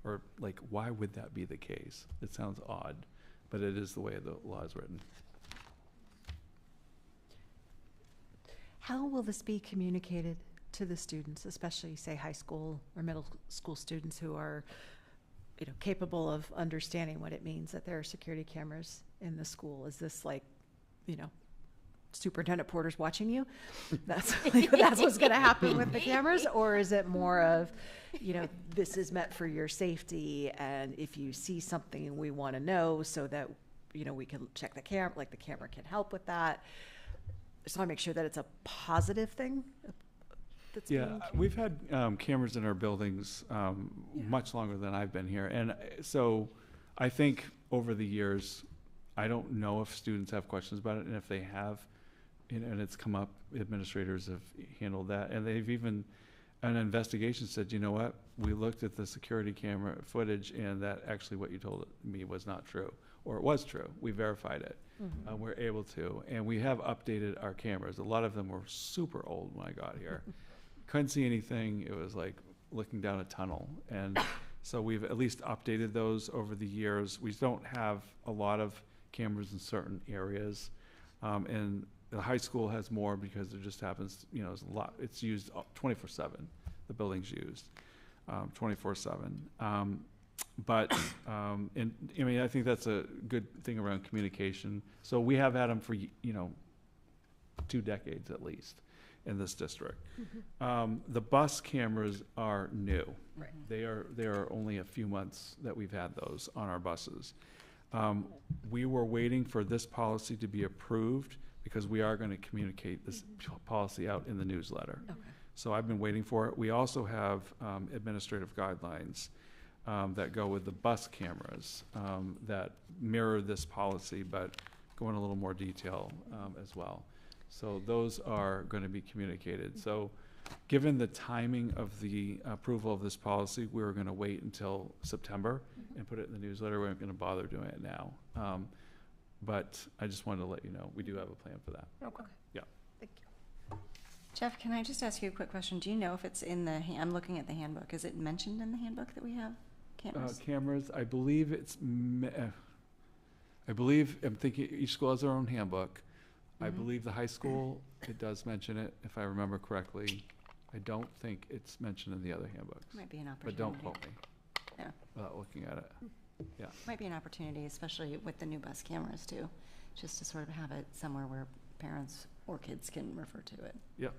S2: or like, why would that be the case? It sounds odd, but it is the way the law is written.
S5: How will this be communicated to the students, especially, say, high school or middle school students who are, capable of understanding what it means that there are security cameras in the school? Is this like, Superintendent Porter's watching you? That's what's going to happen with the cameras? Or is it more of, this is meant for your safety, and if you see something, we want to know so that, we can check the camera, like the camera can help with that. Just want to make sure that it's a positive thing.
S2: We've had cameras in our buildings much longer than I've been here. And so I think over the years, I don't know if students have questions about it, and if they have, and it's come up, administrators have handled that. And they've even, an investigation said, you know what, we looked at the security camera footage, and that actually what you told me was not true, or it was true. We verified it. We're able to. And we have updated our cameras. A lot of them were super old when I got here. Couldn't see anything. It was like looking down a tunnel. And so we've at least updated those over the years. We don't have a lot of cameras in certain areas. And the high school has more, because there just happens, it's a lot. It's used 24/7. the building's used 24/7. But and I mean, I think that's a good thing around communication. So we have had them for 2 decades at least in this district. The bus cameras are new.
S8: Right.
S2: They are only a few months that we've had those on our buses. We were waiting for this policy to be approved because we are going to communicate this policy out in the newsletter.
S5: Okay.
S2: So I've been waiting for it. We also have administrative guidelines that go with the bus cameras that mirror this policy, but go in a little more detail as well. So those are going to be communicated. So given the timing of the approval of this policy, we were going to wait until September and put it in the newsletter. We weren't going to bother doing it now. But I just wanted to let you know, we do have a plan for that.
S1: Okay.
S2: Yeah.
S1: Thank you.
S8: Jeff, can I just ask you a quick question? Do you know if it's in the, I'm looking at the handbook, is it mentioned in the handbook that we have cameras?
S2: Cameras, I believe I'm thinking each school has their own handbook. I believe the high school, it does mention it, if I remember correctly. I don't think it's mentioned in the other handbooks.
S8: Might be an
S2: But
S8: opportunity.
S2: don't quote me
S8: Yeah.
S2: without looking at it. Yeah.
S8: Might be an opportunity, especially with the new bus cameras too, just to sort of have it somewhere where parents or kids can refer to it.
S2: Yep.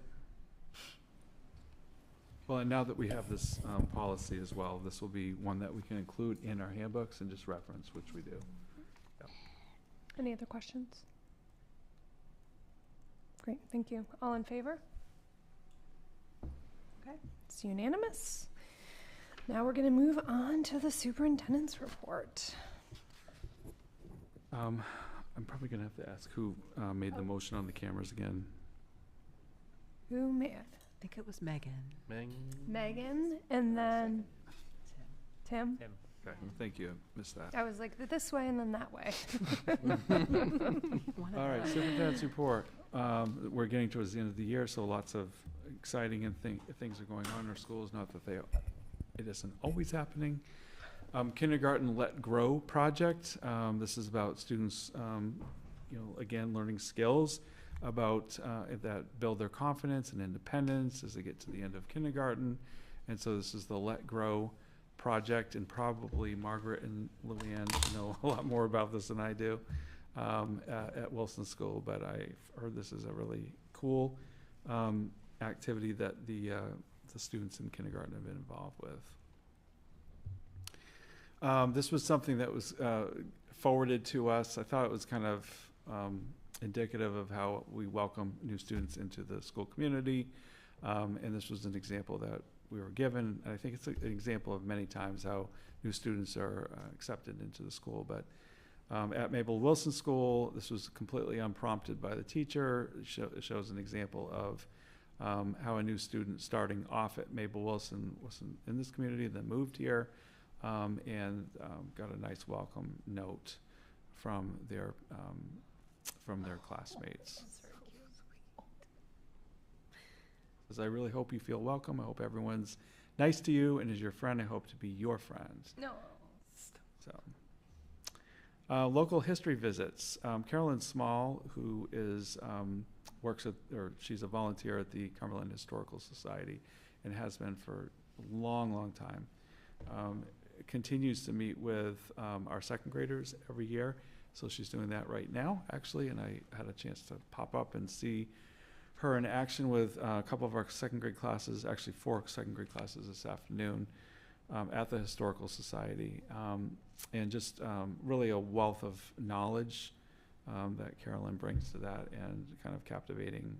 S2: Well, and now that we have this policy as well, this will be one that we can include in our handbooks and just reference, which we do. Yep.
S1: Any other questions? Great, thank you. All in favor? Okay, it's unanimous. Now we're going to move on to the superintendent's report.
S2: I'm probably going to have to ask who made the motion on the cameras again.
S1: Who made?
S5: I think it was Megan.
S1: Megan, and then Tim.
S2: Okay, thank you. Missed that.
S1: I was like this way and then that way.
S2: All right, superintendent's report. We're getting towards the end of the year, so lots of exciting and things are going on in our schools. Not that it isn't always happening. Kindergarten Let Grow project. This is about students, again, learning skills about that build their confidence and independence as they get to the end of kindergarten. And so this is the Let Grow project, and probably Margaret and Lillian know a lot more about this than I do at Wilson School, but I've heard this is a really cool activity that the students in kindergarten have been involved with. This was something that was forwarded to us. I thought it was kind of indicative of how we welcome new students into the school community, and this was an example that we were given. I think it's an example of many times how new students are accepted into the school. But at Mabel Wilson School, this was completely unprompted by the teacher. It shows an example of how a new student starting off at Mabel Wilson was in this community, then moved here, and got a nice welcome note from their classmates. Says, I really hope you feel welcome. I hope everyone's nice to you, and as your friend, I hope to be your friend.
S1: No.
S2: So, local history visits. Carolyn Small, who is she's a volunteer at the Cumberland Historical Society, and has been for a long, long time. Continues to meet with our second graders every year. So she's doing that right now, actually, and I had a chance to pop up and see her in action with a couple of our second grade classes, actually 4 second grade classes this afternoon at the Historical Society. And just really a wealth of knowledge that Carolyn brings to that, and kind of captivating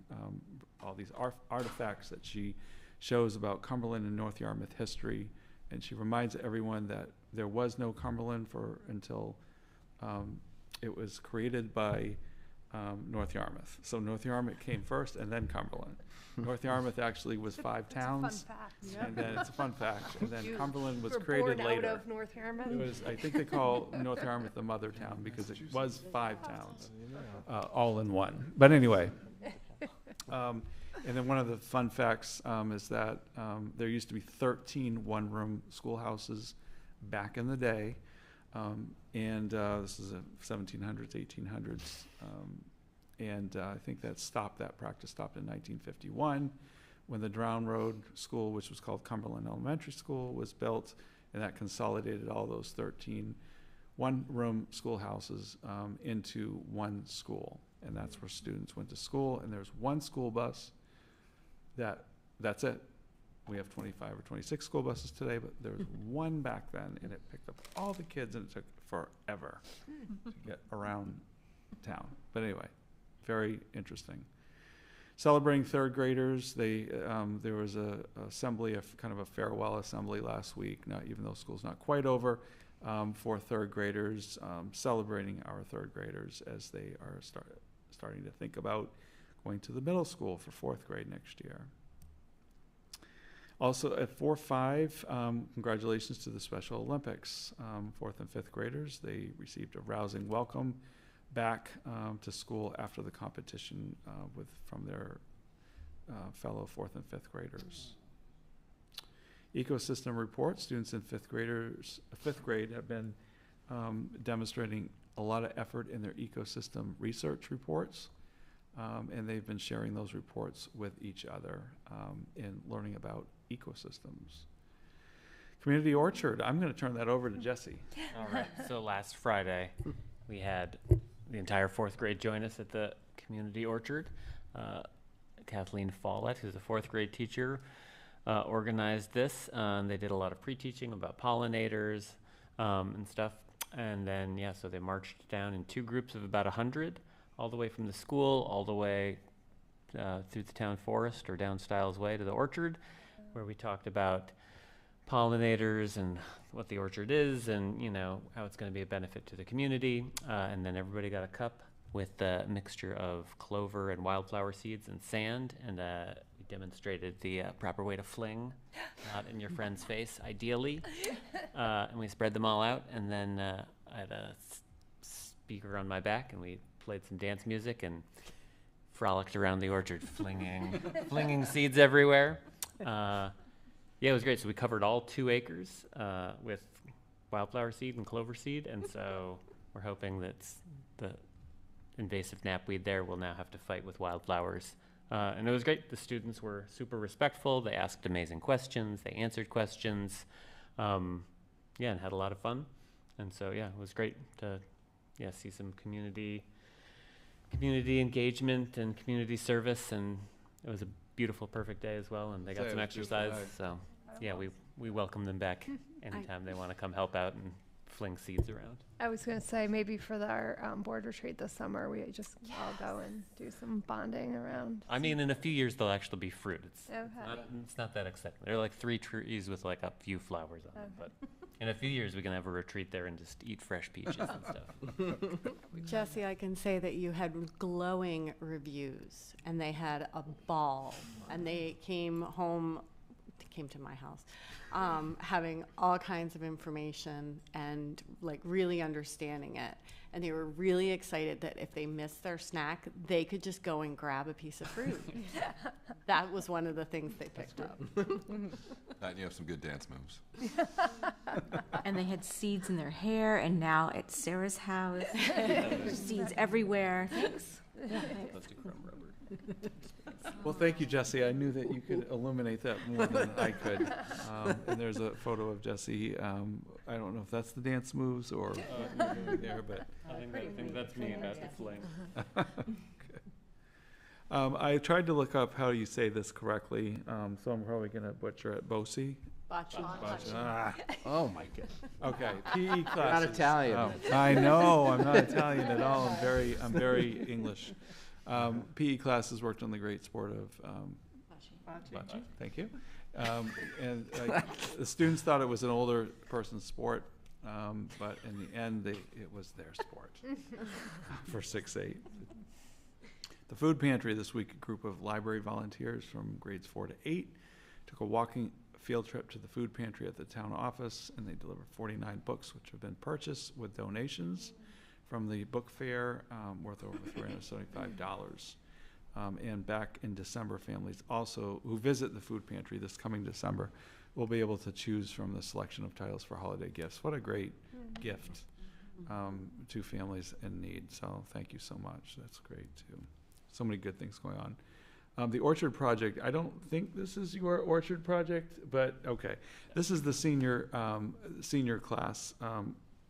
S2: all these artifacts that she shows about Cumberland and North Yarmouth history. And she reminds everyone that there was no Cumberland until it was created by North Yarmouth. So North Yarmouth came first, and then Cumberland. North Yarmouth actually was 5 towns.
S1: Fun fact.
S2: And then it's a fun fact. And then Cumberland was
S1: We're
S2: created
S1: born
S2: later.
S1: out of North Yarmouth.
S2: It was, I think they call North Yarmouth the mother town because it was 5 towns, all in one. But anyway, and then one of the fun facts is that there used to be 13 one-room schoolhouses back in the day, and this is the 1700s, 1800s, and I think that practice stopped in 1951 when the Drown Road School, which was called Cumberland Elementary School, was built, and that consolidated all those 13 one-room schoolhouses into one school. And that's where students went to school, and there's one school bus that's it. We have 25 or 26 school buses today, but there was one back then, and it picked up all the kids, and it took forever to get around town. But anyway, very interesting. Celebrating third graders, there was a assembly, kind of a farewell assembly last week. Now, even though school's not quite over, for third graders, celebrating our third graders as they are starting to think about going to the middle school for fourth grade next year. Also at 4-5, congratulations to the Special Olympics. Fourth and fifth graders, they received a rousing welcome back to school after the competition from their fellow fourth and fifth graders. Ecosystem report, students in fifth grade have been demonstrating a lot of effort in their ecosystem research reports. And they've been sharing those reports with each other in learning about ecosystems. Community Orchard, I'm going to turn that over to Jesse.
S4: All right. So last Friday, we had the entire fourth grade join us at the Community Orchard. Kathleen Follett, who's a fourth grade teacher, organized this. They did a lot of pre-teaching about pollinators and stuff. And then, so they marched down in two groups of about 100. All the way from the school, all the way through the town forest or down Stiles Way to the orchard, where we talked about pollinators and what the orchard is and, how it's going to be a benefit to the community. And then everybody got a cup with a mixture of clover and wildflower seeds and sand. And we demonstrated the proper way to fling, not in your friend's face, ideally. And we spread them all out. And then I had a speaker on my back, and we played some dance music and frolicked around the orchard, flinging seeds everywhere. It was great. So we covered all 2 acres with wildflower seed and clover seed, and so we're hoping that the invasive knapweed there will now have to fight with wildflowers. And it was great. The students were super respectful. They asked amazing questions. They answered questions. And had a lot of fun. And so, it was great to see some community engagement and community service, and it was a beautiful, perfect day as well, and they got some exercise. So we welcome them back anytime they want to come help out and fling seeds around.
S1: I was going to say maybe for our board retreat this summer, we just all go and do some bonding around.
S4: I mean, in a few years, there'll actually be fruit. It's not that exciting. There are like 3 trees with like a few flowers on them, but in a few years, we can have a retreat there and just eat fresh peaches and stuff.
S13: Jesse, I can say that you had glowing reviews, and they had a ball, and they came to my house, having all kinds of information and like really understanding it. And they were really excited that if they missed their snack, they could just go and grab a piece of fruit. That was one of the things they picked up.
S12: And you have some good dance moves.
S11: And they had seeds in their hair, and now at Sarah's house, there's seeds everywhere. Thanks.
S2: Well, thank you, Jesse. I knew that you could illuminate that more than I could. And there's a photo of Jesse. I don't know if that's the dance moves or there, but
S4: I think that's me about the fling.
S2: I tried to look up how you say this correctly, so I'm probably going to butcher it. Bocce?
S13: Bocce.
S9: Oh my goodness.
S2: Okay, PE classes.
S9: Not Italian.
S2: Oh, I know, I'm not Italian at all. I'm very English. PE classes worked on the great sport of bocce. Thank you. And the students thought it was an older person's sport, but in the end, it was their sport for 6-8. The food pantry this week, a group of library volunteers from grades 4 to 8 took a walking field trip to the food pantry at the town office, and they delivered 49 books which have been purchased with donations from the book fair, worth over $375. And back in December, families also who visit the food pantry this coming December will be able to choose from the selection of titles for holiday gifts. What a great gift to families in need. So thank you so much. That's great too. So many good things going on. The orchard project, I don't think this is your orchard project, but okay. This is the senior class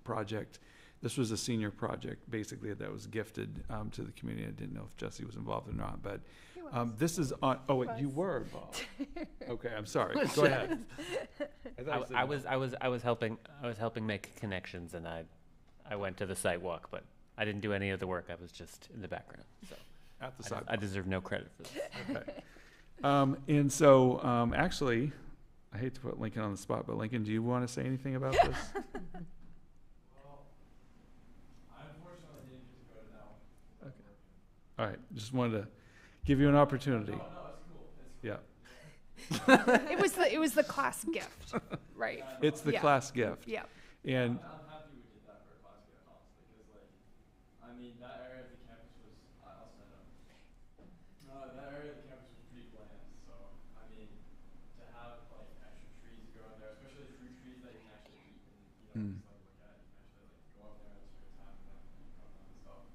S2: project. This was a senior project, basically, that was gifted to the community. I didn't know if Jesse was involved or not, but this is on. Oh, wait, you were involved. Okay, I'm sorry. Go ahead.
S4: I was helping make connections, and I went to the site walk, but I didn't do any of the work. I was just in the background. So
S2: At the side.
S4: I deserve no credit for this.
S2: Okay. And so, actually, I hate to put Lincoln on the spot, but Lincoln, do you want to say anything about this? All right, just wanted to give you an opportunity. Yeah.
S1: It was the class gift, right?
S2: It's the class gift.
S1: Yeah.
S2: And
S14: I'm happy we did that for a class gift, honestly, because I mean, that area of the campus was, I'll stand up. That area of the campus was pretty bland, so, I mean, to have extra trees grow in there, especially fruit trees that you can actually eat and, just look at, you can actually go up there and spend time with them and eat from them and stuff.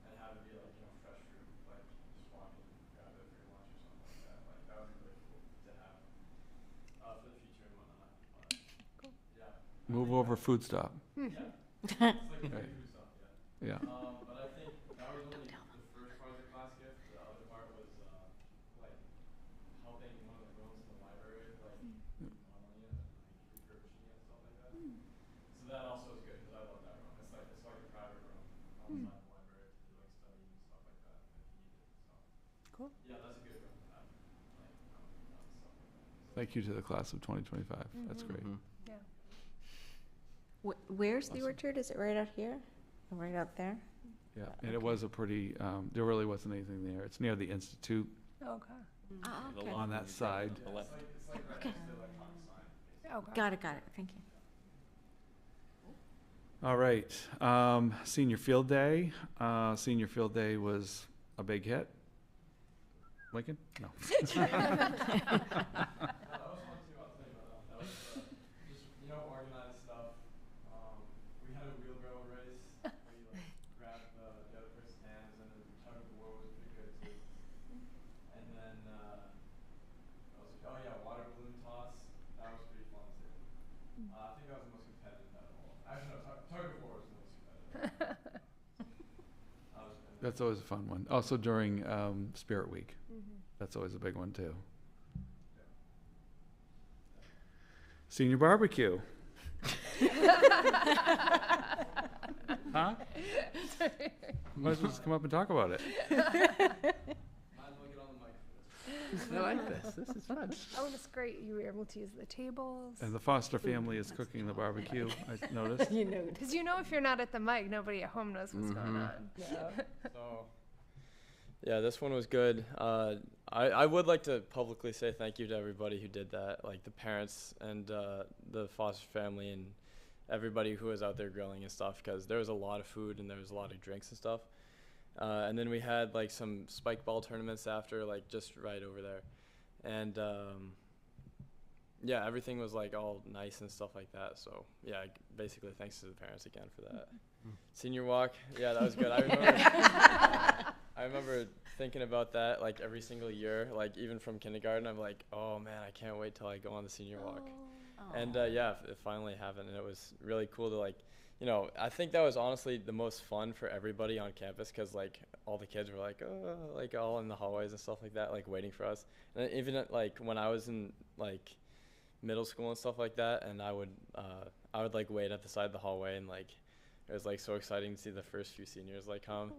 S14: And have it be fresh fruit, just walk in and grab it for your lunch or something like that. That would be really cool to have for the future and whatnot. But, cool. Yeah.
S2: move over food stop.
S14: Yeah. It's like a
S2: Right.
S14: food stuff,
S2: Yeah.
S14: But I think that was only the first part of the class gift. The other part was helping one of the rooms in the library, modeling it and refurbishing it and stuff like that. So that also is good because I love that room. It's like a private room outside the library to do study and stuff like that if you need it. So
S1: Cool.
S14: yeah, that's a good room to have. Stuff like that.
S2: Thank you to the class of 2025. That's great.
S1: Yeah.
S11: Where's the orchard? Is it right out here? Right out there?
S2: Yeah, and it was a pretty, there really wasn't anything there. It's near the Institute
S1: Okay.
S11: Okay.
S2: on that side.
S11: Okay.
S1: Okay.
S11: Got it. Thank you.
S2: All right, senior field day. Senior field day was a big hit. Lincoln? No.
S14: That was fun too. I'll tell you about that. That was just organized stuff. We had a wheelbarrow race where you grab the other person's hands, and then tug of war was pretty good too. And then water balloon toss. That was pretty fun too. I think that was the most competitive out of all. Actually, no, tug of war was the most competitive.
S2: That's always a fun one. Also during Spirit Week. That's always a big one too. Senior barbecue. Huh? Might as well just come up and talk about it.
S14: Might as well get on the mic for this.
S9: I like this. This is fun.
S1: Oh, it's great. You were able to use the tables.
S2: And the Foster family is cooking the barbecue, I noticed.
S1: Because if you're not at the mic, nobody at home knows what's going on.
S15: So, yeah, this one was good. I would like to publicly say thank you to everybody who did that, like the parents and the Foster family and everybody who was out there grilling and stuff, because there was a lot of food and there was a lot of drinks and stuff. And then we had some spike ball tournaments after, just right over there. And yeah, everything was all nice and stuff like that. So yeah, basically thanks to the parents again for that. Senior walk, yeah, that was good. I remember thinking about that every single year, even from kindergarten. I'm like, oh man, I can't wait till I go on the senior walk. And yeah, it finally happened, and it was really cool to I think that was honestly the most fun for everybody on campus, because all the kids were all in the hallways and stuff like that, waiting for us. And even when I was in middle school and stuff like that, and I would wait at the side of the hallway, and it was so exciting to see the first few seniors come.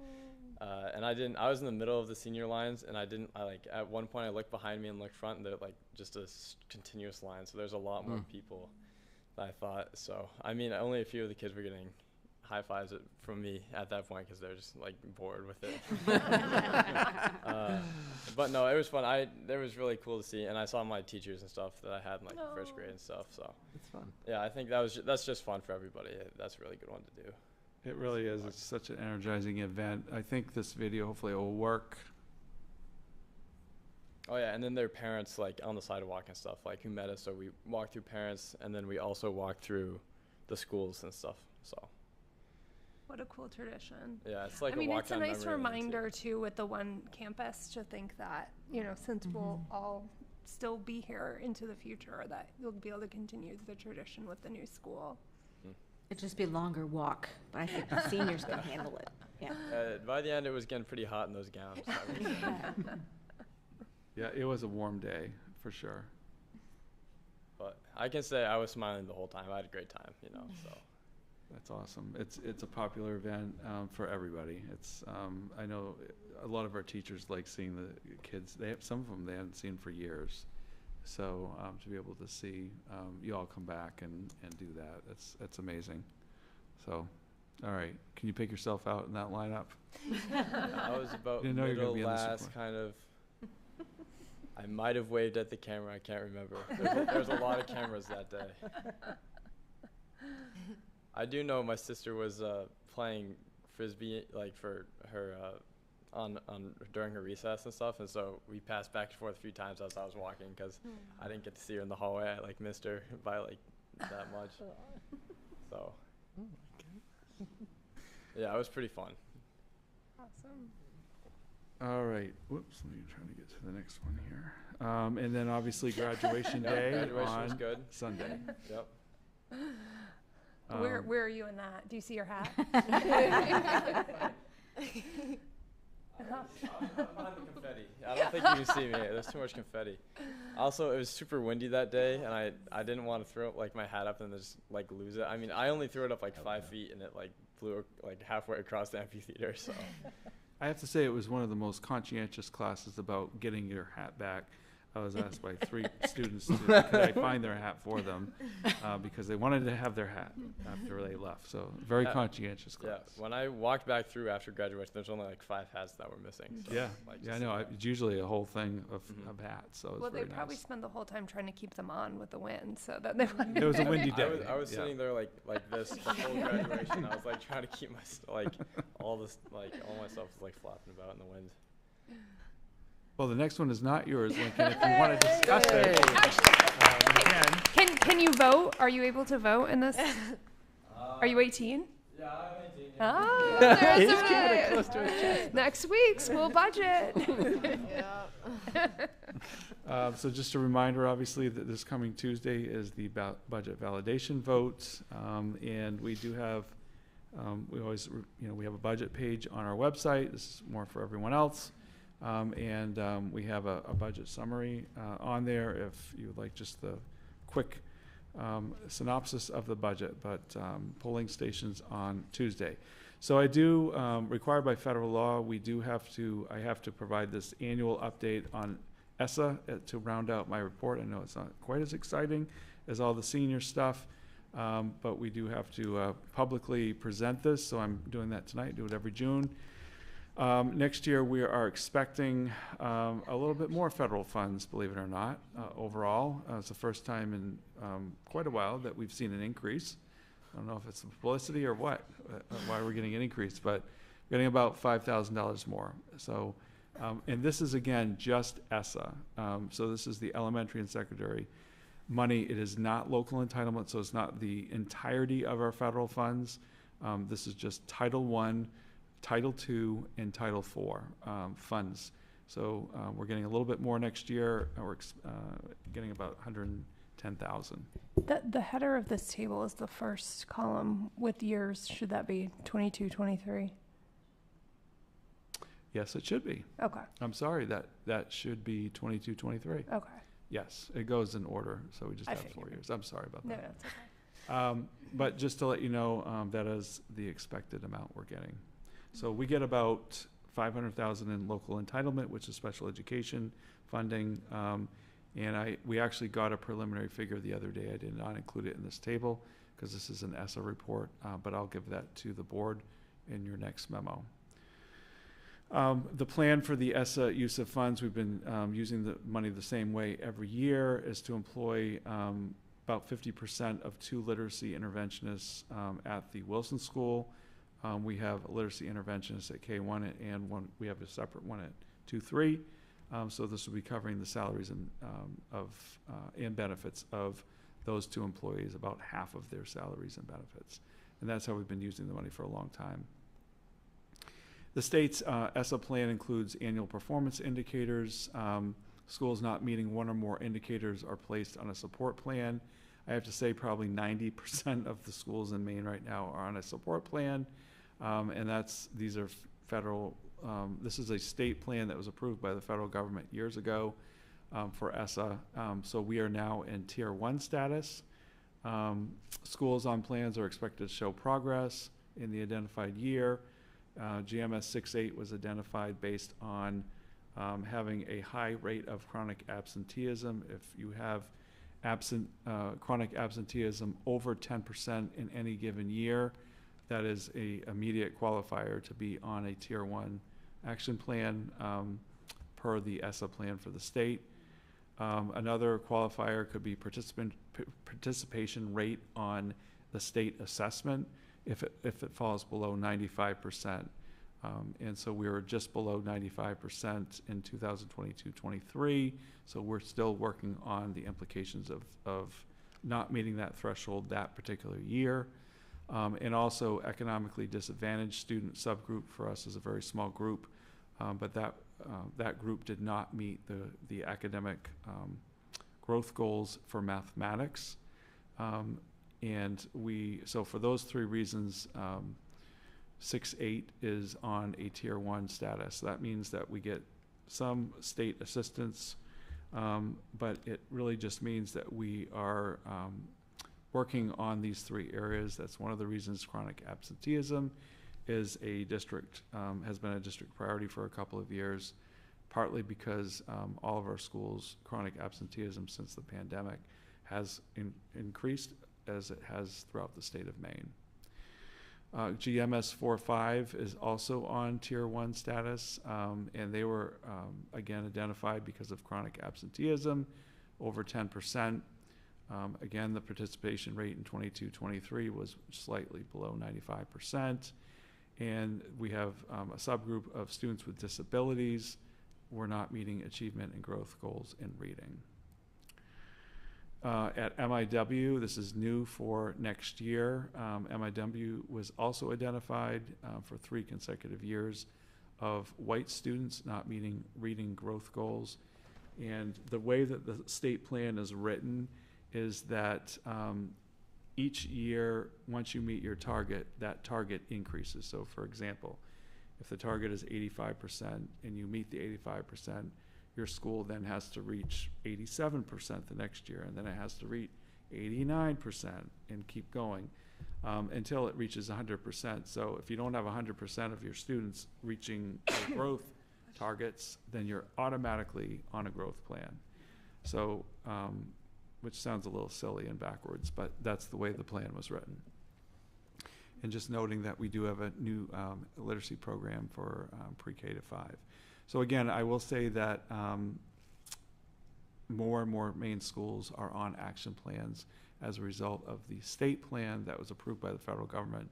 S15: And I was in the middle of the senior lines, and at one point I looked behind me and looked front, and they're just a continuous line. So there's a lot more people than I thought. So, I mean, only a few of the kids were getting high fives from me at that point, because they're just bored with it. But no, it was fun. It was really cool to see, and I saw my teachers and stuff that I had in first grade and stuff. So
S9: It's fun.
S15: yeah, I think that's just fun for everybody. That's a really good one to do.
S2: It really is. It's such an energizing event. I think this video hopefully will work.
S15: Oh yeah, and then their parents on the sidewalk and stuff who met us. So we walked through parents, and then we also walked through the schools and stuff. So
S1: What a cool tradition.
S15: Yeah, it's like
S1: I mean,
S15: a walk
S1: it's a
S15: down
S1: nice
S15: memory lane, too.
S1: reminder too with the one campus to think that, you know, since we'll all still be here into the future, that you'll be able to continue the tradition with the new school.
S10: It'd just be a longer walk, but I think the seniors can handle it. Yeah.
S15: By the end, it was getting pretty hot in those gowns.
S2: Yeah, it was a warm day for sure.
S15: But I can say I was smiling the whole time. I had a great time, you know. So
S2: That's awesome. It's a popular event for everybody. It's I know a lot of our teachers like seeing the kids. They have some of them they haven't seen for years. So to be able to see you all come back and do that, that's amazing. So, all right, can you pick yourself out in that lineup?
S15: I was about
S2: Didn't know you were gonna
S15: middle
S2: be in the
S15: last,
S2: support.
S15: kind of. I might have waved at the camera. I can't remember. There's a lot of cameras that day. I do know my sister was playing frisbee like for her on during her recess and stuff, and so we passed back and forth a few times as I was walking because I didn't get to see her in the hallway. I like missed her by like that much. So yeah, it was pretty fun.
S1: Awesome.
S2: All right. Whoops. Let me try to get to the next one here. And then obviously graduation
S15: Yeah,
S2: day
S15: graduation was
S2: on
S15: good.
S2: Sunday.
S15: Yep.
S1: Where are you in that? Do you see your hat?
S15: I'm behind the confetti. I don't think you can see me. There's too much confetti. Also, it was super windy that day, and I didn't want to throw like my hat up and just like lose it. I mean, I only threw it up like 5 feet, and it like flew like halfway across the amphitheater. So
S2: I have to say it was one of the most conscientious classes about getting your hat back. I was asked by 3 students, could I find their hat for them, because they wanted to have their hat after they left. So very conscientious class.
S15: yeah, when I walked back through after graduation, there's only like 5 hats that were missing. So,
S2: Yeah,
S15: like,
S2: yeah, I
S15: just-
S2: know. It's usually a whole thing of hats, so it's
S1: Well, they
S2: very
S1: probably
S2: nice.
S1: spend the whole time trying to keep them on with the wind, so that they.
S2: It was a windy day.
S15: I was
S2: yeah.
S15: sitting there like this the whole graduation. I was like trying to keep my all my stuff was like flapping about in the wind.
S2: Well, the next one is not yours, Lincoln. If you want to discuss it,
S1: Can you vote? Are you able to vote in this? Are you 18?
S15: Yeah, I'm 18.
S1: Ah,
S2: He's
S1: there's
S2: keeping it
S1: a
S2: close to his chest.
S1: Next week, school budget.
S2: So just a reminder, obviously, that this coming Tuesday is the budget validation vote, and we do have, we always, we have a budget page on our website. This is more for everyone else, and we have a budget summary on there if you would like just the quick synopsis of the budget, but polling stations on Tuesday. So I do, required by federal law, I have to provide this annual update on ESSA to round out my report. I know it's not quite as exciting as all the senior stuff, but we do have to publicly present this, so I'm doing that tonight, do it every June. Next year, we are expecting a little bit more federal funds, believe it or not, overall. It's the first time in quite a while that we've seen an increase. I don't know if it's the publicity or what, why we're getting an increase, but we're getting about $5,000 more. So, and this is, again, just ESSA. So this is the elementary and secondary money. It is not local entitlement, so it's not the entirety of our federal funds. This is just Title I, Title II, and Title IV funds. So we're getting a little bit more next year. We're getting about $110,000.
S1: The header of this table is the first column with years. Should that be 22, 23?
S2: Yes, it should be.
S1: Okay.
S2: I'm sorry, that should be 22, 23.
S1: Okay.
S2: Yes, it goes in order, so we just
S1: I
S2: have 4
S1: figured.
S2: years. I'm sorry about
S1: No,
S2: that.
S1: that's okay.
S2: But just to let you know, that is the expected amount we're getting. So we get about $500,000 in local entitlement, which is special education funding. And we actually got a preliminary figure the other day. I did not include it in this table because this is an ESSA report, but I'll give that to the board in your next memo. The plan for the ESSA use of funds, we've been using the money the same way every year, is to employ about 50% of 2 literacy interventionists at the Wilson School. We have a literacy interventionist at K1 and we have a separate one at 2-3. So this will be covering the salaries and benefits of those 2 employees, about half of their salaries and benefits. And that's how we've been using the money for a long time. The state's ESSA plan includes annual performance indicators. Schools not meeting one or more indicators are placed on a support plan. I have to say probably 90% of the schools in Maine right now are on a support plan. And these are federal, this is a state plan that was approved by the federal government years ago for ESSA. So we are now in Tier 1 status. Schools on plans are expected to show progress in the identified year. GMS 6.8 was identified based on having a high rate of chronic absenteeism. If you have chronic absenteeism over 10% in any given year, that is an immediate qualifier to be on a Tier 1 action plan per the ESSA plan for the state. Another qualifier could be participation rate on the state assessment if it falls below 95%. And so we were just below 95% in 2022-23. So we're still working on the implications of not meeting that threshold that particular year. And also economically disadvantaged student subgroup for us is a very small group, but that group did not meet the academic growth goals for mathematics. So for those three reasons, 6.8 is on a Tier 1 status. That means that we get some state assistance, but it really just means that we are working on these three areas. That's one of the reasons chronic absenteeism is has been a district priority for a couple of years, partly because all of our schools' chronic absenteeism since the pandemic has increased as it has throughout the state of Maine. GMS 4.5 is also on Tier 1 status, and they were, again, identified because of chronic absenteeism, over 10%. Again, the participation rate in 22-23 was slightly below 95%. And we have a subgroup of students with disabilities who are not meeting achievement and growth goals in reading. At MIW, this is new for next year. MIW was also identified for 3 consecutive years of white students not meeting reading growth goals. And the way that the state plan is written is that each year, once you meet your target, that target increases. So for example, if the target is 85% and you meet the 85%, your school then has to reach 87% the next year, and then it has to reach 89% and keep going until it reaches 100%. So if you don't have 100% of your students reaching their growth targets, then you're automatically on a growth plan. So, which sounds a little silly and backwards, but that's the way the plan was written. And just noting that we do have a new literacy program for pre-K to 5. So again, I will say that more and more Maine schools are on action plans as a result of the state plan that was approved by the federal government.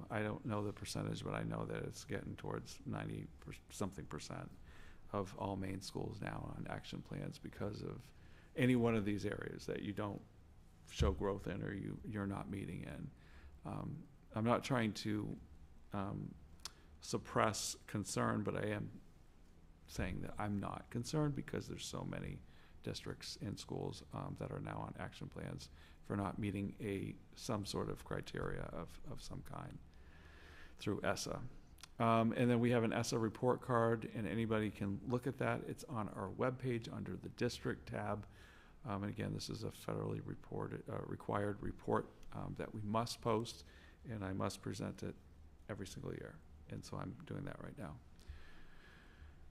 S2: I don't know the percentage, but I know that it's getting towards 90-something% of all Maine schools now on action plans because of any one of these areas that you don't show growth in or you're not meeting in. I'm not trying to suppress concern, but I am saying that I'm not concerned because there's so many districts and schools that are now on action plans for not meeting some sort of criteria of some kind through ESSA. And then we have an ESSA report card, and anybody can look at that. It's on our webpage under the district tab. And again, this is a federally required report that we must post, and I must present it every single year. And so I'm doing that right now.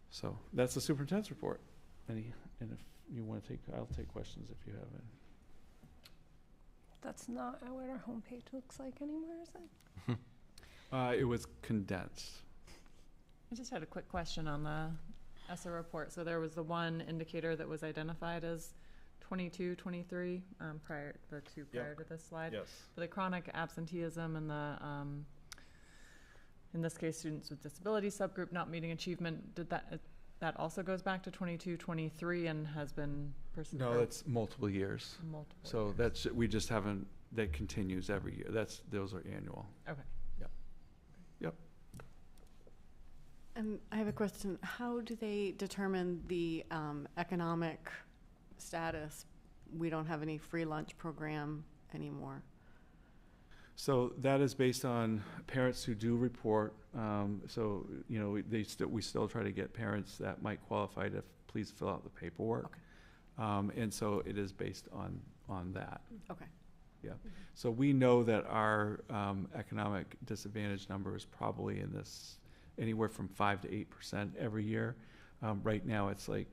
S2: So that's the superintendent's report. And if you want to I'll take questions if you have any.
S1: That's not what our homepage looks like anymore, is it?
S2: It was condensed.
S7: I just had a quick question on the ESSA report. So there was the one indicator that was identified as 22-23 prior to this slide.
S2: Yes.
S7: For the chronic absenteeism and the in this case students with disability subgroup not meeting achievement, did that also goes back to 22-23 and has been
S2: No, it's multiple years. So we just haven't that continues every year. Those are annual.
S7: Okay.
S2: Yep.
S13: And I have a question. How do they determine the economic status? We don't have any free lunch program anymore.
S2: So that is based on parents who do report. So, you know, we still try to get parents that might qualify to please fill out the paperwork.
S13: Okay.
S2: And so it is based on that.
S13: Okay.
S2: Yeah. So we know that our economic disadvantage number is probably in this anywhere from 5 to 8% every year. Right now, it's like,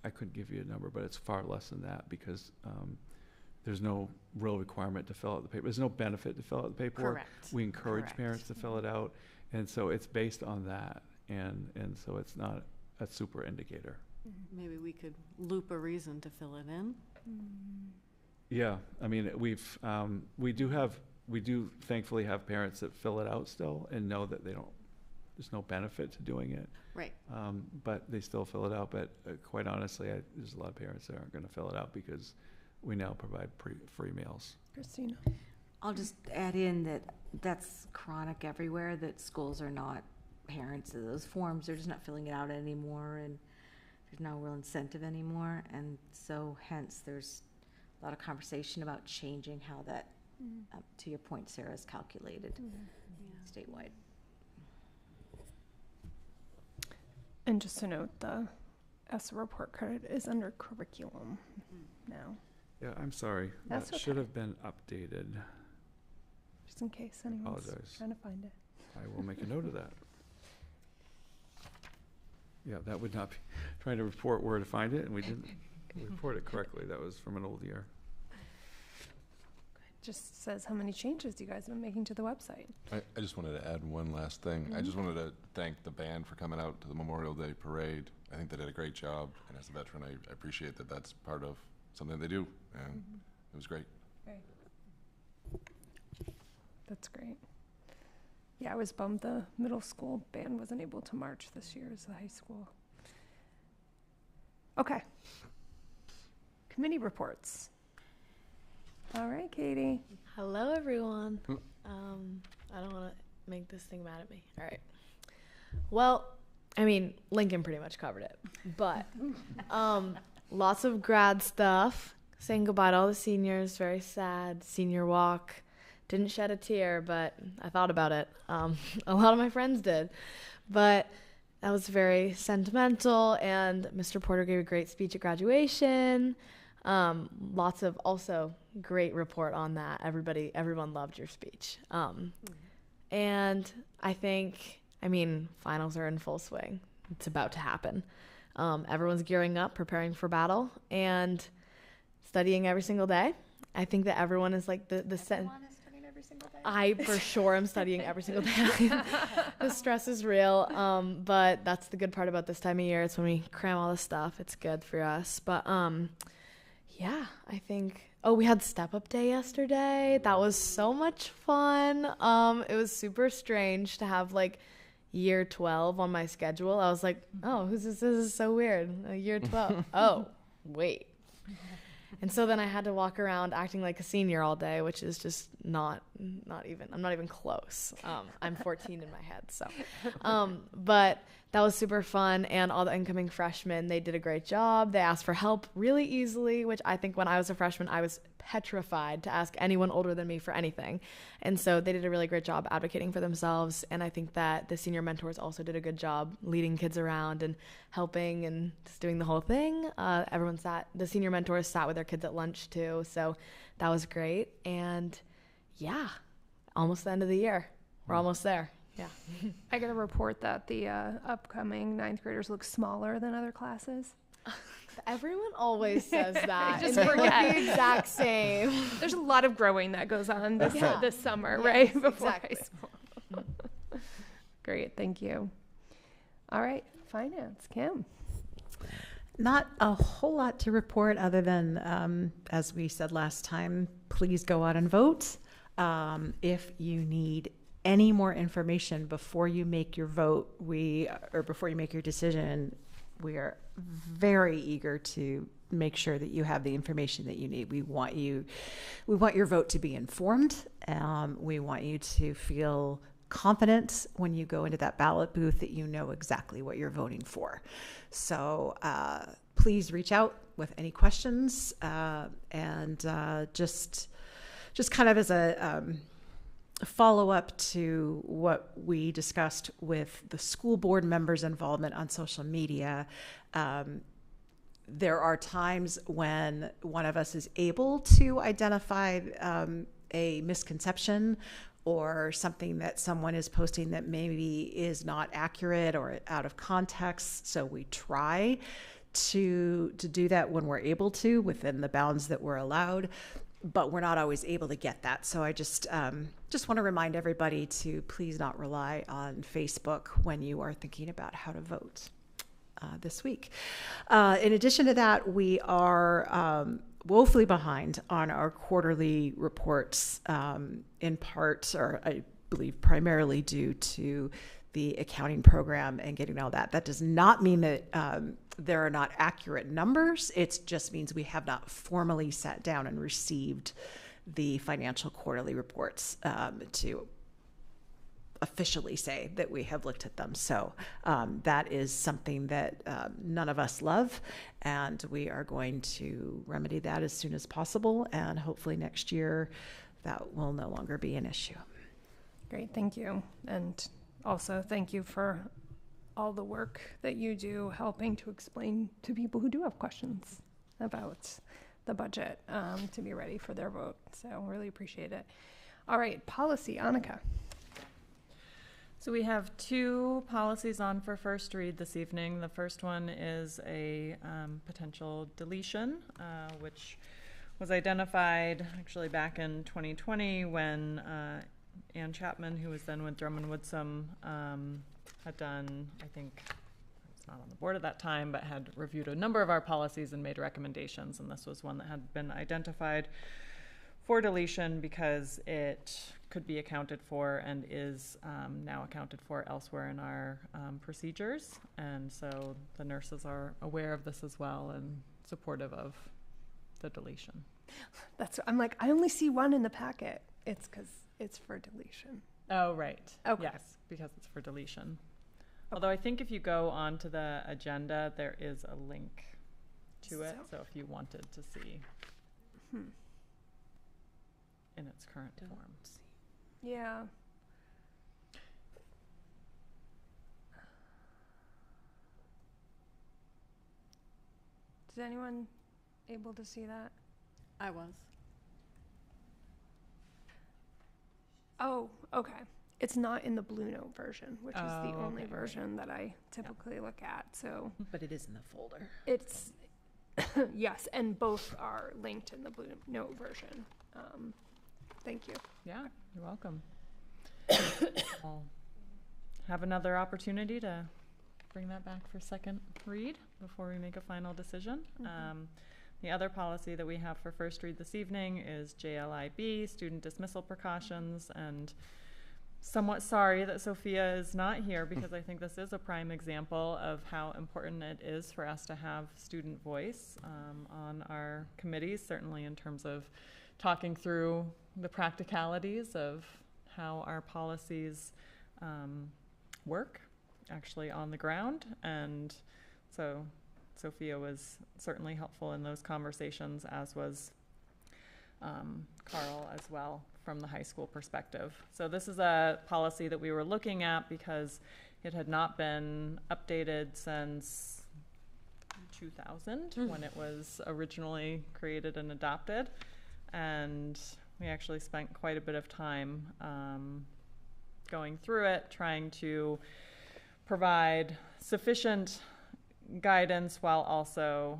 S2: I couldn't give you a number, but it's far less than that because there's no real requirement to fill out the paper. There's no benefit to fill out the paperwork.
S13: Correct.
S2: We encourage
S13: Correct.
S2: parents to fill it out, and so it's based on that, and so it's not a super indicator.
S13: Maybe we could loop a reason to fill it in.
S2: Yeah, I mean, we do thankfully have parents that fill it out still and know that there's no benefit to doing it.
S13: Right.
S2: But they still fill it out. But quite honestly, there's a lot of parents that aren't going to fill it out because we now provide free meals.
S1: Christina.
S11: I'll just add in that that's chronic everywhere, that schools are not parents of those forms. They're just not filling it out anymore, and there's no real incentive anymore. And so hence there's a lot of conversation about changing how that, to your point, Sarah, is calculated statewide.
S1: And just to note, the ESSA report credit is under curriculum now,
S2: Yeah, I'm sorry.
S1: That's
S2: That should
S1: okay.
S2: have been updated.
S1: just in case anyone's
S2: Apologize.
S1: trying to find it.
S2: I will make a note of that. Yeah, that would not be trying to report where to find it, and we didn't report it correctly. That was from an old year.
S1: Just says how many changes you guys have been making to the website.
S12: I just wanted to add one last thing. I just wanted to thank the band for coming out to the Memorial Day Parade. I think they did a great job, and as a veteran, I appreciate that that's part of something they do, and it was great.
S1: That's great. Yeah, I was bummed the middle school band wasn't able to march this year as the high school. Okay. Committee reports. All right, Katie.
S3: Hello, everyone. I don't want to make this thing mad at me. All right. Well, I mean, Lincoln pretty much covered it, but lots of grad stuff. Saying goodbye to all the seniors. Very sad. Senior walk. Didn't shed a tear, but I thought about it. A lot of my friends did, but that was very sentimental. And Mr. Porter gave a great speech at graduation. Lots of also great report on that. Everyone loved your speech. And I think, finals are in full swing. It's about to happen. Everyone's gearing up, preparing for battle, and studying every single day. I think that everyone is like the studying every single day. I for sure am studying every single day. The stress is real, but that's the good part about this time of year. It's when we cram all the stuff. It's good for us. But yeah, I think. Oh, we had Step Up Day yesterday. That was so much fun. It was super strange to have like year 12 on my schedule. I was like, oh, who's this? This is so weird. Year 12. Oh, wait. And so then I had to walk around acting like a senior all day, which is just not even, I'm not even close. I'm 14 in my head, so. But that was super fun, and all the incoming freshmen, they did a great job. They asked for help really easily, which I think when I was a freshman, I was petrified to ask anyone older than me for anything. And so they did a really great job advocating for themselves, and I think that the senior mentors also did a good job leading kids around and helping and just doing the whole thing. The senior mentors sat with their kids at lunch too, so that was great. And yeah, almost the end of the year. We're almost there. Yeah.
S1: I got a report that the upcoming 9th graders look smaller than other classes.
S3: Everyone always says that.
S1: Just
S3: and they look
S1: forget.
S3: the exact same.
S1: There's a lot of growing that goes on this summer,
S3: Yes,
S1: right? Before
S3: exactly.
S1: high school. Great, thank you. All right, finance, Kim.
S10: Not a whole lot to report other than, as we said last time, please go out and vote. If you need any more information before you make your vote, before you make your decision, we are very eager to make sure that you have the information that you need. We want your vote to be informed. We want you to feel confident when you go into that ballot booth that you know exactly what you're voting for. So please reach out with any questions, and just kind of as a follow-up to what we discussed with the school board members' involvement on social media. There are times when one of us is able to identify a misconception or something that someone is posting that maybe is not accurate or out of context. So we try to do that when we're able to, within the bounds that we're allowed, but we're not always able to get that. So I just want to remind everybody to please not rely on Facebook when you are thinking about how to vote this week. In addition to that, we are woefully behind on our quarterly reports, in part, or I believe primarily due to the accounting program and getting all that. That does not mean that there are not accurate numbers. It just means we have not formally sat down and received the financial quarterly reports to officially say that we have looked at them. So that is something that none of us love, and we are going to remedy that as soon as possible, and hopefully next year that will no longer be an issue.
S1: Great, thank you. And also thank you for all the work that you do helping to explain to people who do have questions about the budget to be ready for their vote. So really appreciate it. All right, policy, Annika.
S7: So we have two policies on for first read this evening. The first one is a potential deletion, which was identified actually back in 2020 when Ann Chapman, who was then with Drummond Woodsum, had done, I think, I was not on the board at that time, but had reviewed a number of our policies and made recommendations. And this was one that had been identified for deletion because it could be accounted for and is now accounted for elsewhere in our procedures. And so the nurses are aware of this as well and supportive of the deletion.
S1: I'm like, I only see one in the packet. It's because it's for deletion.
S7: Oh, right.
S1: Okay.
S7: Yes, because it's for deletion. Okay. Although I think if you go onto the agenda, there is a link to it. So if you wanted to see in its current form.
S1: Yeah. Is anyone able to see that?
S13: I was.
S1: Oh, okay. It's not in the Blue Note version, which is the only version that I typically look at. So,
S10: but it is in the folder.
S1: It's yes, and both are linked in the Blue Note version. Thank you.
S7: Yeah, you're welcome. I'll have another opportunity to bring that back for second read before we make a final decision. The other policy that we have for first read this evening is JLIB, student dismissal precautions, and somewhat sorry that Sophia is not here because I think this is a prime example of how important it is for us to have student voice on our committees, certainly in terms of talking through the practicalities of how our policies work actually on the ground. And so Sophia was certainly helpful in those conversations, as was Carl as well from the high school perspective. So this is a policy that we were looking at because it had not been updated since 2000 when it was originally created and adopted. And we actually spent quite a bit of time going through it, trying to provide sufficient guidance while also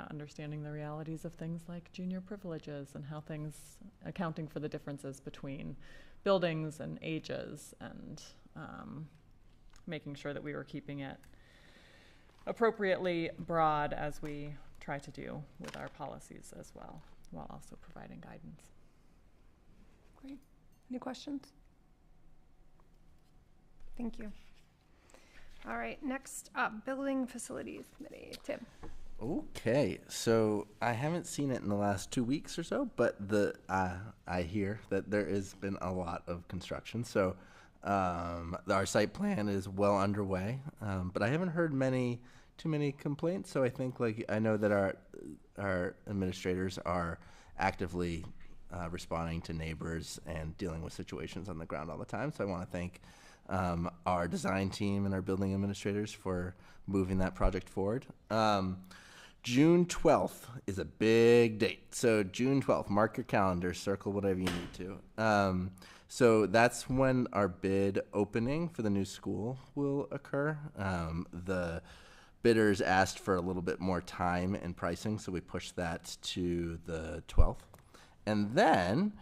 S7: understanding the realities of things like junior privileges and how things, accounting for the differences between buildings and ages, and making sure that we were keeping it appropriately broad as we try to do with our policies as well, while also providing guidance.
S1: Great. Any questions? Thank you. All right, next up, Building Facilities Committee. Tim.
S9: Okay, so I haven't seen it in the last 2 weeks or so, but I hear that there has been a lot of construction. So our site plan is well underway, but I haven't heard too many complaints. So I think I know that our administrators are actively responding to neighbors and dealing with situations on the ground all the time. So I want to thank our design team and our building administrators for moving that project forward. June 12th is a big date. So June 12th, mark your calendar, circle whatever you need to. So that's when our bid opening for the new school will occur. The bidders asked for a little bit more time and pricing, so we pushed that to the 12th. And then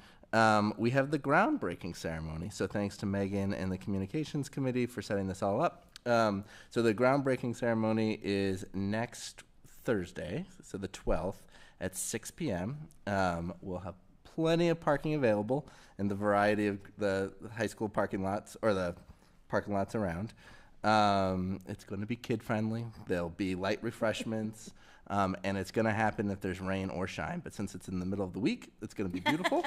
S9: we have the groundbreaking ceremony. So thanks to Megan and the communications committee for setting this all up. So the groundbreaking ceremony is next Thursday, so the 12th at 6 p.m. We'll have plenty of parking available in the variety of the high school parking lots or the parking lots around. It's going to be kid friendly. There'll be light refreshments. And it's going to happen if there's rain or shine. But since it's in the middle of the week, it's going to be beautiful.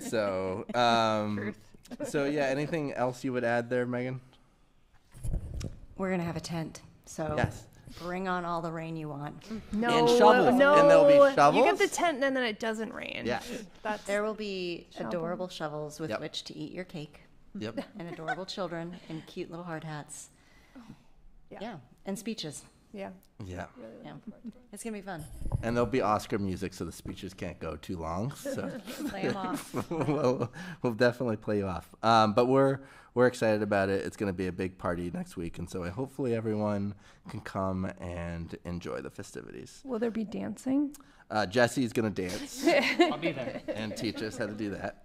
S9: So yeah, anything else you would add there, Megan?
S8: We're going to have a tent. So
S9: yes.
S8: Bring on all the rain you want.
S1: No,
S9: and shovels.
S1: No,
S9: and there'll be shovels.
S1: You get the tent and then it doesn't rain.
S9: Yeah.
S8: There will be adorable shovels with which to eat your cake.
S9: Yep.
S8: And adorable children in cute little hard hats. Yeah. And speeches.
S1: Yeah.
S9: Yeah.
S8: Yeah. It's going to be fun.
S9: And there'll be Oscar music, so the speeches can't go too long. So
S8: Play them off.
S9: we'll definitely play you off. But we're excited about it. It's going to be a big party next week, and so hopefully everyone can come and enjoy the festivities.
S1: Will there be dancing?
S9: Jesse's going to dance.
S4: I'll be there.
S9: And teach us how to do that.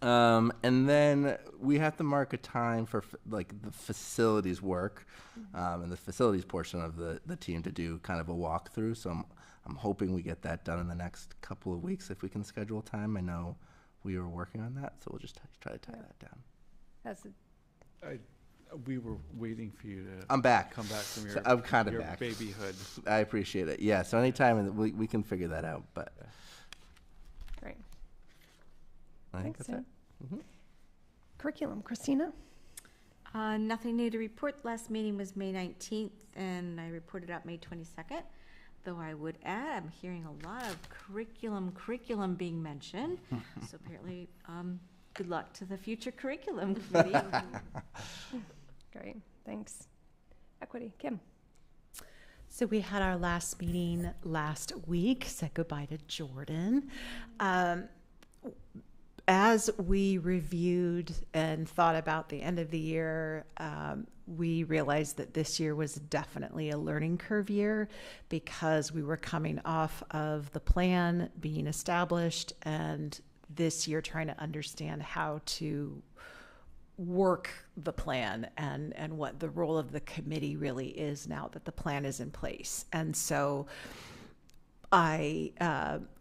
S9: And then we have to mark a time for the facilities work and the facilities portion of the team to do kind of a walkthrough. So I'm hoping we get that done in the next couple of weeks if we can schedule time. I know we were working on that, so we'll just try to tie that down.
S2: We were waiting for you to.
S9: I'm back.
S2: Come back from your.
S9: So I'm kind of
S2: your
S9: back.
S2: Babyhood.
S9: I appreciate it. Yeah. So anytime we can figure that out, but.
S1: Great.
S9: I think
S1: Thanks,
S9: that's it. Mm-hmm.
S1: Curriculum, Christina?
S11: Nothing new to report. Last meeting was May 19th, and I reported out May 22nd. Though I would add, I'm hearing a lot of curriculum being mentioned. So apparently, good luck to the future curriculum committee.
S1: Great, thanks. Equity, Kim?
S10: So we had our last meeting last week, said goodbye to Jordan. As we reviewed and thought about the end of the year, we realized that this year was definitely a learning curve year because we were coming off of the plan being established and this year trying to understand how to work the plan and what the role of the committee really is now that the plan is in place. And so I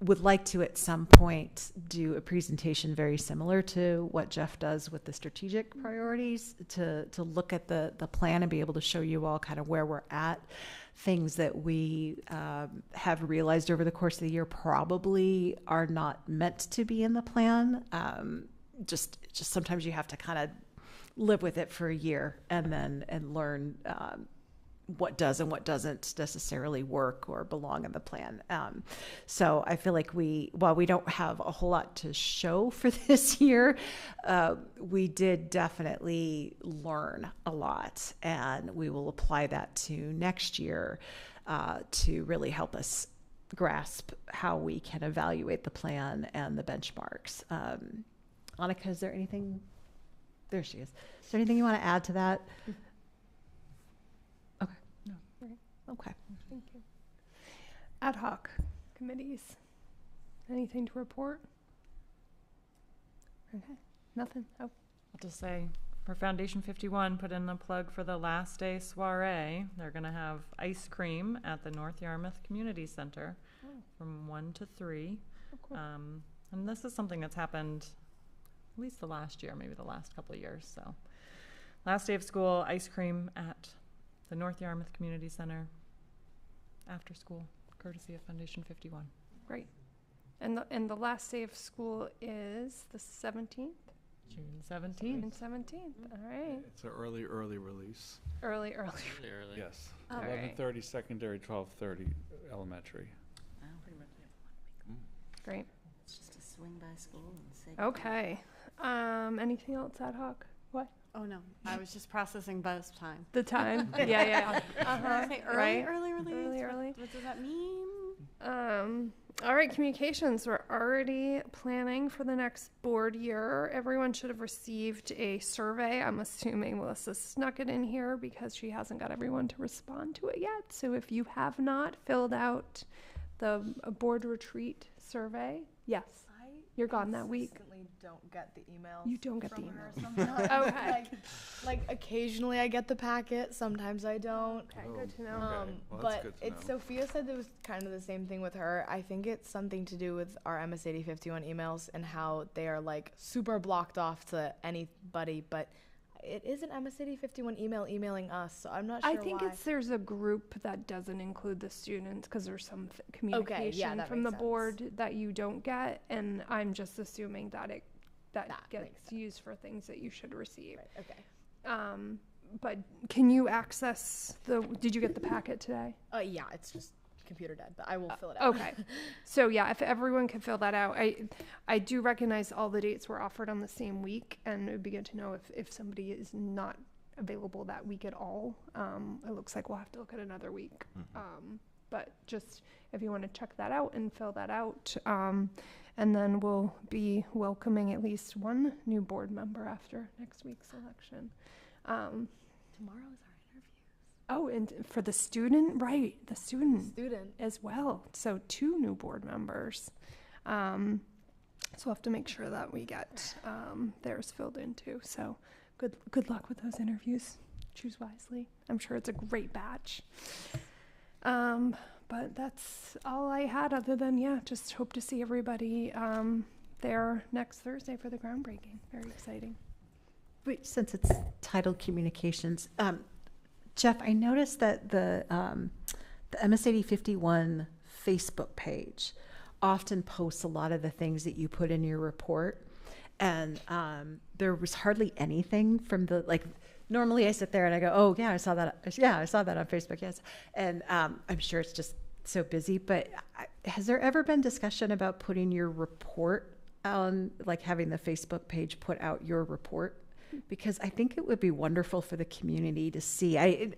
S10: would like to at some point do a presentation very similar to what Jeff does with the strategic priorities to look at the plan and be able to show you all kind of where we're at. Things that we have realized over the course of the year probably are not meant to be in the plan. Just sometimes you have to kind of live with it for a year and learn what does and what doesn't necessarily work or belong in the plan. So I feel like while we don't have a whole lot to show for this year, we did definitely learn a lot, and we will apply that to next year to really help us grasp how we can evaluate the plan and the benchmarks. Annika, is there anything? There she is. Is there anything you want to add to that? Okay.
S1: Thank you. Ad hoc committees. Anything to report? Okay. Nothing. Oh.
S7: I'll just say for Foundation 51, put in a plug for the last day soiree. They're going to have ice cream at the North Yarmouth Community Center from 1 to 3.
S1: Oh, cool.
S7: And this is something that's happened at least the last year, maybe the last couple of years. So last day of school, ice cream at the North Yarmouth Community Center. after school, courtesy of Foundation 51.
S1: Great. And the last day of school is the 17th?
S7: June 17th.
S1: June 17th. All right.
S2: It's an early release.
S1: Early.
S4: Really early.
S2: Yes.
S1: All
S2: 11:30 secondary, 12:30 elementary.
S1: Great.
S11: It's just a swing by school and say.
S1: Okay. Anything else ad hoc? What?
S13: Oh, no. I was just processing bus time.
S1: The time? Yeah.
S13: Say
S1: Right.
S13: early release?
S1: Early.
S13: What does that mean?
S1: All right, communications. We're already planning for the next board year. Everyone should have received a survey. I'm assuming Melissa snuck it in here because she hasn't got everyone to respond to it yet. So if you have not filled out the board retreat survey, yes, you're gone that week.
S3: Consistently don't get the emails.
S1: You don't get the
S3: from her
S1: email.
S3: sometimes.
S1: Okay.
S3: Like occasionally I get the packet, sometimes I don't.
S1: Okay, good to know.
S2: Okay. Well, that's
S3: But
S2: good to know.
S3: Sophia said it was kind of the same thing with her. I think it's something to do with our MSAD 51 emails and how they are like super blocked off to anybody, but it is an MSAD 51 email emailing us, so I'm not sure
S1: I think
S3: why.
S1: there's a group that doesn't include the students because there's some communication
S3: that
S1: from the
S3: makes sense.
S1: board that you don't get, and I'm just assuming that that gets
S3: makes sense.
S1: used for things that you should receive.
S3: Right, okay.
S1: But can you access did you get the packet today?
S3: Yeah, it's just computer dead, but I will fill it out.
S1: Okay. So yeah, if everyone can fill that out. I do recognize all the dates were offered on the same week, and it would be good to know if somebody is not available that week at all. It looks like we'll have to look at another week. But just if you want to check that out and fill that out, and then we'll be welcoming at least one new board member after next week's election.
S3: Tomorrow is our interview.
S1: Oh, and for the student, right, the student as well. So 2 new board members. So we'll have to make sure that we get theirs filled in too. So good luck with those interviews. Choose wisely. I'm sure it's a great batch. But that's all I had other than, just hope to see everybody there next Thursday for the groundbreaking. Very exciting.
S5: Wait, since it's titled communications, Jeff, I noticed that the MSAD 51 Facebook page often posts a lot of the things that you put in your report, and there was hardly anything from normally I sit there and I go, oh yeah, I saw that. Yeah, I saw that on Facebook. Yes, and I'm sure it's just so busy. But has there ever been discussion about putting your report on, like having the Facebook page put out your report? Because I think it would be wonderful for the community to see.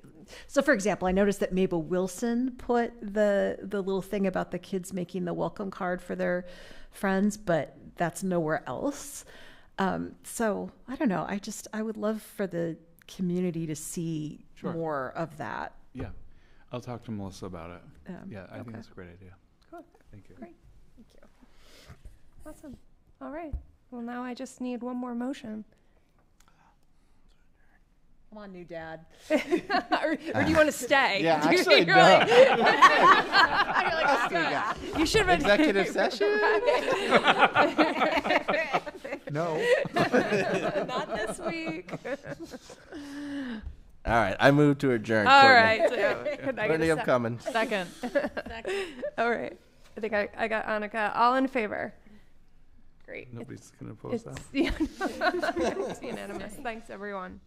S5: So, for example, I noticed that Mabel Wilson put the little thing about the kids making the welcome card for their friends, but that's nowhere else. So I don't know. I would love for the community to see more of that.
S2: Yeah, I'll talk to Melissa about it. I think
S1: Okay.
S2: that's a great idea.
S1: Cool.
S2: Thank you.
S1: Great. Thank you. Awesome. All right. Well, now I just need one more motion.
S10: Come on, new dad.
S1: or do you want to stay?
S9: Yeah,
S1: Do you-
S9: actually,
S1: you're
S9: no.
S1: like-
S9: What else do we got?
S1: You should have been
S9: Executive session?
S2: No.
S1: Not this week.
S9: All right, I move to adjourn.
S1: All
S9: Courtney.
S1: right. So, could I get
S9: Courtney,
S1: a
S9: I'm coming.
S7: Second.
S1: All right. I think I got Annika. All in favor? Great.
S2: Nobody's going to oppose that.
S1: It's unanimous. Thanks, everyone.